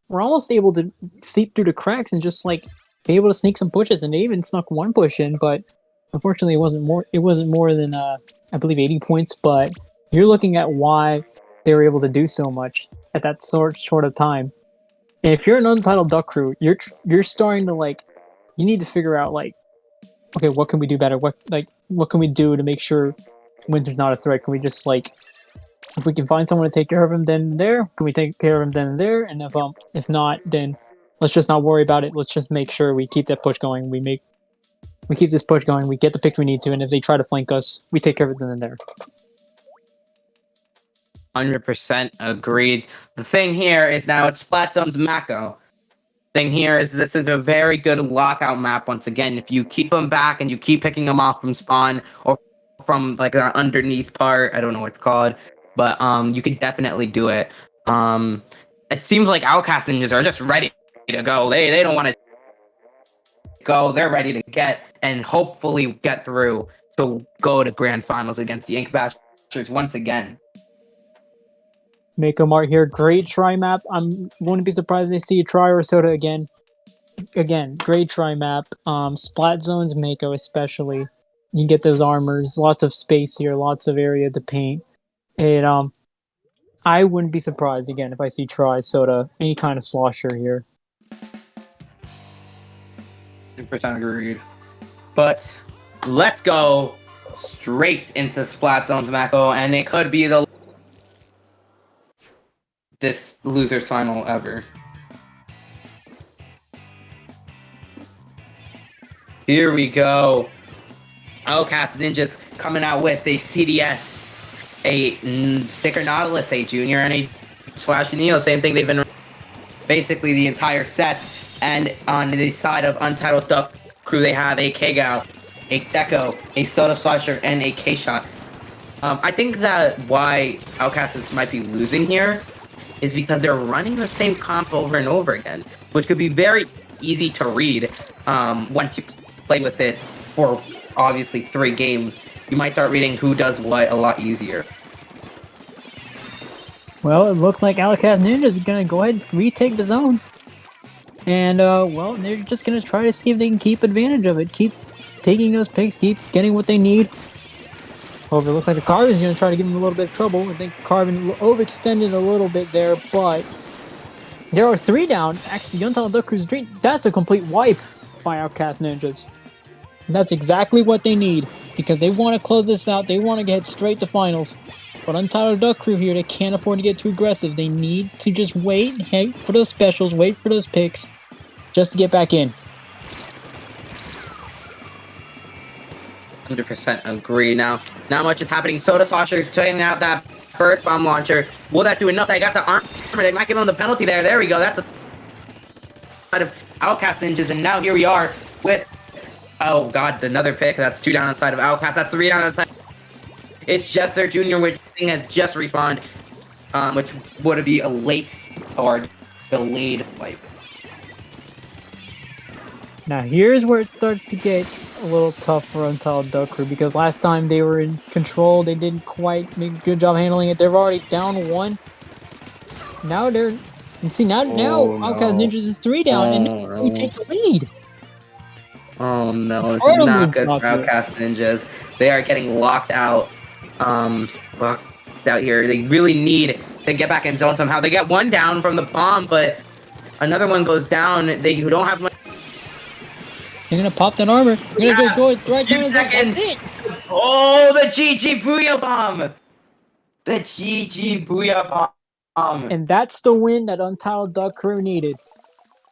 Speaker 2: almost able to seep through the cracks and just like be able to sneak some pushes, and they even snuck one push in, but unfortunately it wasn't more than I believe 80 points. But you're looking at why they were able to do so much at that short of time. And if you're an Untitled Duck Crew, you're starting to you need to figure out okay, what can we do better? What can we do to make sure Winter's not a threat? Can we just if we can find someone to take care of him then and there, can we take care of him then and there? And if not, then let's just not worry about it. Let's just make sure we keep that push going. We keep this push going. We get the picks we need to, and if they try to flank us, we take care of it then and there.
Speaker 1: 100% agreed. The thing here is now it's Splatzone's Mako. thing here is this is a very good lockout map. Once again, if you keep them back and you keep picking them off from spawn or from like the underneath part, I don't know what it's called, but you can definitely do it. It seems like Outcast Ninjas are just ready to go. They don't want to go. They're ready to get and hopefully get through to go to grand finals against the Ink Bashers once again.
Speaker 2: Mako Mart here. Great try map. I'm wouldn't be surprised to see a try or soda again. Again, great try map. Splat zones, Mako especially. You get those armors, lots of space here, lots of area to paint. And I wouldn't be surprised again if I see try soda, any kind of slosher here.
Speaker 1: 100% agreed. But let's go straight into Splat Zones, Mako, and it could be this loser's final ever. Here we go. Outcast Ninjas coming out with a CDS, a Sticker Nautilus, a Junior, and a Slash Neo. Same thing, they've been basically the entire set. And on the side of Untitled Duck Crew, they have a K-Gal, a Deco, a Soda Slasher, and a K-Shot. I think that why Outcasts might be losing here is because they're running the same comp over and over again, which could be very easy to read once you play with it for obviously 3 games. You might start reading who does what a lot easier.
Speaker 2: Well, it looks like Outcast Ninjas is going to go ahead and retake the zone. And, well, they're just going to try to see if they can keep advantage of it. Keep taking those picks, keep getting what they need. However, it looks like the Carvin is going to try to give them a little bit of trouble. I think Carvin overextended a little bit there, but there are 3 down. Actually, Untitled Duck Crew's dream. That's a complete wipe by Outcast Ninjas. And that's exactly what they need, because they want to close this out. They want to get straight to finals. But Untitled Duck Crew here, they can't afford to get too aggressive. They need to just wait for those specials, wait for those picks, just to get back in.
Speaker 1: 100% agree. Now, not much is happening. Soda Slosher's taking out that first bomb launcher. Will that do enough? They got the armor. They might give them the penalty there. There we go. That's a side of Outcast Ninjas. And now here we are with, oh god, another pick. That's 2 down on the side of Outcast. That's 3 down on the side. It's just their Junior, which has just respawned, which would be a late or delayed wipe.
Speaker 2: Now here's where it starts to get a little tough for Untitled Duck Crew, because last time they were in control, they didn't quite make a good job handling it. They're already down 1. Now they're, and see now Outcast Ninjas is 3 down, and they take the lead.
Speaker 1: Oh no, it's not good for Outcast Ninjas. They are getting locked out. Locked out here. They really need to get back in zone somehow. They get 1 down from the bomb, but another one goes down. They don't have much.
Speaker 2: They're gonna pop that armor. They're gonna go right down.
Speaker 1: Seconds. Oh, the GG Booyah Bomb! The GG Booyah Bomb!
Speaker 2: And that's the win that Untitled Duck Crew needed.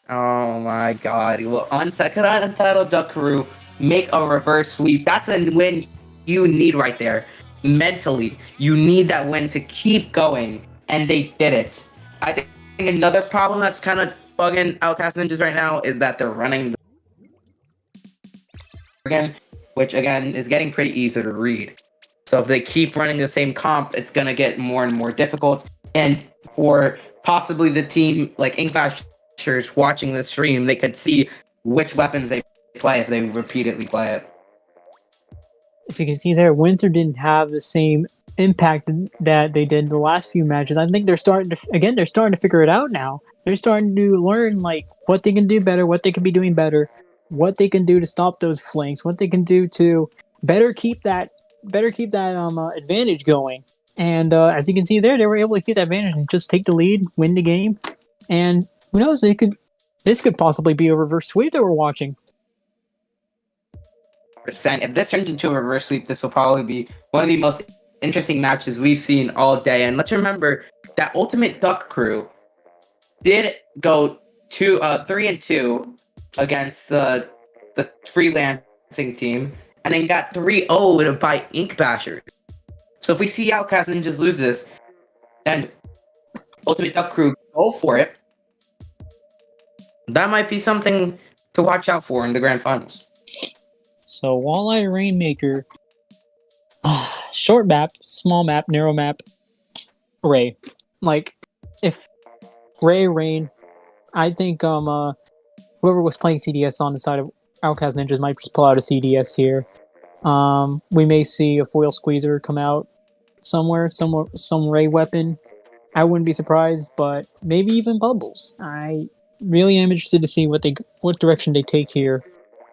Speaker 1: Oh my god. Well, could Untitled Duck Crew make a reverse sweep? That's a win you need right there. Mentally, you need that win to keep going, and they did it. I think another problem that's kind of bugging Outcast Ninjas right now is that they're running again, which again is getting pretty easy to read. So if they keep running the same comp, it's gonna get more and more difficult. And for possibly the team like Ink Bashers watching the stream, they could see which weapons they play if they repeatedly play it.
Speaker 2: If you can see there, Winter didn't have the same impact that they did the last few matches. I think they're starting to figure it out now. They're starting to learn like what they can do better, what they can be doing better, what they can do to stop those flanks, what they can do to better keep that advantage going. And as you can see there, they were able to keep that advantage and just take the lead, win the game. And who knows, this could possibly be a reverse sweep that we're watching.
Speaker 1: If this turns into a reverse sweep, this will probably be one of the most interesting matches we've seen all day. And let's remember that Ultimate Duck Crew did go 3-2 against the freelancing team, and then got 3-0'd by Ink Bashers. So if we see Outcast Ninjas lose this, and Ultimate Duck Crew go for it, That might be something to watch out for in the grand finals.
Speaker 2: So Walleye Rainmaker, short map, small map, narrow map, Ray. Like, if Ray Rain, I think whoever was playing CDS on the side of Outcast Ninjas might just pull out a CDS here. We may see a foil squeezer come out somewhere, some Ray weapon. I wouldn't be surprised, but maybe even bubbles. I really am interested to see what direction they take here,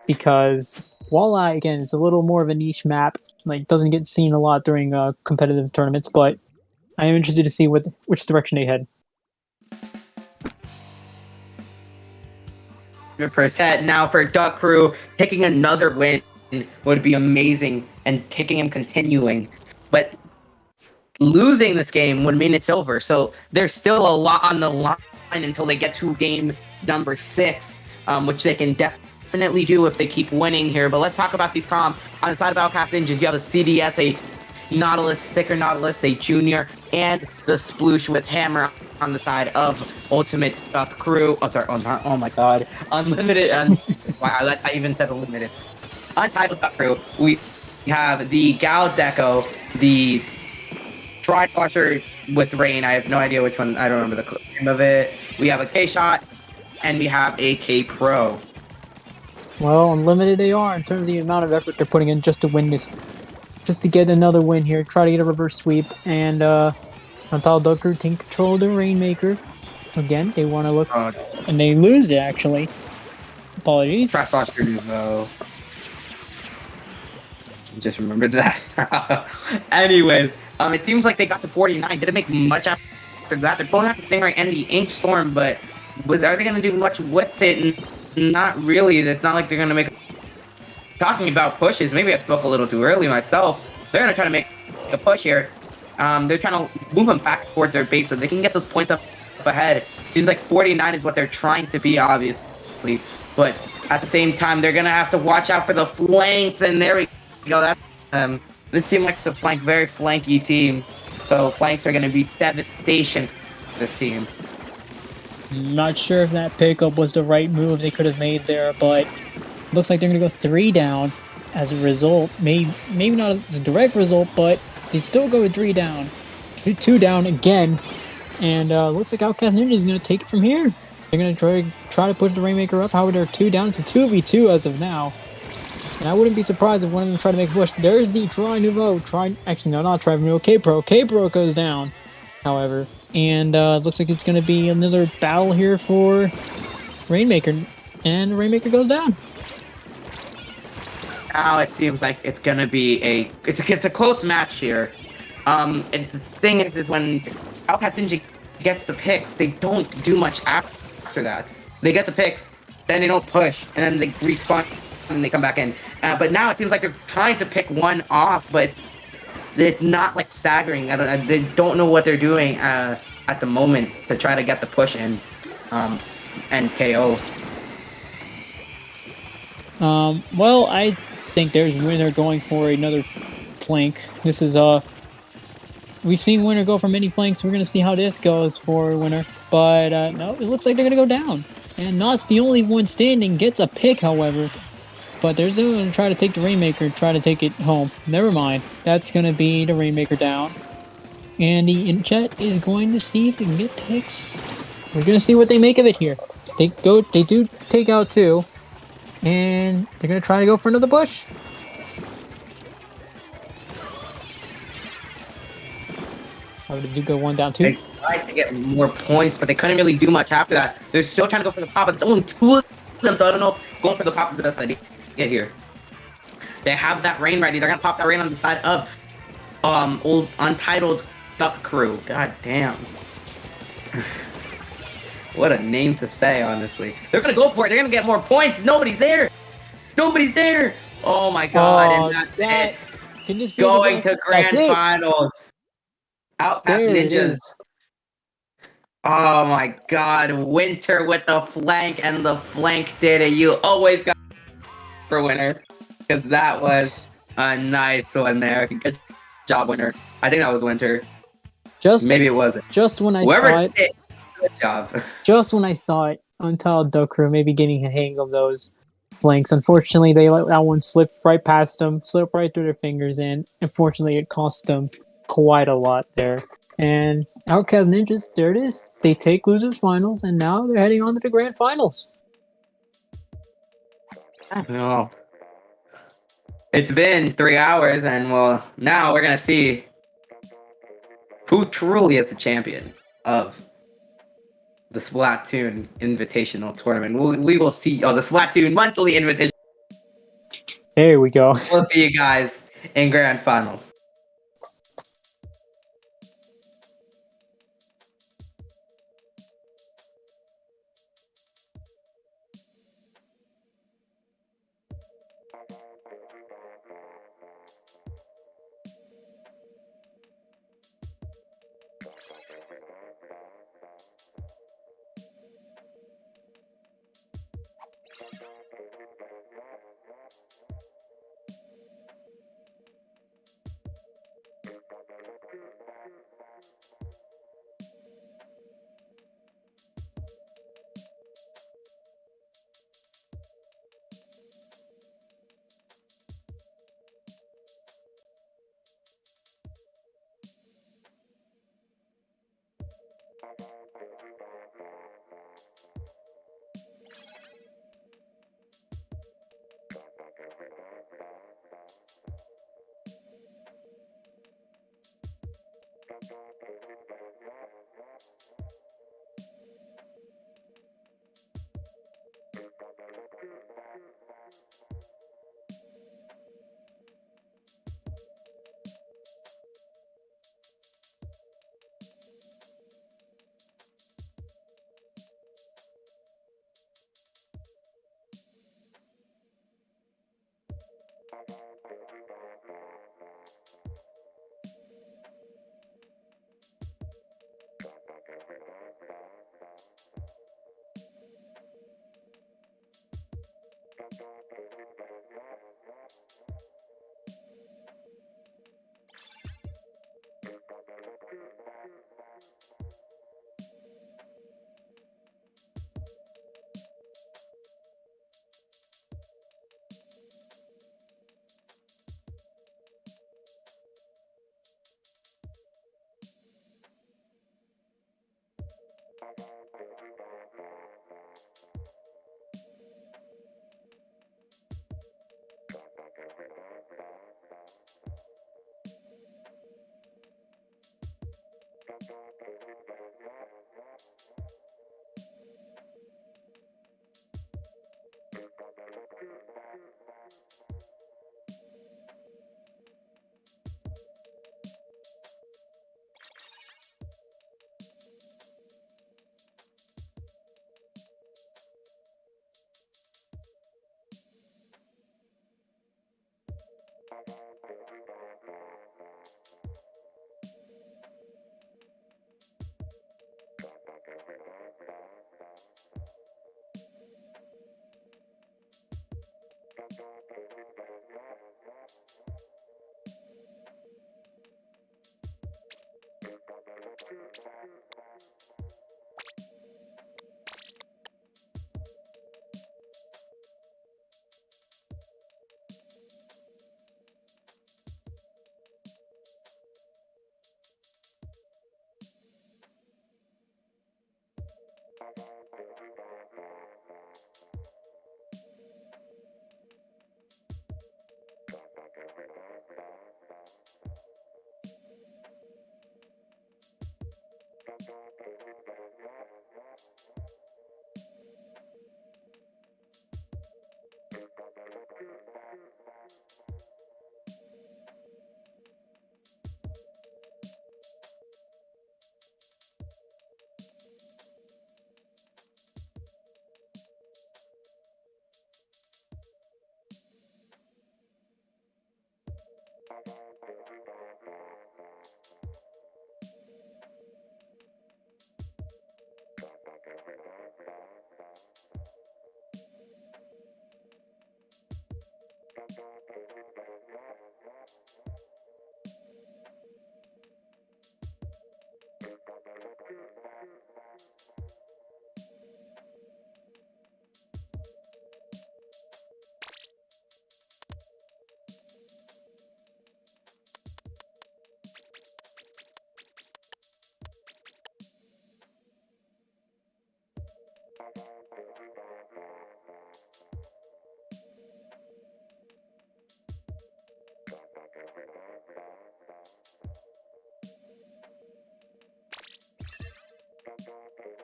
Speaker 2: because Walleye again is a little more of a niche map. Like, doesn't get seen a lot during competitive tournaments, but I am interested to see which direction they head.
Speaker 1: 100%. Now for Duck Crew, taking another win would be amazing, and taking him continuing. But losing this game would mean it's over. So there's still a lot on the line until they get to game number 6, which they can definitely do if they keep winning here. But let's talk about these comps. On the side of Outcast Ninjas, you have a CDS, a Nautilus, Sticker Nautilus, a Junior, and the Sploosh with Hammer on the side of Ultimate Duck Crew. Oh, sorry. Oh my God. Unlimited. Wow, I even said unlimited. Untitled Duck Crew. We have the Gal Deco, the Tri Slasher with Rain. I have no idea which one. I don't remember the name of it. We have a K-Shot, and we have a K-Pro.
Speaker 2: Well, unlimited they are in terms of the amount of effort they're putting in just to win this, just to get another win here. Try to get a reverse sweep, and Untitled Duck Crew take control of the Rainmaker. Again, they want to look, and they lose it actually. Apologies.
Speaker 1: Tri Slasher though. Just remembered that. Anyways, it seems like they got to 49. Didn't make much after that. They're pulling out the Stingray and the Ink Storm, but are they going to do much with it? Not really. It's not like they're going to make... Talking about pushes, maybe I spoke a little too early myself. They're going to try to make a push here. They're trying to move them back towards their base so they can get those points up ahead. Seems like 49 is what they're trying to be, obviously. But at the same time, they're going to have to watch out for the flanks, and there we go. That it seemed like it's a very flanky team, so flanks are going to be devastation for this team.
Speaker 2: Not sure if that pickup was the right move they could have made there, but looks like they're going to go 3 down as a result. Maybe not as a direct result, but they still go with 3 down. 2 down again, and looks like Outcast Ninjas is going to take it from here. They're going to try to push the Rainmaker up. However, they're 2 down. It's a 2v2 as of now. And I wouldn't be surprised if one of them tried to make a push. There's the Actually, no, not Tri Nouveau. K-Pro. K-Pro goes down, however. And it looks like it's going to be another battle here for Rainmaker. And Rainmaker goes down.
Speaker 1: Now it seems like it's going to be it's a close match here. And the thing is when Outcast Ninja gets the picks, they don't do much after that. They get the picks, then they don't push, and then they respawn and they come back in. But now it seems like they're trying to pick one off, but it's not like staggering. They don't know what they're doing at the moment to try to get the push in and KO.
Speaker 2: Well, I think there's Winner going for another flank. This is we've seen Winner go for many flanks. We're gonna see how this goes for Winner. But no, it looks like they're gonna go down. And Not's the only one standing. Gets a pick, however. But they're still going to try to take the Rainmaker, try to take it home. Never mind. That's going to be the Rainmaker down. Andy in chat is going to see if we can get picks. We're going to see what they make of it here. They do take out 2. And they're going to try to go for another push. Oh, did you go 1 down 2?
Speaker 1: They tried to get more points, but they couldn't really do much after that. They're still trying to go for the pop. It's only 2 of them, so I don't know if going for the pop is the best idea. Get here. They have that rain ready. They're gonna pop that rain on the side of old Untitled Duck Crew. God damn. What a name to say, honestly. They're gonna go for it. They're gonna get more points. Nobody's there. Nobody's there. Oh my God! And that's it.
Speaker 2: Can this be
Speaker 1: going to grand finals? Outcast Ninjas. Oh my God! Winter with the flank, and the flank did it. You always got for Winner, because that was a nice one there. Good job, Winner. I think that was Winter. Maybe it wasn't.
Speaker 2: Just when I
Speaker 1: Whoever
Speaker 2: saw it.
Speaker 1: Did, good job.
Speaker 2: Just when I saw it, Untitled Duck Crew maybe getting a hang of those flanks. Unfortunately, they let that one slip right past them, slip right through their fingers, and unfortunately, it cost them quite a lot there. And Outcast Ninjas, there it is. They take losers finals, and now they're heading on to the grand finals.
Speaker 1: No. It's been 3 hours, and well, now we're gonna see who truly is the champion of the Splatoon Invitational Tournament. We will see. Oh, the Splatoon Monthly Invitation.
Speaker 2: There we go.
Speaker 1: We'll see you guys in grand finals.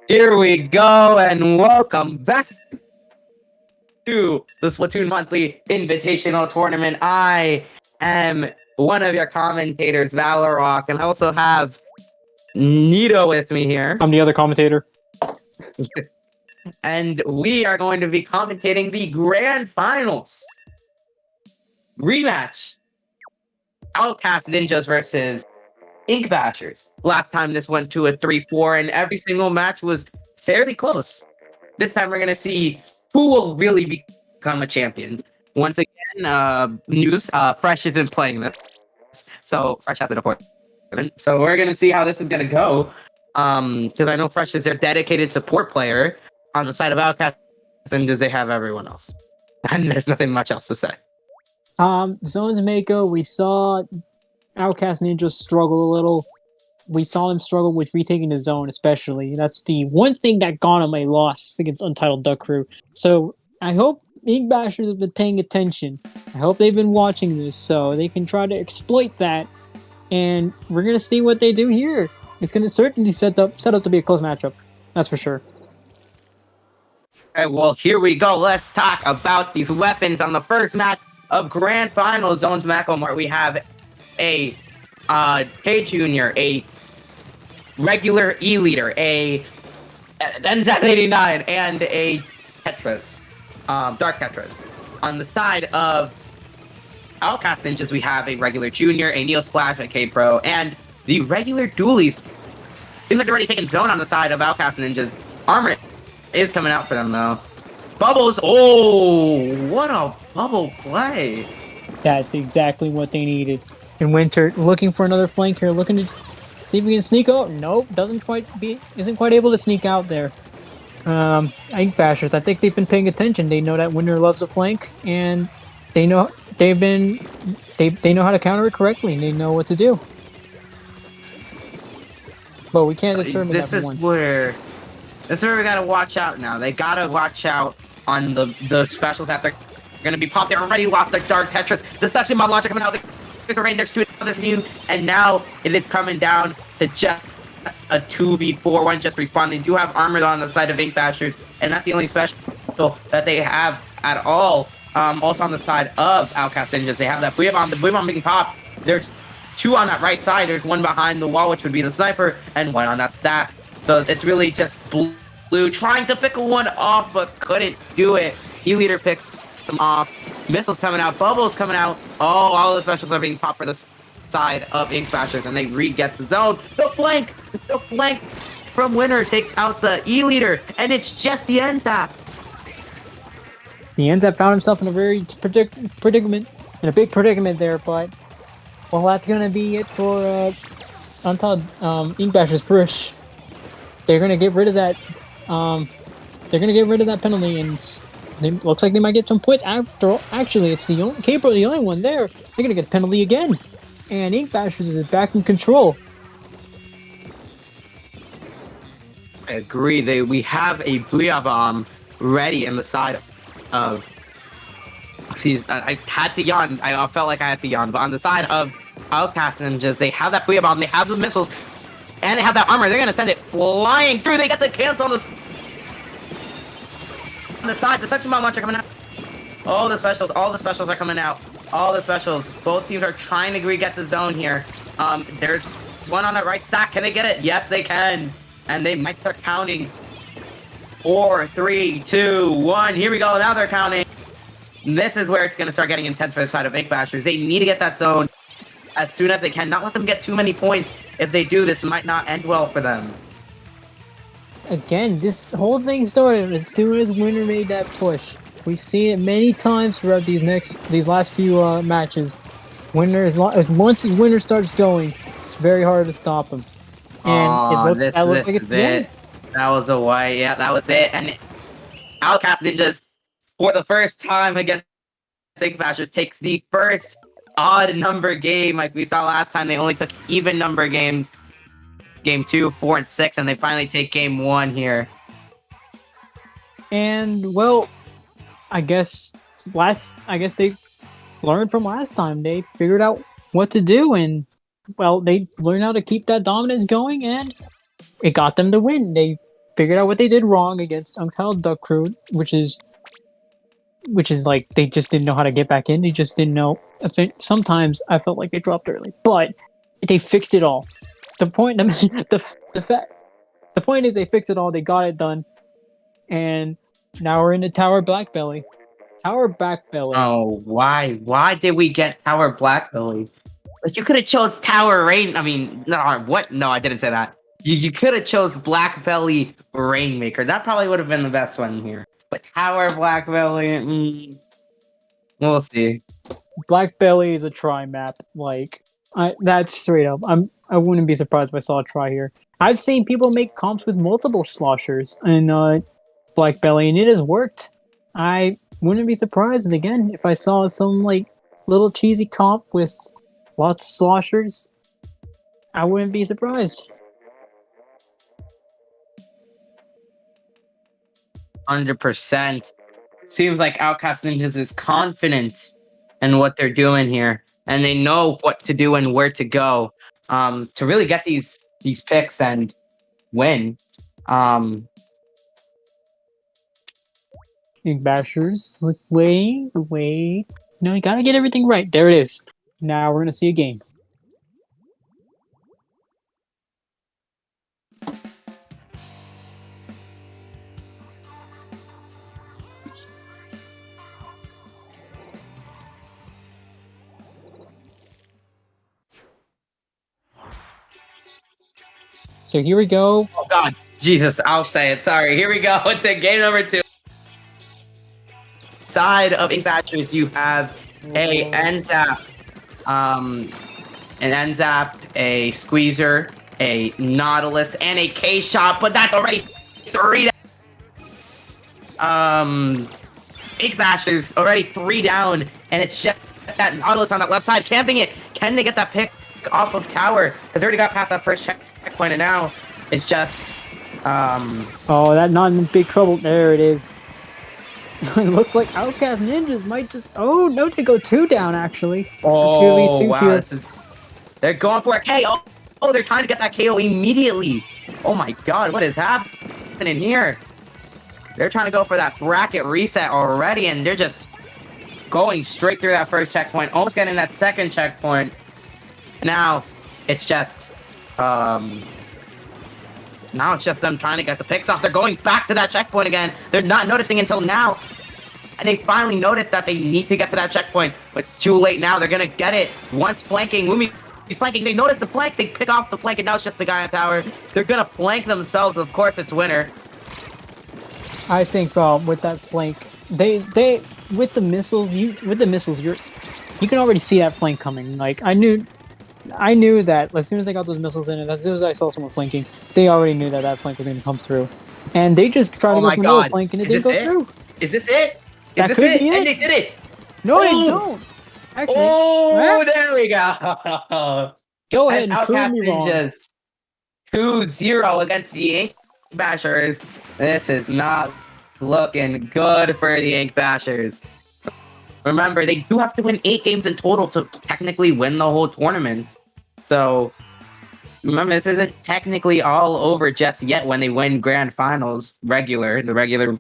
Speaker 1: Here we go, and welcome back to the Splatoon Monthly Invitational Tournament. I am one of your commentators, Valorock, and I also have Nito with me here.
Speaker 2: I'm the other commentator.
Speaker 1: And we are going to be commentating the Grand Finals rematch. Outcast Ninjas versus Ink Bashers. Last time this went to a 3-4, and every single match was fairly close. This time we're going to see who will really become a champion. Once again, news, Fresh isn't playing this. So Fresh has an appointment. So we're going to see how this is going to go. Because I know Fresh is their dedicated support player on the side of Outcast, and does they have everyone else? And there's nothing much else to say.
Speaker 2: Zones Mako, we saw Outcast Ninjas struggle a little. We saw them struggle with retaking the zone, especially. That's the one thing that got them a loss against Untitled Duck Crew. So I hope Ink Bashers have been paying attention. I hope they've been watching this so they can try to exploit that. And we're gonna see what they do here. It's gonna certainly set up to be a close matchup. That's for sure.
Speaker 1: Okay, well, here we go. Let's talk about these weapons on the first match of Grand Final Zones Macklemore. We have a K Junior, a regular E leader, a NZ89, and a Tetras, Dark Tetras. On the side of Outcast Ninjas, we have a regular Junior, a Neo Splash, a K Pro, and the regular Dualies. Seems like they're already taking zone on the side of Outcast Ninjas. Armor is coming out for them though. Bubbles, oh, what a bubble play.
Speaker 2: That's exactly what they needed. And Winter looking for another flank here, looking to see if he can sneak out. Nope, isn't quite able to sneak out there. Ink Bashers, I think they've been paying attention. They know that Winter loves a flank, and they know they know how to counter it correctly, and they know what to do. But we can't determine
Speaker 1: this
Speaker 2: that
Speaker 1: is
Speaker 2: one.
Speaker 1: where we gotta watch out now. They gotta watch out on the specials that they're gonna be popped. They already lost their Dark Tetris. The suction bomb launcher coming out. There's a rain. There's two others new, and now it is coming down to just a 2v4. One just respawn. They do have armor on the side of Ink Bashers, and that's the only special that they have at all. Also on the side of Outcast Ninjas, they have that blue bomb. The blue bomb making pop. There's two on that right side. There's one behind the wall, which would be the sniper, and one on that stack. So it's really just blue trying to pick one off, but couldn't do it. E-leader picks them off. Missiles coming out. Bubbles coming out. Oh, all the specials are being popped for the side of Ink Bashers, and they re-get the zone. The flank from Winter takes out the E-leader, and it's just the NZAP.
Speaker 2: The NZAP found himself in a very predicament, in a big predicament there, but well, that's gonna be it for Untitled Ink Bashers push. They're gonna get rid of that. They're gonna get rid of that penalty, and it looks like they might get some points. After all, actually, it's the only K-Pro, the only one there. They're gonna get the penalty again, and Ink Bashers is back in control.
Speaker 1: I agree. We have a Booyah Bomb ready in the side of. Excuse, I had to yawn. I felt like I had to yawn, but on the side of Outcast Ninjas, they have that Booyah Bomb. They have the missiles. And they have that armor. They're gonna send it flying through. They got the cancel on the side. The suction bomb launcher coming out. All the specials are coming out. All the specials. Both teams are trying to re-get the zone here. There's one on the right stack. Can they get it? Yes, they can. And they might start counting. 4, 3, 2, 1. Here we go. Now they're counting. This is where it's gonna start getting intense for the side of Ink Bashers. They need to get that zone as soon as they can. Not let them get too many points. If they do, this might not end well for them.
Speaker 2: Again, this whole thing started as soon as Winter made that push. We've seen it many times throughout these last few matches. Winter, once his Winter starts going, it's very hard to stop him. And it looks like it's it.
Speaker 1: That was a white. Yeah, that was it. And Outcast Ninjas, for the first time against Ink Bashers, takes the first odd number game. Like we saw last time, they only took even number games. Game 2, 4, and 6, and they finally take game 1 here.
Speaker 2: And well, I guess they learned from last time. They figured out what to do, and well, they learned how to keep that dominance going, and it got them to win. They figured out what they did wrong against Untitled Duck Crew, which is like they just didn't know how to get back in. They just didn't know. Sometimes I felt like they dropped early, but they fixed it all. The point, the point is they fixed it all. They got it done, and now we're in the Tower Black Belly. Tower Black Belly.
Speaker 1: Oh, why? Why did we get Tower Black Belly? Like, you could have chose Tower Rain. I mean, no, what? No, I didn't say that. You could have chose Black Belly Rainmaker. That probably would have been the best one here. But Tower Black Belly, we'll see.
Speaker 2: Black Belly is a try map. Like, that's straight up. I wouldn't be surprised if I saw a try here. I've seen people make comps with multiple sloshers in Black Belly, and it has worked. I wouldn't be surprised again if I saw some like little cheesy comp with lots of sloshers. I wouldn't be surprised.
Speaker 1: 100%. Seems like Outcast Ninjas is confident in what they're doing here, and they know what to do and where to go to really get these picks and win.
Speaker 2: Ink Bashers, wait. No, you gotta get everything right. There it is. Now we're gonna see a game. So here we go.
Speaker 1: Oh God, Jesus! I'll say it. Sorry. Here we go. It's game number 2. Side of Ink Bashers, you have a NZAP, an NZAP, a Squeezer, a Nautilus, and a K-Shot, but that's already 3 Ink Bashers already 3 down, and it's just that Nautilus on that left side camping it. Can they get that pick off of Tower? Because they already got past that first checkpoint, and now it's just
Speaker 2: Oh, that not in big trouble. There it is. It looks like Outcast Ninjas might just. Oh no, they go 2 down actually.
Speaker 1: Oh wow, they're going for a KO. Oh, they're trying to get that KO immediately. Oh my God, what is happening here? They're trying to go for that bracket reset already, and they're just going straight through that first checkpoint, almost getting that second checkpoint. Now it's just now it's just them trying to get the picks off. They're going back to that checkpoint again. They're not noticing until now. And they finally noticed that they need to get to that checkpoint. But it's too late now. They're going to get it. Once flanking. Lumi, he's flanking. They notice the flank. They pick off the flank, and now it's just the guy on tower. They're going to flank themselves. Of course, it's winner.
Speaker 2: I think with that flank, they with the missiles, you can already see that flank coming. Like I knew that as soon as they got those missiles in, and as soon as I saw someone flanking, they already knew that that flank was going to come through. And they just tried to go for another flank, and it didn't go through.
Speaker 1: Is this it?
Speaker 2: That could be it.
Speaker 1: And they did it.
Speaker 2: No, they don't. Actually,
Speaker 1: oh, there we go.
Speaker 2: Go ahead and
Speaker 1: Outcast
Speaker 2: prove me wrong.
Speaker 1: Ninjas 2-0 against the Ink Bashers. This is not looking good for the Ink Bashers. Remember, they do have to win 8 games in total to technically win the whole tournament. So, remember, this isn't technically all over just yet when they win Grand Finals the regular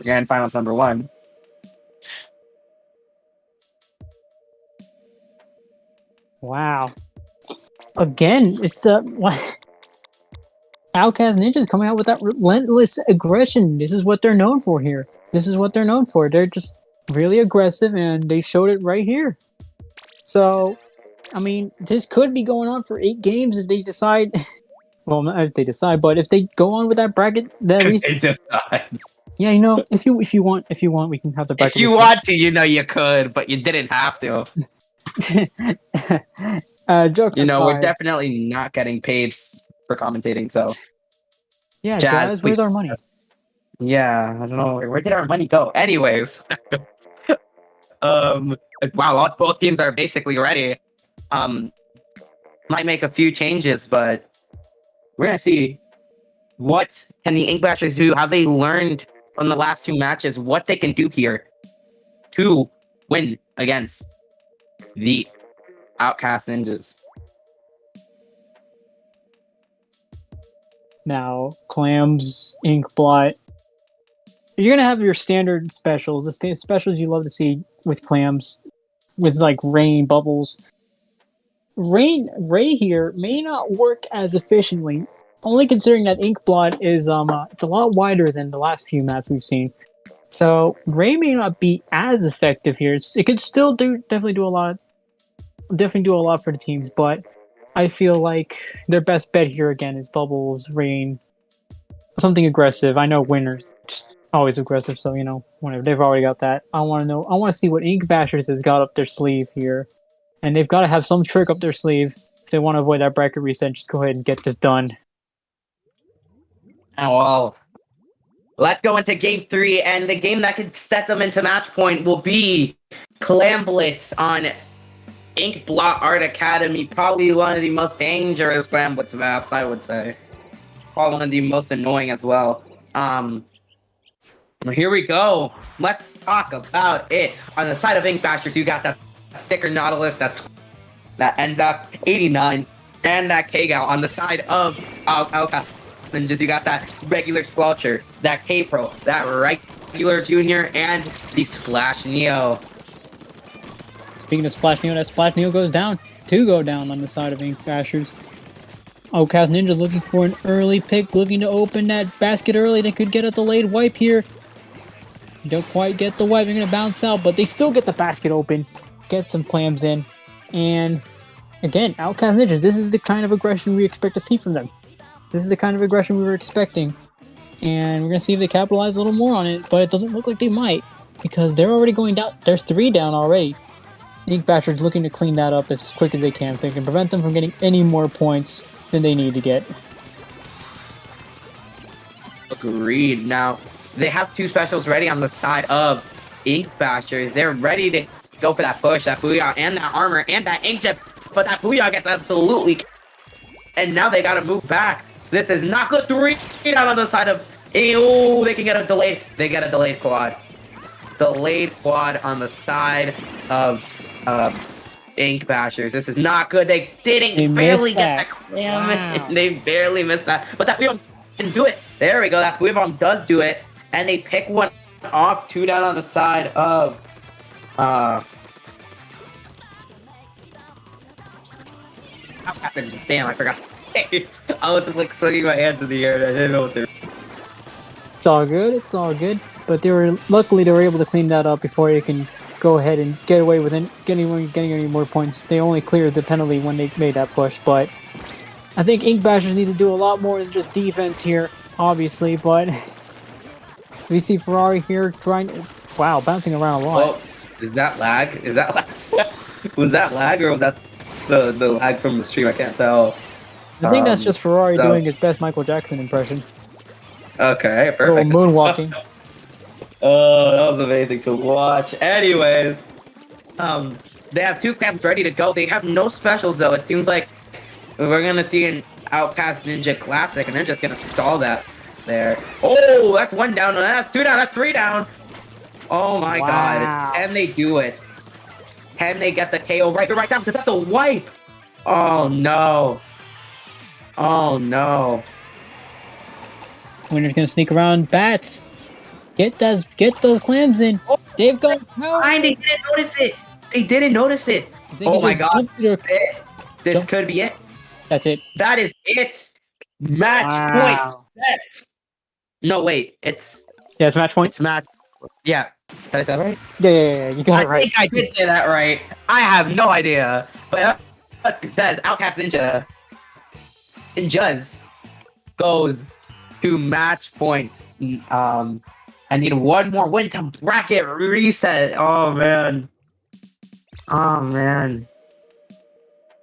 Speaker 1: Grand Finals number 1.
Speaker 2: Wow. Again, it's Outcast Ninjas coming out with that relentless aggression. This is what they're known for here. This is what they're known for. They're just really aggressive, and they showed it right here. So, I mean, this could be going on for 8 games if they decide. Well, not if they decide, but if they go on with that bracket, that
Speaker 1: They decide.
Speaker 2: Yeah, you know, if you want, we can have the bracket.
Speaker 1: If you want to, you know, you could, but you didn't have to.
Speaker 2: Jokes
Speaker 1: you know,
Speaker 2: aside,
Speaker 1: we're definitely not getting paid for commentating, so.
Speaker 2: Yeah, Jazz, where's our money?
Speaker 1: Yeah, I don't know. Where did our money go? Anyways. Wow, both teams are basically ready. Might make a few changes, but we're gonna see what can the Ink Bashers do. Have they learned from the last 2 matches what they can do here to win against the Outcast Ninjas?
Speaker 2: now. Clams, Inkblot. You're gonna have your standard specials, the specials you love to see with clams, with like rain, bubbles. Ray here may not work as efficiently, only considering that Inkblot is it's a lot wider than the last few maps we've seen. So Ray may not be as effective here. It could still definitely do a lot for the teams, but I feel like their best bet here again is bubbles, rain, something aggressive. I know Winter's just always aggressive, so you know, whatever. They've already got that. I want to see what Ink Bashers has got up their sleeve here. And they've got to have some trick up their sleeve if they want to avoid that bracket reset. Just go ahead and get this done.
Speaker 1: Oh, well, let's go into game 3, and the game that could set them into match point will be Clam Blitz on Inkblot Art Academy. Probably one of the most dangerous Clam Blitz maps, I would say. Probably one of the most annoying as well. Here we go. Let's talk about it. On the side of Ink Bashers, you got that sticker Nautilus that ends up 89, and that K-Gal. On the side of Outcast Ninjas, you got that regular Squelcher, that K-Pro, that regular Junior, and the Splash Neo.
Speaker 2: Speaking of Splash Neo, that Splash Neo goes down. 2 go down on the side of Ink Bashers. Outcast Ninjas looking for an early pick, looking to open that basket early. They could get a delayed wipe here. Don't quite get the wipe. They're going to bounce out, but they still get the basket open. Get some clams in. And again, Outcast Ninjas, this is the kind of aggression we expect to see from them. This is the kind of aggression we were expecting. And we're going to see if they capitalize a little more on it, but it doesn't look like they might, because they're already going down. There's 3 down already. Ink Bashers looking to clean that up as quick as they can so they can prevent them from getting any more points than they need to get.
Speaker 1: Agreed. Now, they have 2 specials ready on the side of Ink Bashers. They're ready to go for that push, that Booyah, and that armor, and that Inkjet, but that Booyah gets absolutely... And now they gotta move back. This is not good. 3 down on the side of... Oh, they can get a delayed... They get a delayed quad. Delayed quad on the side of Ink Bashers. This is not good. They barely get that clam. Wow. They barely missed that. But that Booyah can do it. There we go. That Booyah bomb does do it. And they pick one off. 2 down on the side of... Outcast Ninjas. Damn, I forgot. I was just like swinging my hands in the air and I didn't know what they were.
Speaker 2: It's all good. It's all good. But luckily they were able to clean that up before they can go ahead and get away with getting any more points. They only cleared the penalty when they made that push. But I think Ink Bashers need to do a lot more than just defense here, obviously. But we see Ferrari here trying. Wow, bouncing around a lot.
Speaker 1: Oh, is that lag? Is that lag? Was that lag or was that the lag from the stream? I can't tell.
Speaker 2: I think that's just Ferrari doing his best Michael Jackson impression.
Speaker 1: Okay, perfect.
Speaker 2: Moonwalking.
Speaker 1: Oh, that was amazing to watch. Anyways, they have 2 clams ready to go. They have no specials though. It seems like we're gonna see an Outcast Ninja Classic, and they're just gonna stall that there. Oh, that's 1 down. That's 2 down. That's 3 down. Oh my God! Can they do it? Can they get the KO right down? Because that's a wipe. Oh no! Oh no!
Speaker 2: Winner's gonna sneak around bats. Get those clams in. They've got no.
Speaker 1: They didn't notice it. They didn't notice it. Oh my God! This could be it.
Speaker 2: That's it.
Speaker 1: That is it. Match point set. No, wait. It's
Speaker 2: match point.
Speaker 1: It's match. Yeah. Did I say that right?
Speaker 2: Yeah. You got it right.
Speaker 1: I think I did say that right. I have no idea. But that is Outcast Ninjas goes to match point. I need 1 more win to bracket reset. Oh man.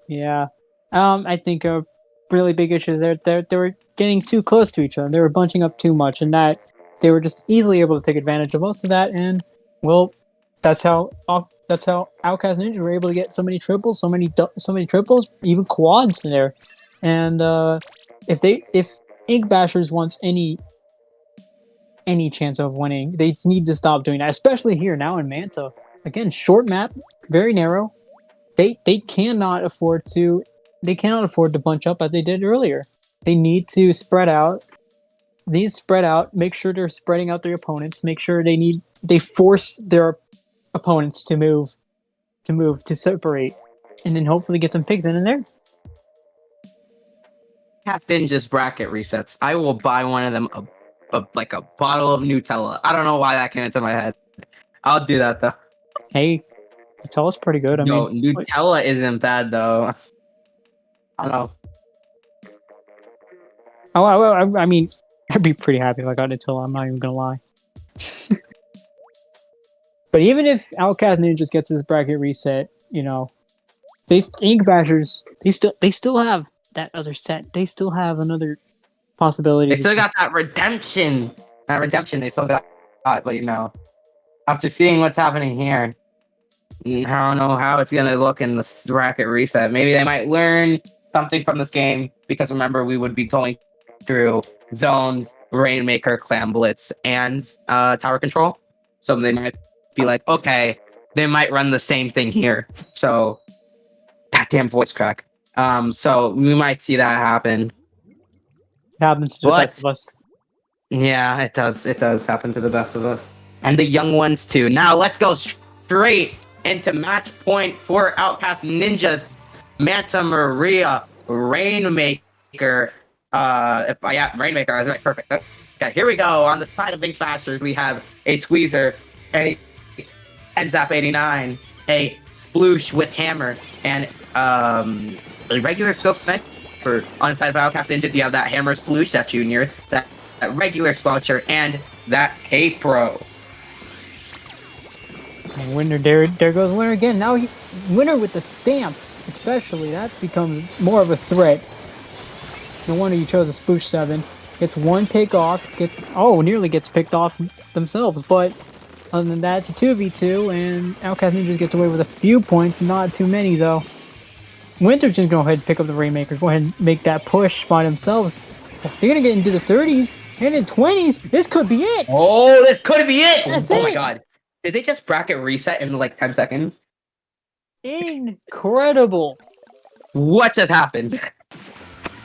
Speaker 2: Yeah. I think a really big issue is they were getting too close to each other. They were bunching up too much, and that they were just easily able to take advantage of most of that. And well, that's how Outcast Ninjas were able to get so many triples, so many triples, even quads there. And if Ink Bashers wants any chance of winning, they need to stop doing that, especially here now in Manta. Again, short map, very narrow. They cannot afford to bunch up as they did earlier. They need to spread out. These spread out. Make sure they're spreading out their opponents. Make sure they force their opponents to move, to separate, and then hopefully get some picks in there.
Speaker 1: Outcast Ninjas bracket resets. I will buy one of them like a bottle of Nutella. I don't know why that came into my head. I'll do that though.
Speaker 2: Hey, Nutella's pretty good. I
Speaker 1: Yo,
Speaker 2: mean,
Speaker 1: Nutella isn't bad though. I don't know.
Speaker 2: I mean, I'd be pretty happy if I got Nutella. I'm not even gonna lie. But even if Outcast Ninjas gets this bracket reset, you know, Ink Bashers, they still have that other set. They still have another possibility.
Speaker 1: They still got that redemption. That redemption they still got, but you know, after seeing what's happening here, I don't know how it's gonna look in the bracket reset. Maybe they might learn something from this game, because remember, we would be going through zones, Rainmaker, Clam Blitz, and tower control. So they might be like, okay, they might run the same thing here. So that damn voice crack. So we might see that happen.
Speaker 2: It happens to the best of us.
Speaker 1: Yeah, it does. It does happen to the best of us. And the young ones too. Now let's go straight into match point for Outcast Ninjas. Manta Maria, Rainmaker. Rainmaker, I was right, perfect. Okay, here we go. On the side of Ink Bashers, we have a Squeezer, a Zap 89, a Sploosh with Hammer, and a regular Scope Sniper. On the side of Outcast Ninjas, you have that Hammer Sploosh, that Junior, that regular Squelcher, and that K-Pro.
Speaker 2: Winner, there goes Winner again. Now Winner with the stamp, especially, that becomes more of a threat. No wonder you chose a Sploosh 7. Gets one pick off, nearly gets picked off themselves, but other than that, it's a 2v2, and Outcast Ninjas gets away with a few points, not too many though. Winter's just go ahead and pick up the Rainmaker, go ahead and make that push by themselves. They're gonna get into the 30s and in 20s. This could be it.
Speaker 1: Oh, this could be it.
Speaker 2: That's
Speaker 1: Oh
Speaker 2: it.
Speaker 1: my god. Did they just bracket reset in like 10 seconds?
Speaker 2: Incredible.
Speaker 1: What just happened?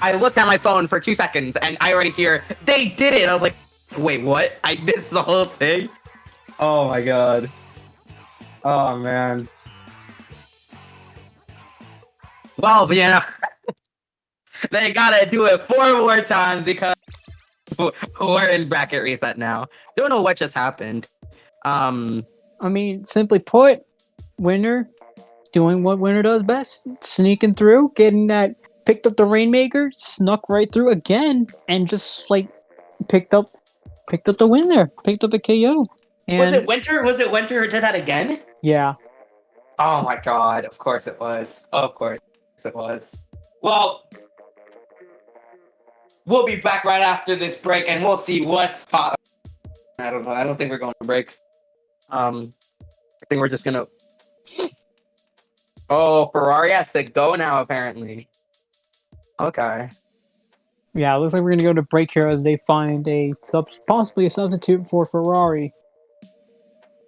Speaker 1: I looked at my phone for 2 seconds and I already hear they did it. I was like, wait, what? I missed the whole thing? Oh my god. Oh man. Well, but yeah, they gotta do it 4 more times because we're in bracket reset now. Don't know what just happened.
Speaker 2: I mean, simply put, Winner doing what Winner does best, sneaking through, getting that, picked up the Rainmaker, snuck right through again, and just like picked up the win there, picked up a KO. And
Speaker 1: was it Winter? Was it Winter who did that again?
Speaker 2: Yeah.
Speaker 1: Oh my god! Of course it was. Of course it was. Well, we'll be back right after this break, and we'll see what's pop. I don't know. I don't think we're going to break. I think we're just gonna. Oh, Ferrari has to go now, apparently. Okay.
Speaker 2: Yeah, it looks like we're gonna go to break here as they find possibly a substitute for Ferrari.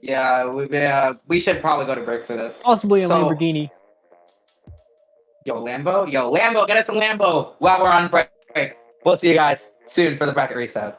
Speaker 1: Yeah, we should probably go to break for this.
Speaker 2: Possibly a Lamborghini.
Speaker 1: Yo, Lambo, get us a Lambo while we're on break. We'll see you guys soon for the bracket reset.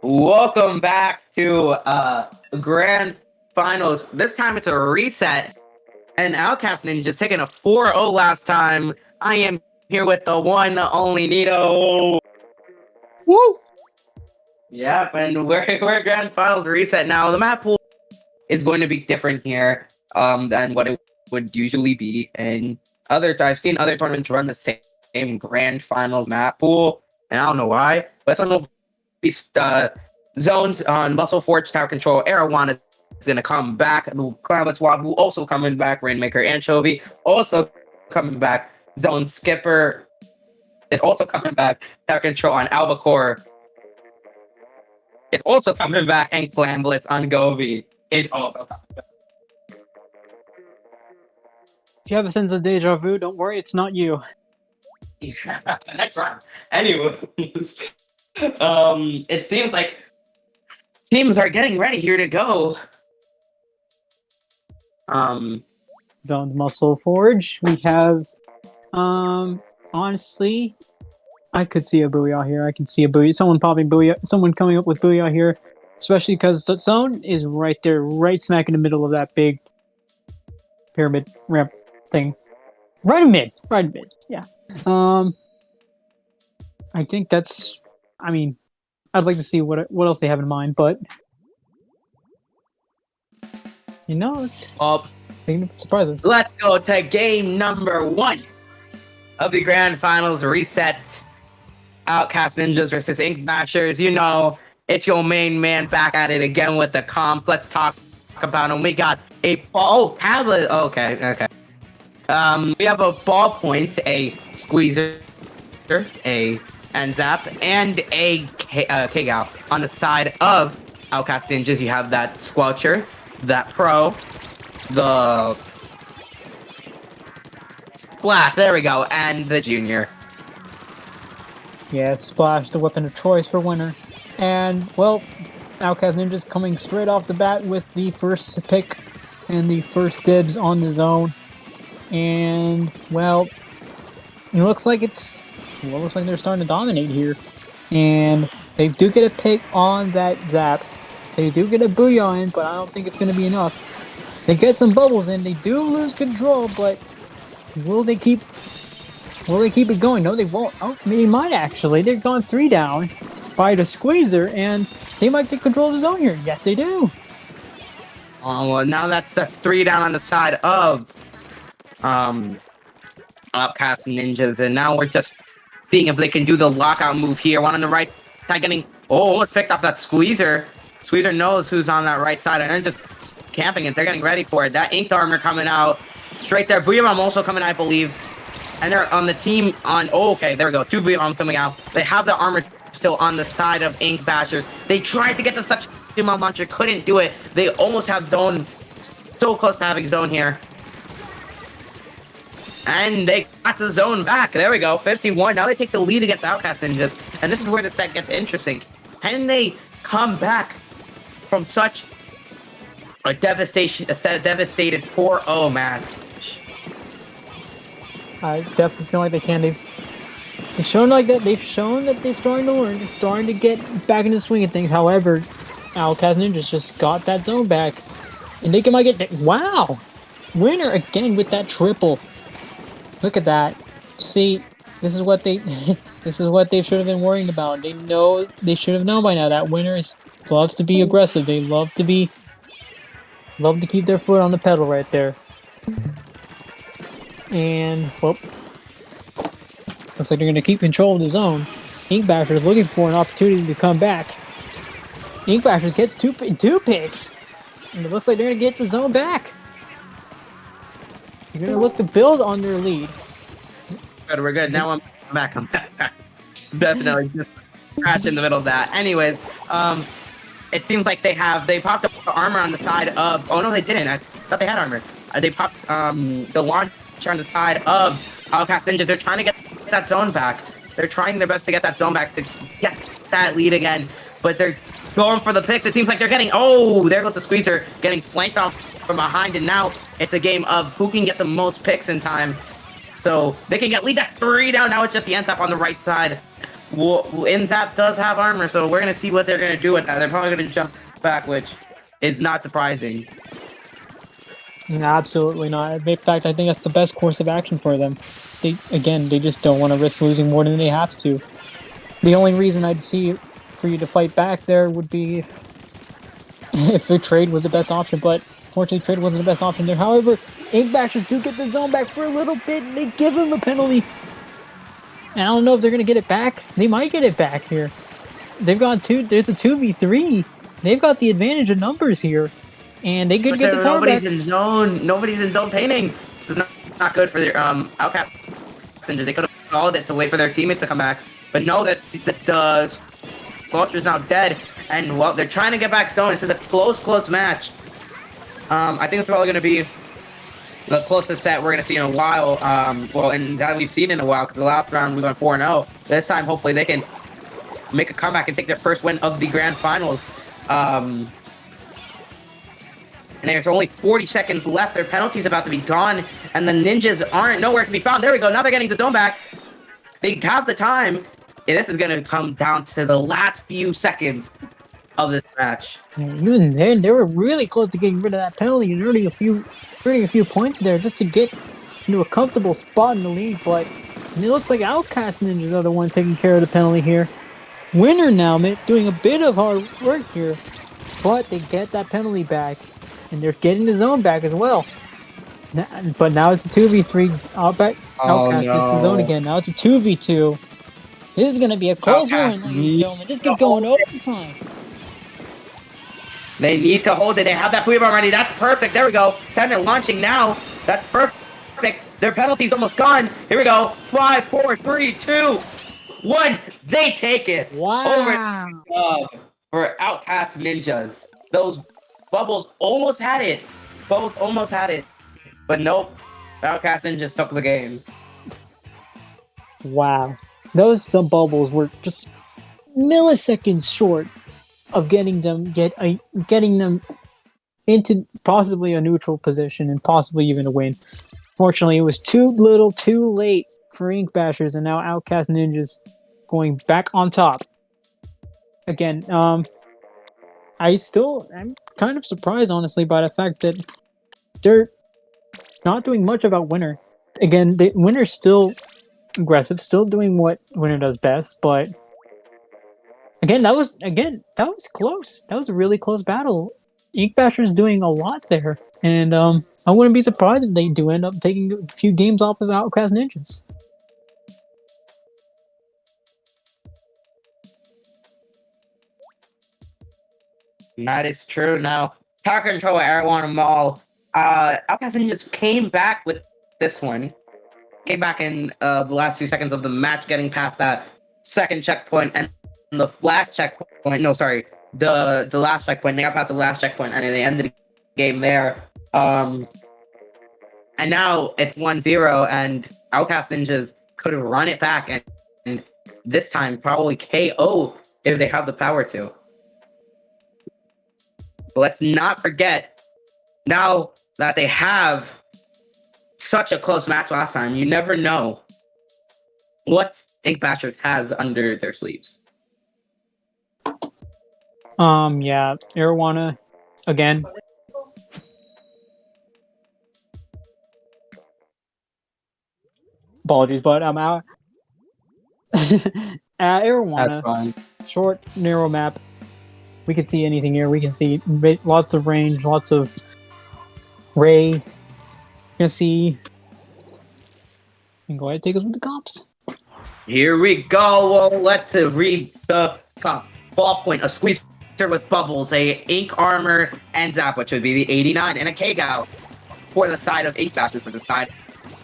Speaker 1: Welcome back to Grand Finals. This time it's a reset, and Outcast Ninjas taking a 4-0 last time. I am here with the one, the only Nito.
Speaker 2: Woo!
Speaker 1: Yep, and we're Grand Finals reset now. The map pool is going to be different here than what it would usually be. And I've seen other tournaments run the same Grand Finals map pool, and I don't know why, but some will be zones on Muscle Forge, Tower Control. Erewhon is going to come back. Clam Blitz, who also coming back. Rainmaker, Anchovy also coming back. Zone Skipper is also coming back. Tower Control on Albacore is also coming back. And Clam Blitz on Gobi is also coming back.
Speaker 2: If you have a sense of deja vu, don't worry, it's not you.
Speaker 1: Next round. Anyway, it seems like teams are getting ready here to go.
Speaker 2: Zone Muscle Forge. We have, honestly, I could see a Booyah here. I can see a Booyah. Someone popping Booyah. Someone coming up with Booyah here. Especially because the zone is right there, right smack in the middle of that big pyramid ramp thing. Right in mid. Yeah. I think that's. I mean, I'd like to see what else they have in mind, but it's surprises.
Speaker 1: Let's go to game number 1 of the Grand Finals reset. Outcast Ninjas versus Ink Bashers. It's your main man back at it again with the comp. Let's talk about him. We got a ball. Okay. We have a ballpoint, a squeezer, a N-Zap, and a K-Gal. On the side of Outcast Ninjas, you have that Squelcher, that Pro, the Splash, there we go, and the Junior.
Speaker 2: Yeah, Splash, the weapon of choice for winner. And, well, Outcast Ninjas coming straight off the bat with the first pick and the first dibs on the zone. And, well, it looks like they're starting to dominate here. And they do get a pick on that Zap. They do get a Booyah in, but I don't think it's going to be enough. They get some bubbles in. They do lose control, but will they keep it going? No, they won't. Oh, they might actually. They've gone 3 down by the Squeezer, and they might get control of the zone here. Yes, they do.
Speaker 1: Oh, well, now that's 3 down on the side of Outcast Ninjas, and now we're just seeing if they can do the lockout move here. One on the right side getting almost picked off that Squeezer. Squeezer knows who's on that right side, and they're just camping it. They're getting ready for it. That Inked Armor coming out straight there. Booyah also coming, I believe. And they're on the team on... Oh, okay, there we go. 2 Booyah coming out. They have the armor still on the side of Ink Bashers. They tried to get the suction launcher, couldn't do it. They almost have zone, so close to having zone here. And they got the zone back. There we go, 51. Now they take the lead against Outcast Ninjas. And this is where the set gets interesting. Can they come back from such a devastated 4-0 match?
Speaker 2: I definitely feel like they can. They've shown like that. They've shown that they're starting to learn. They're starting to get back into the swing of things. However, Outcast Ninjas just got that zone back, and they might get things. Wow, winner again with that triple. Look at that. See, this is what they should have been worrying about. They should have known by now that winner loves to be aggressive. They love to keep their foot on the pedal right there. And, well, looks like they're going to keep control of the zone. Ink Bashers looking for an opportunity to come back. Ink Bashers gets two picks. And it looks like they're going to get the zone back. They're going to look to build on their lead.
Speaker 1: Good, we're good. Now I'm back. Definitely just crash in the middle of that. Anyways, it seems like they popped up the armor on the side of... Oh, no, they didn't. I thought they had armor. They popped the launcher on the side of Outcast Ninjas. They're trying to get that zone back. They're trying their best to get that zone back, to get that lead again. But they're going for the picks. It seems like they're getting... Oh, there goes the Squeezer, getting flanked off from behind. And now it's a game of who can get the most picks in time. So they can lead that 3 down. Now it's just the N-Tap on the right side Well, Zap does have armor, so we're gonna see what they're gonna do with that. They're probably gonna jump back, which is not surprising.
Speaker 2: Absolutely not. In fact, I think that's the best course of action for them. They just don't want to risk losing more than they have to. The only reason I'd see for you to fight back there would be if the trade was the best option, but fortunately trade wasn't the best option there. However, Ink Bashers do get the zone back for a little bit, and they give him a penalty. And I don't know if they're going to get it back. They might get it back here. They've got there's a 2v3. They've got the advantage of numbers here. And they could get the tower back.
Speaker 1: Nobody's in zone painting. This is not good for their Outcast Ninjas. They could have called it to wait for their teammates to come back. But no, the Squelcher is now dead. And well, they're trying to get back zone. This is a close match. I think it's probably going to be the closest set we're going to see in a while. Well, and that we've seen in a while, because the last round we went 4-0. This time, hopefully, they can make a comeback and take their first win of the grand finals. And there's only 40 seconds left. Their penalty's about to be gone, and the Ninjas aren't nowhere to be found. There we go. Now they're getting the zone back. They have the time. And this is going to come down to the last few seconds of this match.
Speaker 2: Even then, they were really close to getting rid of that penalty and earning a few points there just to get into a comfortable spot in the league. But it looks like Outcast Ninjas are the one taking care of the penalty here. Winner now, doing a bit of hard work here, but they get that penalty back, and they're getting the zone back as well. But now it's a 2v3. Outcast gets the zone again. Now it's a 2v2. This is going to be a close one, ladies and gentlemen. This could go in overtime.
Speaker 1: They need to hold it. They have that free bomb ready. That's perfect. There we go. Sentinel launching now. That's perfect. Their penalty's almost gone. Here we go. 5, 4, 3, 2, 1. They take it.
Speaker 2: Wow.
Speaker 1: Over for Outcast Ninjas. Those Bubbles almost had it. But nope. Outcast Ninjas took the game.
Speaker 2: Wow. Those Bubbles were just milliseconds short of getting them into possibly a neutral position and possibly even a win. Fortunately, it was too little, too late for Ink Bashers, and now Outcast Ninjas going back on top. Again, I'm kind of surprised, honestly, by the fact that they're not doing much about Winner. Again, Winner's still aggressive, still doing what Winner does best, but again, that was close. That was a really close battle. Ink Basher's doing a lot there, and I wouldn't be surprised if they do end up taking a few games off of Outcast Ninjas.
Speaker 1: That is true. Now, Power Control Airwana Mall. Outcast Ninjas came back with this one. Came back in the last few seconds of the match, getting past that second checkpoint and the last checkpoint. No, sorry, the last checkpoint. They got past the last checkpoint, and they ended the game there. And now it's 1-0, and Outcast Ninjas could run it back and this time probably KO if they have the power to. But let's not forget, now that they have such a close match last time, you never know what Ink Bashers has under their sleeves.
Speaker 2: Yeah, Airwana again. Apologies, but out. Airwana, short, narrow map. We can see anything here. We can see lots of range, lots of ray. You can see. You can go ahead and take us with the comps.
Speaker 1: Here we go. Well, let's read the comps. Ballpoint, a squeezer with bubbles, a ink armor, and zap, which would be the 89, and a K-Gow for the side of Ink Bashers. For the side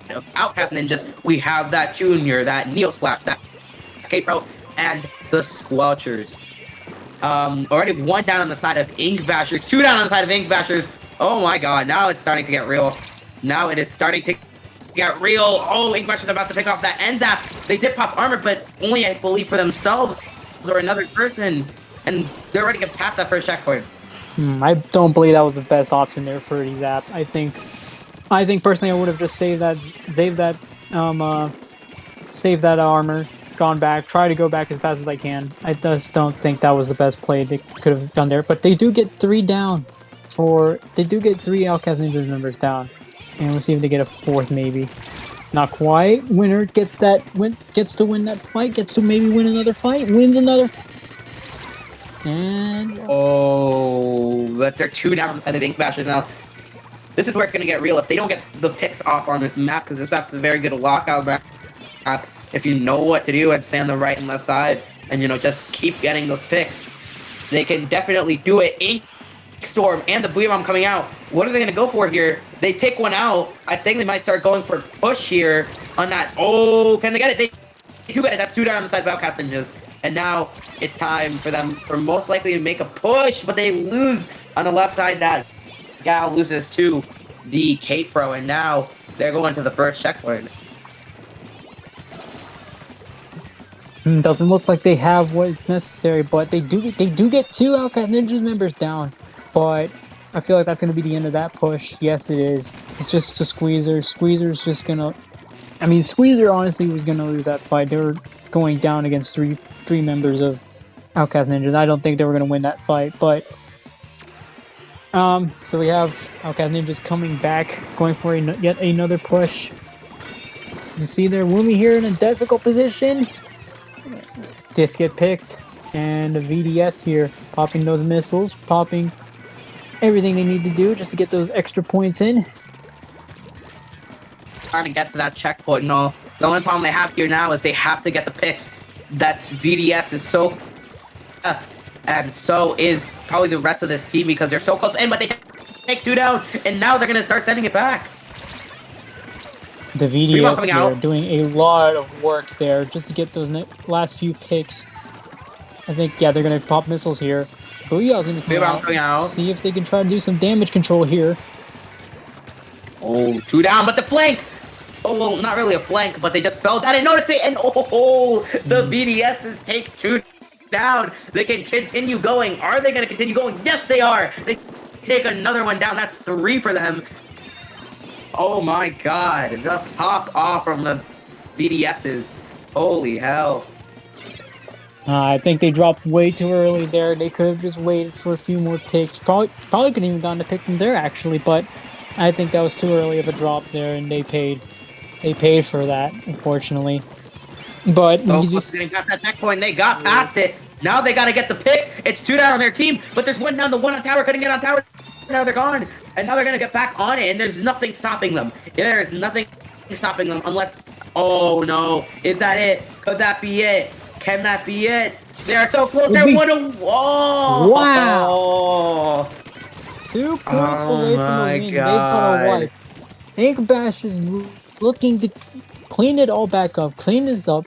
Speaker 1: of Outcast Ninjas, we have that Junior, that Neo Splash, that K-Pro, and the Squelchers. Already one down on the side of Ink Bashers, 2 down on the side of Ink Bashers. Oh my god, now it's starting to get real. Now it is starting to get real. Oh, Ink Bashers are about to pick off that N-Zap. They did pop armor, but only, I believe, for themselves or another person. And they're already getting past that first checkpoint.
Speaker 2: I don't believe that was the best option there for the Zap. I think personally I would have just saved that armor, gone back, try to go back as fast as I can. I just don't think that was the best play they could have done there. But they do get 3 down. They do get 3 Outcast Ninjas members down. And we'll see if they get a 4th maybe. Not quite. Winner gets to win that fight, gets to maybe win another fight, wins another and
Speaker 1: but they're 2 down inside of Ink Bashers now. This is where it's going to get real if they don't get the picks off on this map, because this map's a very good lockout map. If you know what to do and stay on the right and left side and, just keep getting those picks, they can definitely do it. Ink Storm and the Booyah Bomb coming out. What are they going to go for here? They take one out. I think they might start going for push here on that. Oh, can they get it? They do get it. That's 2 down on the side of Outcast Ninjas. And now it's time for them for most likely to make a push, but they lose on the left side. That Gal loses to the K-Pro, and now they're going to the first checkpoint.
Speaker 2: Doesn't look like they have what's necessary, but they do get 2 Outcast Ninjas members down. But I feel like that's going to be the end of that push. Yes, it is. It's just a Squeezer. Squeezer's just going to... I mean, Squeezer honestly was going to lose that fight. They were going down against three members of Outcast Ninjas. I don't think they were going to win that fight, but... So we have Outcast Ninjas coming back, going for yet another push. You see there, Woomy here in a difficult position. Disc get picked, and a VDS here, popping those missiles, popping everything they need to do just to get those extra points in.
Speaker 1: Trying to get to that checkpoint and all. The only problem they have here now is they have to get the picks. That's VDS is so tough, and so is probably the rest of this team because they're so close in, but they take 2 down, and now they're going to start sending it back.
Speaker 2: The VDS here doing a lot of work there just to get those last few picks. I think, yeah, they're going to pop missiles here. Booyah's going to come out, see if they can try to do some damage control here.
Speaker 1: Oh, 2 down, but the flank! Oh, well, not really a flank, but they just fell down and noticed it, and the VDSs take 2 down. They can continue going. Are they going to continue going? Yes, they are! They take another one down. That's 3 for them. Oh my god, the pop off from the VDSs. Holy hell.
Speaker 2: I think they dropped way too early there. They could have just waited for a few more picks. Probably couldn't even gotten a pick from there actually, but I think that was too early of a drop there, and they paid for that, unfortunately. But
Speaker 1: they got that checkpoint, they got past it. Now they gotta get the picks. It's 2 down on their team, but there's 1 down. The 1 on tower couldn't get on tower. Now they're gone, and now they're gonna get back on it, and there's nothing stopping them. There is nothing stopping them unless... Oh no, is that it? Could that be it? Can that be it? They are so close. They're 1 to... Whoa!
Speaker 2: Wow! 2 points away from the win. They got a wipe. Ink Bash is looking to clean it all back up, clean this up,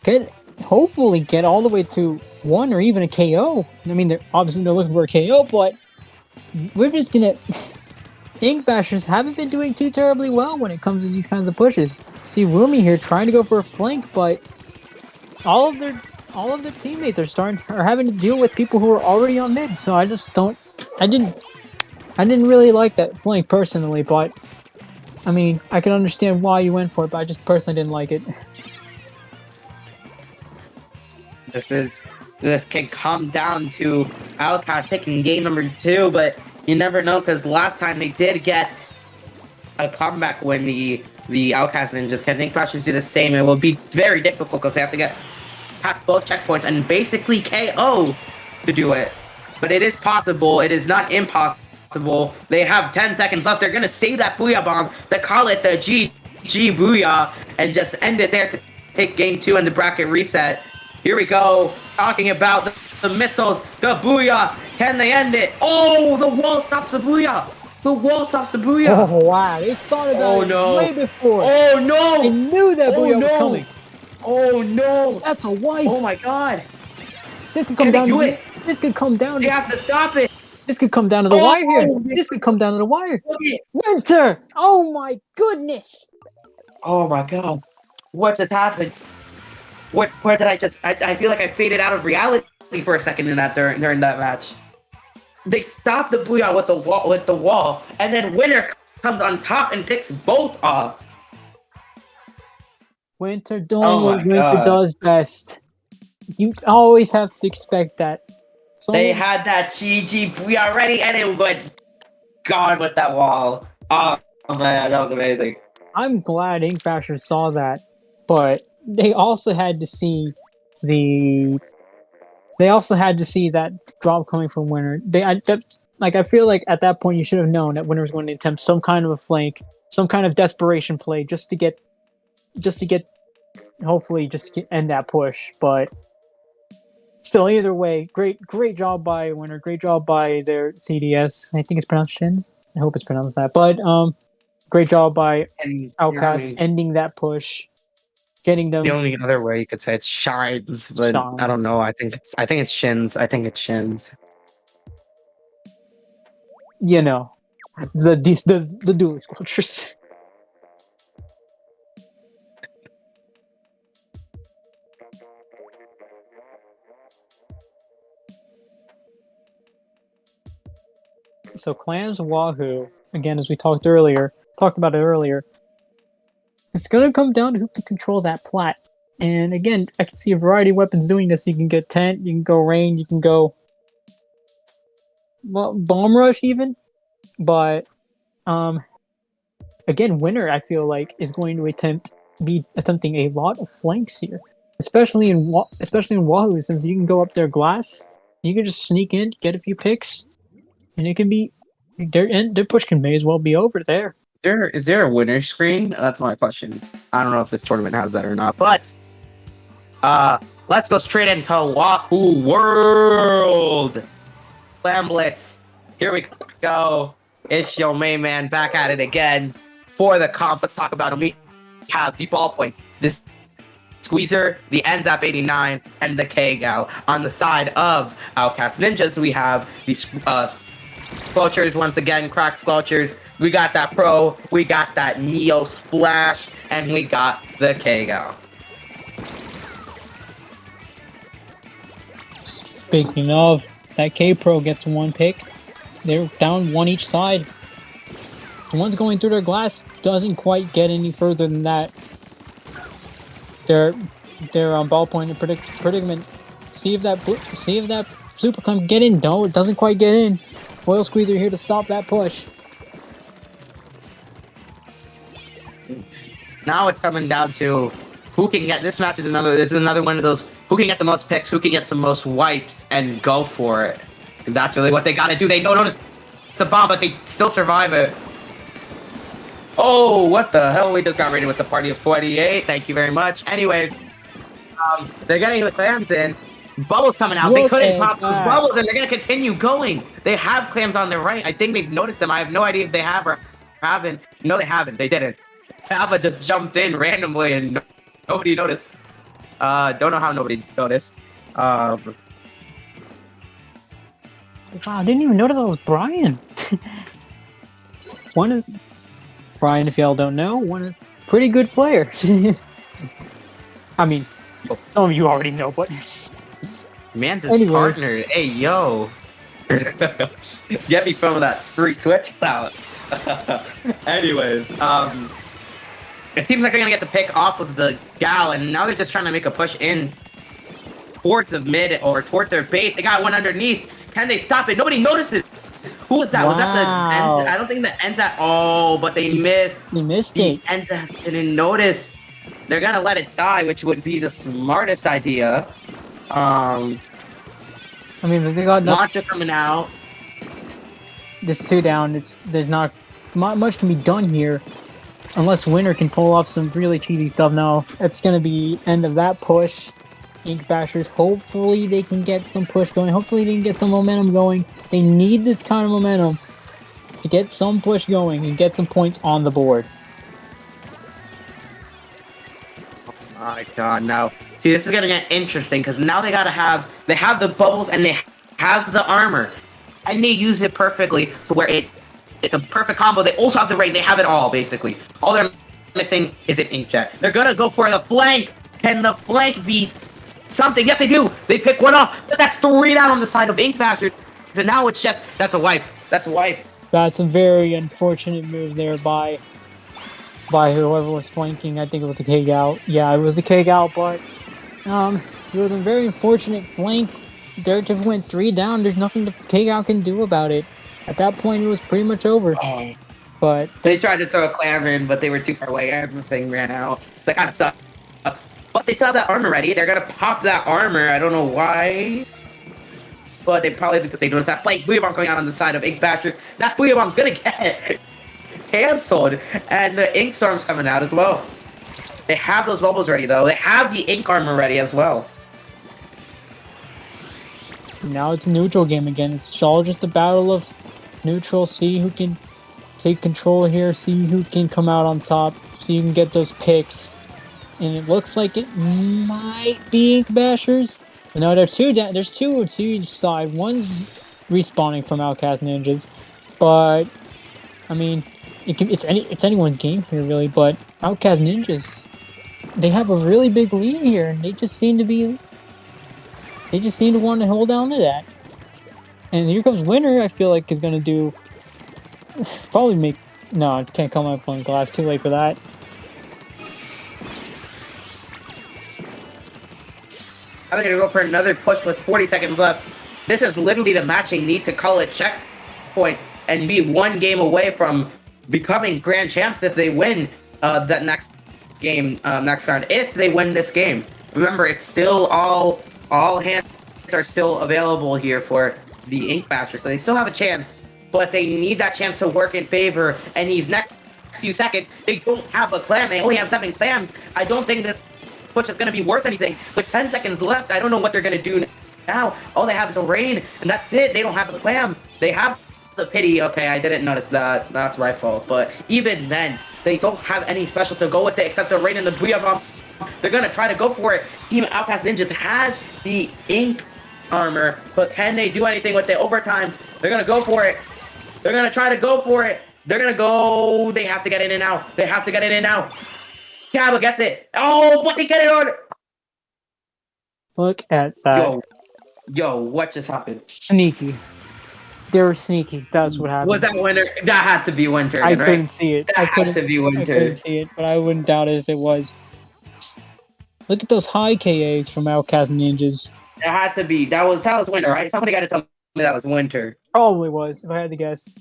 Speaker 2: hopefully get all the way to 1 or even a KO. I mean, they're looking for a KO, but we're just gonna... Ink Bashers haven't been doing too terribly well when it comes to these kinds of pushes. See Woomy here trying to go for a flank, but all of their teammates are having to deal with people who are already on mid. So I didn't really like that flank personally, but I mean, I can understand why you went for it, but I just personally didn't like it.
Speaker 1: This can come down to Outcast taking game number 2, but you never know, because last time they did get a comeback when the Outcast Ninjas. Can Ink Bashers do the same? It will be very difficult because they have to get past both checkpoints and basically KO to do it. But it is possible. It is not impossible. They have 10 seconds left. They're going to save that Booyah Bomb to call it the GG Booyah and just end it there to take game 2 and the bracket reset. Here we go. Talking about the missiles, the Booyah. Can they end it? Oh, the wall stops the Booyah. The wall stops the Booyah.
Speaker 2: Oh, wow. They thought about it way before.
Speaker 1: Oh, no.
Speaker 2: They knew that Booyah was coming.
Speaker 1: Oh, no.
Speaker 2: That's a wipe.
Speaker 1: Oh, my God.
Speaker 2: This could come down to it. This could come down to...
Speaker 1: You have to stop it.
Speaker 2: This could come down to the wire here. This could come down to the wire. Winter. Oh, my goodness.
Speaker 1: Oh, my God. What just happened? Where did I just... I feel like I faded out of reality for a second in that during that match. They stopped the Booyah with the wall, and then Winter comes on top and picks both off.
Speaker 2: Winter doing what Winter does best. You always have to expect that.
Speaker 1: They had that GG, we are ready, and it went gone with that wall. Oh man, that was amazing.
Speaker 2: I'm glad Inkbasher saw that, but they also had to see the. They also had to see that drop coming from Winner. I feel like at that point you should have known that Winner was going to attempt some kind of a flank, some kind of desperation play, just to get, hopefully, just to end that push. But still, either way, great job by Winner. Great job by their CDS. I think it's pronounced Shins. I hope it's pronounced that. But great job by Outcast ending that push, getting them.
Speaker 1: The only other way you could say it's shines, but I don't know. I think it's shins. I think it's shins.
Speaker 2: You know, the dual squadrons. So Clams Wahoo, again, as we talked about it earlier, it's going to come down to who can control that plat. And again, I can see a variety of weapons doing this. You can get tent, you can go rain, you can go bomb rush even. But again, Winner, I feel like, is going to be attempting a lot of flanks here, especially in Wahoo, since you can go up their glass, you can just sneak in, get a few picks. And it can be their push may as well be over there.
Speaker 1: Is there a winner screen? That's my question. I don't know if this tournament has that or not. But let's go straight into Wahoo World. Clam Blitz. Here we go. It's your main man back at it again for the comps. Let's talk about them. We have the ballpoint, this Squeezer, the NZAP 89, and the K-Gal. On the side of Outcast Ninjas, we have the Squelchers, once again, cracked Squelchers. We got that Pro, we got that Neo Splash, and we got the K-Gal.
Speaker 2: Speaking of, that K-Pro gets one pick. They're down one each side. The one's going through their glass doesn't quite get any further than that. They're on ballpoint and predicament. See if that super can get in. No, it doesn't quite get in. Foil Squeezer here to stop that push.
Speaker 1: Now it's coming down to who can get this match. Is another one of those who can get the most picks, who can get the most wipes, and go for it. Because that's really what they gotta do. They don't notice it's a bomb, but they still survive it. Oh, what the hell? We just got raided with the party of 28. Thank you very much. Anyways, they're getting the clams in. Bubbles coming out. They couldn't pop those bubbles, and they're gonna continue going. They have clams on their right. I think they've noticed them. I have no idea if they have or haven't. No, they haven't. They didn't. Alpha just jumped in randomly, and nobody noticed. Don't know how nobody noticed.
Speaker 2: Wow, I didn't even notice that was Brian. Brian, if y'all don't know, one of pretty good player. I mean, some of you already know, but
Speaker 1: man's his partner. Hey, yo. Get me some of that free Twitch clout. Anyways, it seems like they're gonna get the pick off of the gal, and now they're just trying to make a push in towards the mid or towards their base. They got one underneath. Can they stop it? Nobody notices. Who was that? Wow. Was that the ends? I don't think the ends at all, but they missed.
Speaker 2: They missed it.
Speaker 1: Ends didn't notice. They're gonna let it die, which would be the smartest idea.
Speaker 2: I mean, they got
Speaker 1: Launcher coming out.
Speaker 2: This 2 down. There's not much can be done here, unless Winner can pull off some really cheesy stuff. Now it's gonna be end of that push. Ink Bashers, hopefully they can get some push going. Hopefully they can get some momentum going. They need this kind of momentum to get some push going and get some points on the board.
Speaker 1: Oh my god, now. See, this is gonna get interesting, because now they have the bubbles and they have the armor. And they use it perfectly to where it's a perfect combo. They also have the raid, they have it all, basically. All they're missing is an inkjet. They're gonna go for the flank. Can the flank be something? Yes, they do. They pick one off, but that's 3 down on the side of Ink Bastard. And now it's just, that's a wipe. That's a wipe.
Speaker 2: That's a very unfortunate move there by whoever was flanking. I think it was the K-Gal. Yeah, it was the K-Gal, but It was a very unfortunate flank. Derek just went 3 down. There's nothing the KO can do about it. At that point, it was pretty much over. But
Speaker 1: they tried to throw a clam in, but they were too far away. Everything ran out. So that kind of sucks. But they still have that armor ready. They're gonna pop that armor. I don't know why. But they probably because they noticed that flank Booyah Bomb going out on the side of Ink Bashers. That Booyah Bomb's gonna get canceled. And the Ink Storm's coming out as well. They have those bubbles ready though. They have the Ink armor ready as well.
Speaker 2: So now it's a neutral game again. It's all just a battle of neutral. See who can take control here. See who can come out on top. See who can get those picks. And it looks like it might be Ink Bashers. But no, there's two to each side. One's respawning from Outcast Ninjas, but I mean, it's anyone's game here really. But Outcast Ninjas, they have a really big lead here, and they just seem to want to hold on to that. And here comes Winter. I feel like is gonna do probably make no, can't come up on glass. Too late for that.
Speaker 1: I'm gonna go for another push with 40 seconds left. This is literally the match they need to call it checkpoint and be one game away from becoming grand champs if they win that next game, next round. If they win this game, remember it's still all hands are still available here for the Ink Basher, so they still have a chance, but they need that chance to work in favor. And these next few seconds, they don't have a clam. They only have 7 clams. I don't think this push is going to be worth anything. With 10 seconds left, I don't know what they're going to do now. All they have is a rain, and that's it. They don't have a clam. They have the pity. Okay, I didn't notice that. That's my fault. But even then, they don't have any specials to go with it except the rain and the Booyah Bomb. They're going to try to go for it. Team Outcast Ninjas has the Ink armor, but can they do anything with the overtime? They're going to go for it. They're going to try to go for it. They're going to go. They have to get in and out. They have to get in and out. Cabba gets it. Oh, but they get it on.
Speaker 2: Look at that.
Speaker 1: Yo, what just happened?
Speaker 2: Sneaky. They were sneaky. That's what happened.
Speaker 1: Was that Winter? That had to be Winter.
Speaker 2: I couldn't see it.
Speaker 1: That had to be Winter.
Speaker 2: I couldn't see it, but I wouldn't doubt it if it was. Look at those high KAs from Outcast Ninjas.
Speaker 1: That had to be. That was Winter, right? Somebody got to tell me that was Winter.
Speaker 2: Probably was, if I had to guess.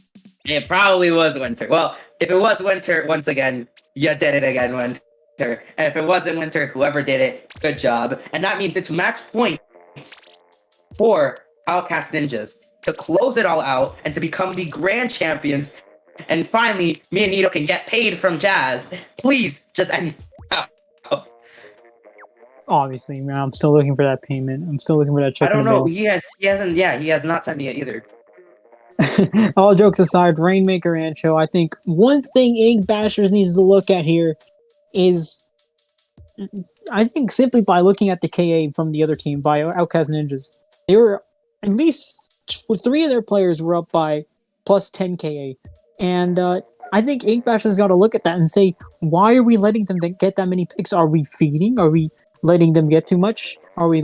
Speaker 1: It probably was Winter. Well, if it was Winter, once again, you did it again, Winter. And if it wasn't Winter, whoever did it, good job. And that means it's match point for Outcast Ninjas to close it all out and to become the grand champions. And finally, me and Nito can get paid from Jazz. Please, just end.
Speaker 2: Obviously, man, I'm still looking for that payment. I'm still looking for that check.
Speaker 1: I don't know. He has not sent me it either.
Speaker 2: All jokes aside, Rainmaker Ancho, I think one thing Ink Bashers needs to look at here is, I think simply by looking at the KA from the other team, by Outcast Ninjas, they were, at least 3 of their players were up by plus 10 KA. And I think Ink Bashers got to look at that and say, why are we letting them get that many picks? Are we feeding? Are we letting them get too much? Are we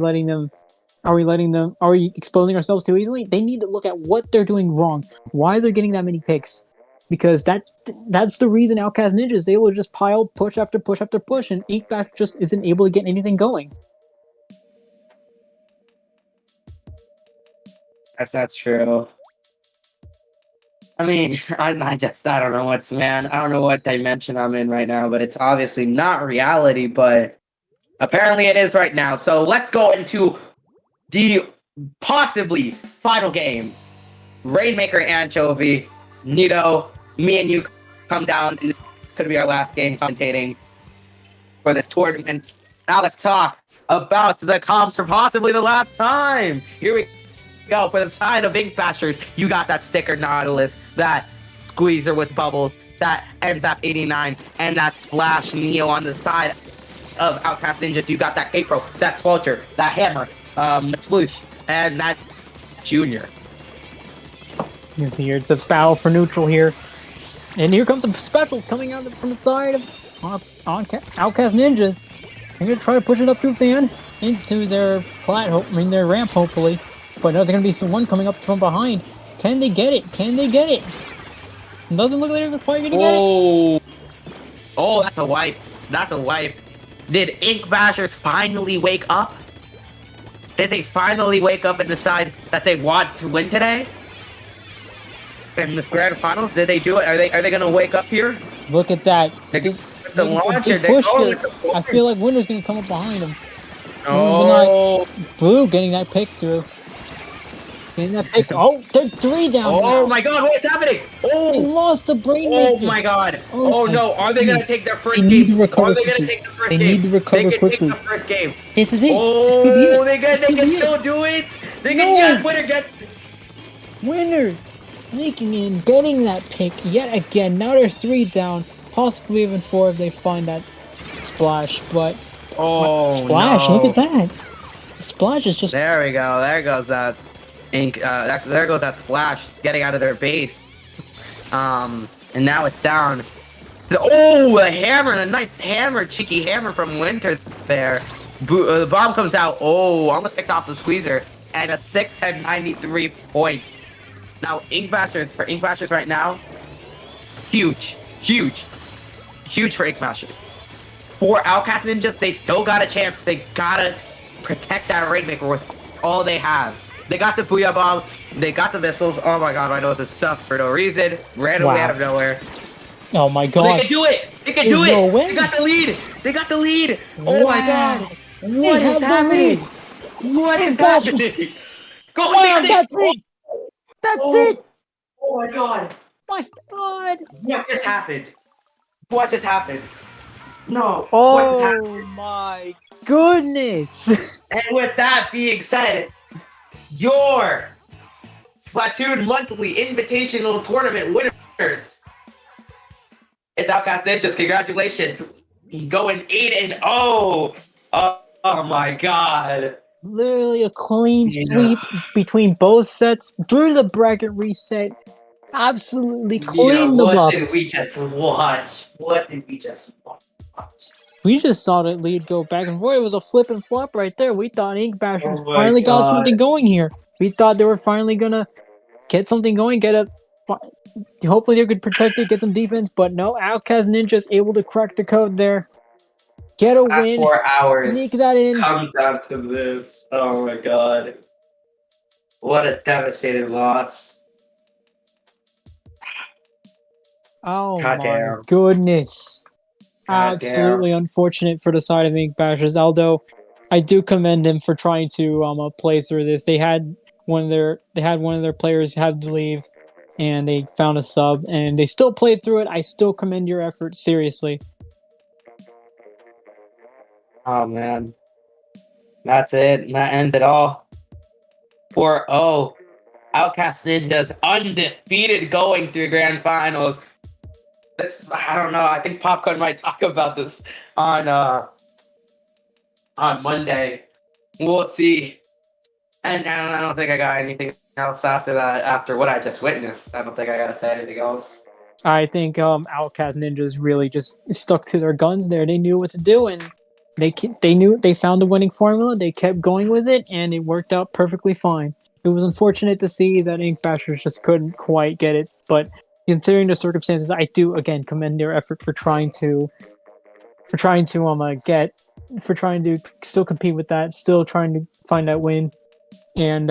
Speaker 2: exposing ourselves too easily? They need to look at what they're doing wrong. Why they're getting that many picks. Because that's the reason Outcast Ninjas is able to just pile push after push after push, and Ink Bash just isn't able to get anything going.
Speaker 1: That's true. I mean, I don't know I don't know what dimension I'm in right now, but it's obviously not reality, but apparently it is right now. So let's go into the possibly final game. Rainmaker Anchovy, Nito, me and you come down, and this could be our last game commentating for this tournament. Now let's talk about the comps for possibly the last time. Here we go. For the side of Ink Bashers, you got that Sticker Nautilus, that Squeezer with Bubbles, that NZAP 89, and that Splash Neo on the side of Outcast Ninjas. You got that K-Pro, that Squelcher, that Hammer, Sploosh, and that Junior.
Speaker 2: You can see here, it's a battle for neutral here. And here comes some specials coming out from the side of Outcast Ninjas. They're going to try to push it up through fan into their their ramp, hopefully. But there's going to be someone coming up from behind. Can they get it? Can they get it? It doesn't look like they're quite going to get it.
Speaker 1: Oh, that's a wipe. That's a wipe. Did Ink Bashers finally wake up? Did they finally wake up and decide that they want to win today? In this grand finals, did they do it? Are they gonna wake up here?
Speaker 2: Look at that.
Speaker 1: They
Speaker 2: Just
Speaker 1: with the
Speaker 2: making a
Speaker 1: launcher,
Speaker 2: big
Speaker 1: they're
Speaker 2: push
Speaker 1: going
Speaker 2: there.
Speaker 1: with the
Speaker 2: I feel like Winter's gonna come up behind him.
Speaker 1: Oh,
Speaker 2: Blue getting that pick through. Getting that pick. Oh, they're 3 down now.
Speaker 1: oh my God, what's happening?
Speaker 2: They
Speaker 1: Oh,
Speaker 2: lost the brain.
Speaker 1: oh my God. Oh
Speaker 2: my
Speaker 1: no, are they gonna
Speaker 2: goodness.
Speaker 1: take their first
Speaker 2: They
Speaker 1: game?
Speaker 2: need to recover
Speaker 1: Are they gonna
Speaker 2: quickly.
Speaker 1: take the first
Speaker 2: They
Speaker 1: game?
Speaker 2: need to recover
Speaker 1: They can
Speaker 2: quickly.
Speaker 1: take the first game.
Speaker 2: This is it.
Speaker 1: Oh,
Speaker 2: This could be it.
Speaker 1: they
Speaker 2: This
Speaker 1: can
Speaker 2: could be
Speaker 1: still
Speaker 2: it.
Speaker 1: do it. They
Speaker 2: No.
Speaker 1: can, yes, Winter gets.
Speaker 2: Winner sneaking in, getting that pick yet again. Now they're 3 down, possibly even 4 if they find that splash. But
Speaker 1: Oh
Speaker 2: splash!
Speaker 1: no.
Speaker 2: Look at that. Splash is just.
Speaker 1: There we go. There goes that ink. There goes that splash getting out of their base. And now it's down. Oh, a hammer, a nice hammer, cheeky hammer from Winter there. The bomb comes out. Oh, almost picked off the squeezer. And a 6-10 93 points. Now, Ink Bashers, for Ink Bashers right now, huge for Ink Bashers. For Outcast Ninjas, they still got a chance. They gotta protect that Rainmaker with all they have. They got the Booyah Bomb, they got the missiles. Oh my God, my nose is stuffed for no reason. Randomly out of nowhere.
Speaker 2: Oh my God!
Speaker 1: They can do it! They can do
Speaker 2: There's
Speaker 1: it!
Speaker 2: no way.
Speaker 1: They got the lead! They got the lead! Oh my God! What
Speaker 2: have
Speaker 1: is
Speaker 2: the
Speaker 1: happening?
Speaker 2: lead.
Speaker 1: What is
Speaker 2: Ink Bashers.
Speaker 1: happening? Go,
Speaker 2: Wow,
Speaker 1: they got
Speaker 2: that's it. That's it.
Speaker 1: Oh my God!
Speaker 2: My God!
Speaker 1: What just happened? What just happened? No. What just
Speaker 2: Oh
Speaker 1: happened?
Speaker 2: my goodness!
Speaker 1: And with that being said, your Splatoon monthly invitational tournament winners. It's Outcast Ninjas. Congratulations. Going 8-0. Oh my God.
Speaker 2: Literally a clean sweep between both sets through the bracket reset. Absolutely cleaned them
Speaker 1: What
Speaker 2: up.
Speaker 1: did we just watch? What did we just watch?
Speaker 2: We just saw that lead go back and forth. It was a flip and flop right there. We thought Ink Bashers
Speaker 1: Oh my
Speaker 2: finally got something
Speaker 1: God.
Speaker 2: going here. We thought they were finally gonna get something going, hopefully they could protect it, get some defense, but no, Outcast Ninjas able to crack the code there. Get a
Speaker 1: Last
Speaker 2: win.
Speaker 1: 4 hours.
Speaker 2: Sneak that in.
Speaker 1: Come down to this. Oh my God. What a devastating loss.
Speaker 2: Oh
Speaker 1: God
Speaker 2: my
Speaker 1: damn.
Speaker 2: goodness.
Speaker 1: God
Speaker 2: Absolutely
Speaker 1: damn.
Speaker 2: unfortunate for the side of Ink Bashers, although I do commend him for trying to play through this. They had one of their players had to leave and they found a sub and they still played through it. I still commend your effort, seriously.
Speaker 1: Oh man. That's it. That ends it all. 4-0. Outcast Ninjas undefeated going through grand finals. I don't know. I think Popcorn might talk about this on Monday. We'll see. And I don't think I got anything else after that. After what I just witnessed, I don't think I gotta say anything else.
Speaker 2: I think Outcast Ninjas really just stuck to their guns there. They knew what to do, and they found the winning formula. They kept going with it, and it worked out perfectly fine. It was unfortunate to see that Ink Bashers just couldn't quite get it, but considering the circumstances, I do again commend their effort for trying to still compete with that, still trying to find that win, and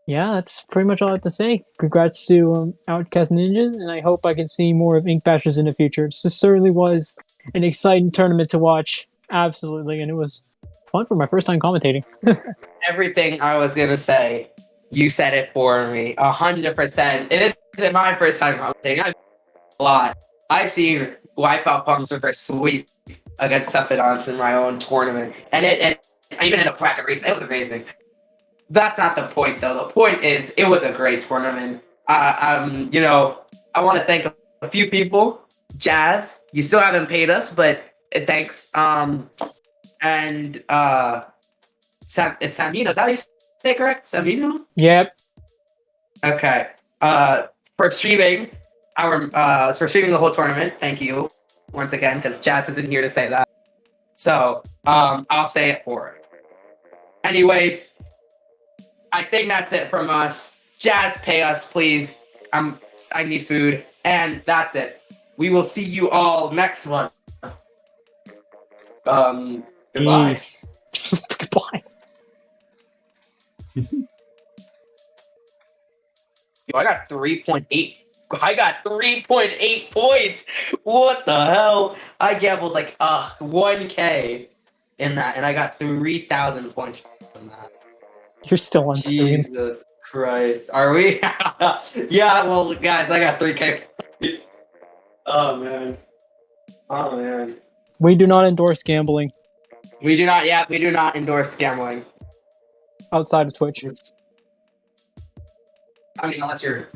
Speaker 2: yeah, that's pretty much all I have to say. Congrats to Outcast Ninjas, and I hope I can see more of Ink Bashers in the future. This certainly was an exciting tournament to watch, absolutely, and it was fun for my first time commentating.
Speaker 1: Everything I was gonna say, you said it for me, 100%. It isn't my first time commentating. I've a lot. I've seen wipeout pumps reverse sweep against Cephalons in my own tournament, and even in a bracket race, it was amazing. That's not the point, though. The point is, it was a great tournament. I want to thank a few people. Jazz, you still haven't paid us, but thanks. And it's Samino. Is that how you say it correct? Samino?
Speaker 2: Yep.
Speaker 1: Okay. For streaming for streaming the whole tournament. Thank you once again, because Jazz isn't here to say that. So I'll say it for her. Anyways, I think that's it from us. Jazz, pay us, please. I need food. And that's it. We will see you all next month. Goodbye.
Speaker 2: Peace. Goodbye.
Speaker 1: Yo, I got 3.8. I got 3.8 points. What the hell? I gambled like 1K in that, and I got 3,000 points from that.
Speaker 2: You're still on stream.
Speaker 1: Jesus Christ. Are we? Yeah, well, guys, I got 3K. Oh, man. Oh, man.
Speaker 2: We do not endorse gambling
Speaker 1: We do not, yeah, we do not endorse gambling.
Speaker 2: outside of Twitch.
Speaker 1: I mean, unless you're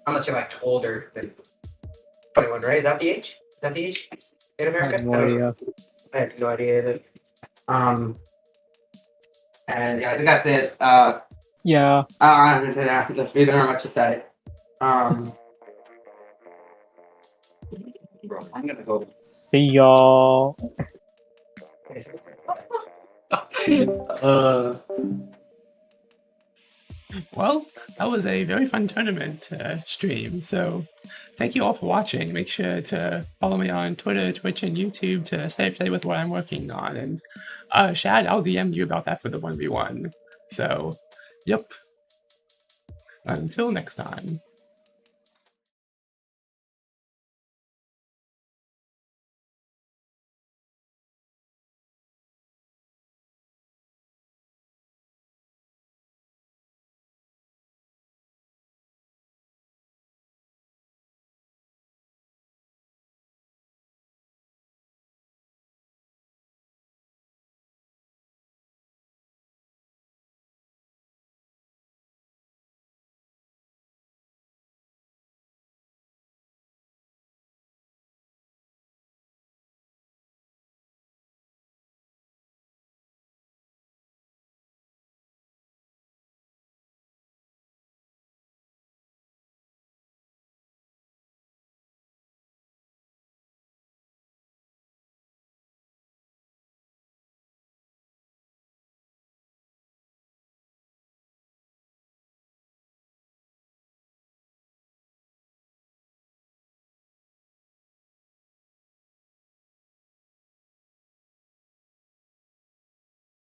Speaker 1: like older than 21, right? Is that the age? Is that the age in
Speaker 2: I
Speaker 1: America?
Speaker 2: have no idea.
Speaker 1: I have no idea either. And yeah, I think that's it.
Speaker 2: Yeah.
Speaker 1: We don't have much to say. Bro, I'm gonna go.
Speaker 2: See y'all.
Speaker 3: Well, that was a very fun tournament stream, so thank you all for watching. Make sure to follow me on Twitter, Twitch, and YouTube to stay up to date with what I'm working on. And Shad, I'll DM you about that for the 1v1. So, yep. Until next time.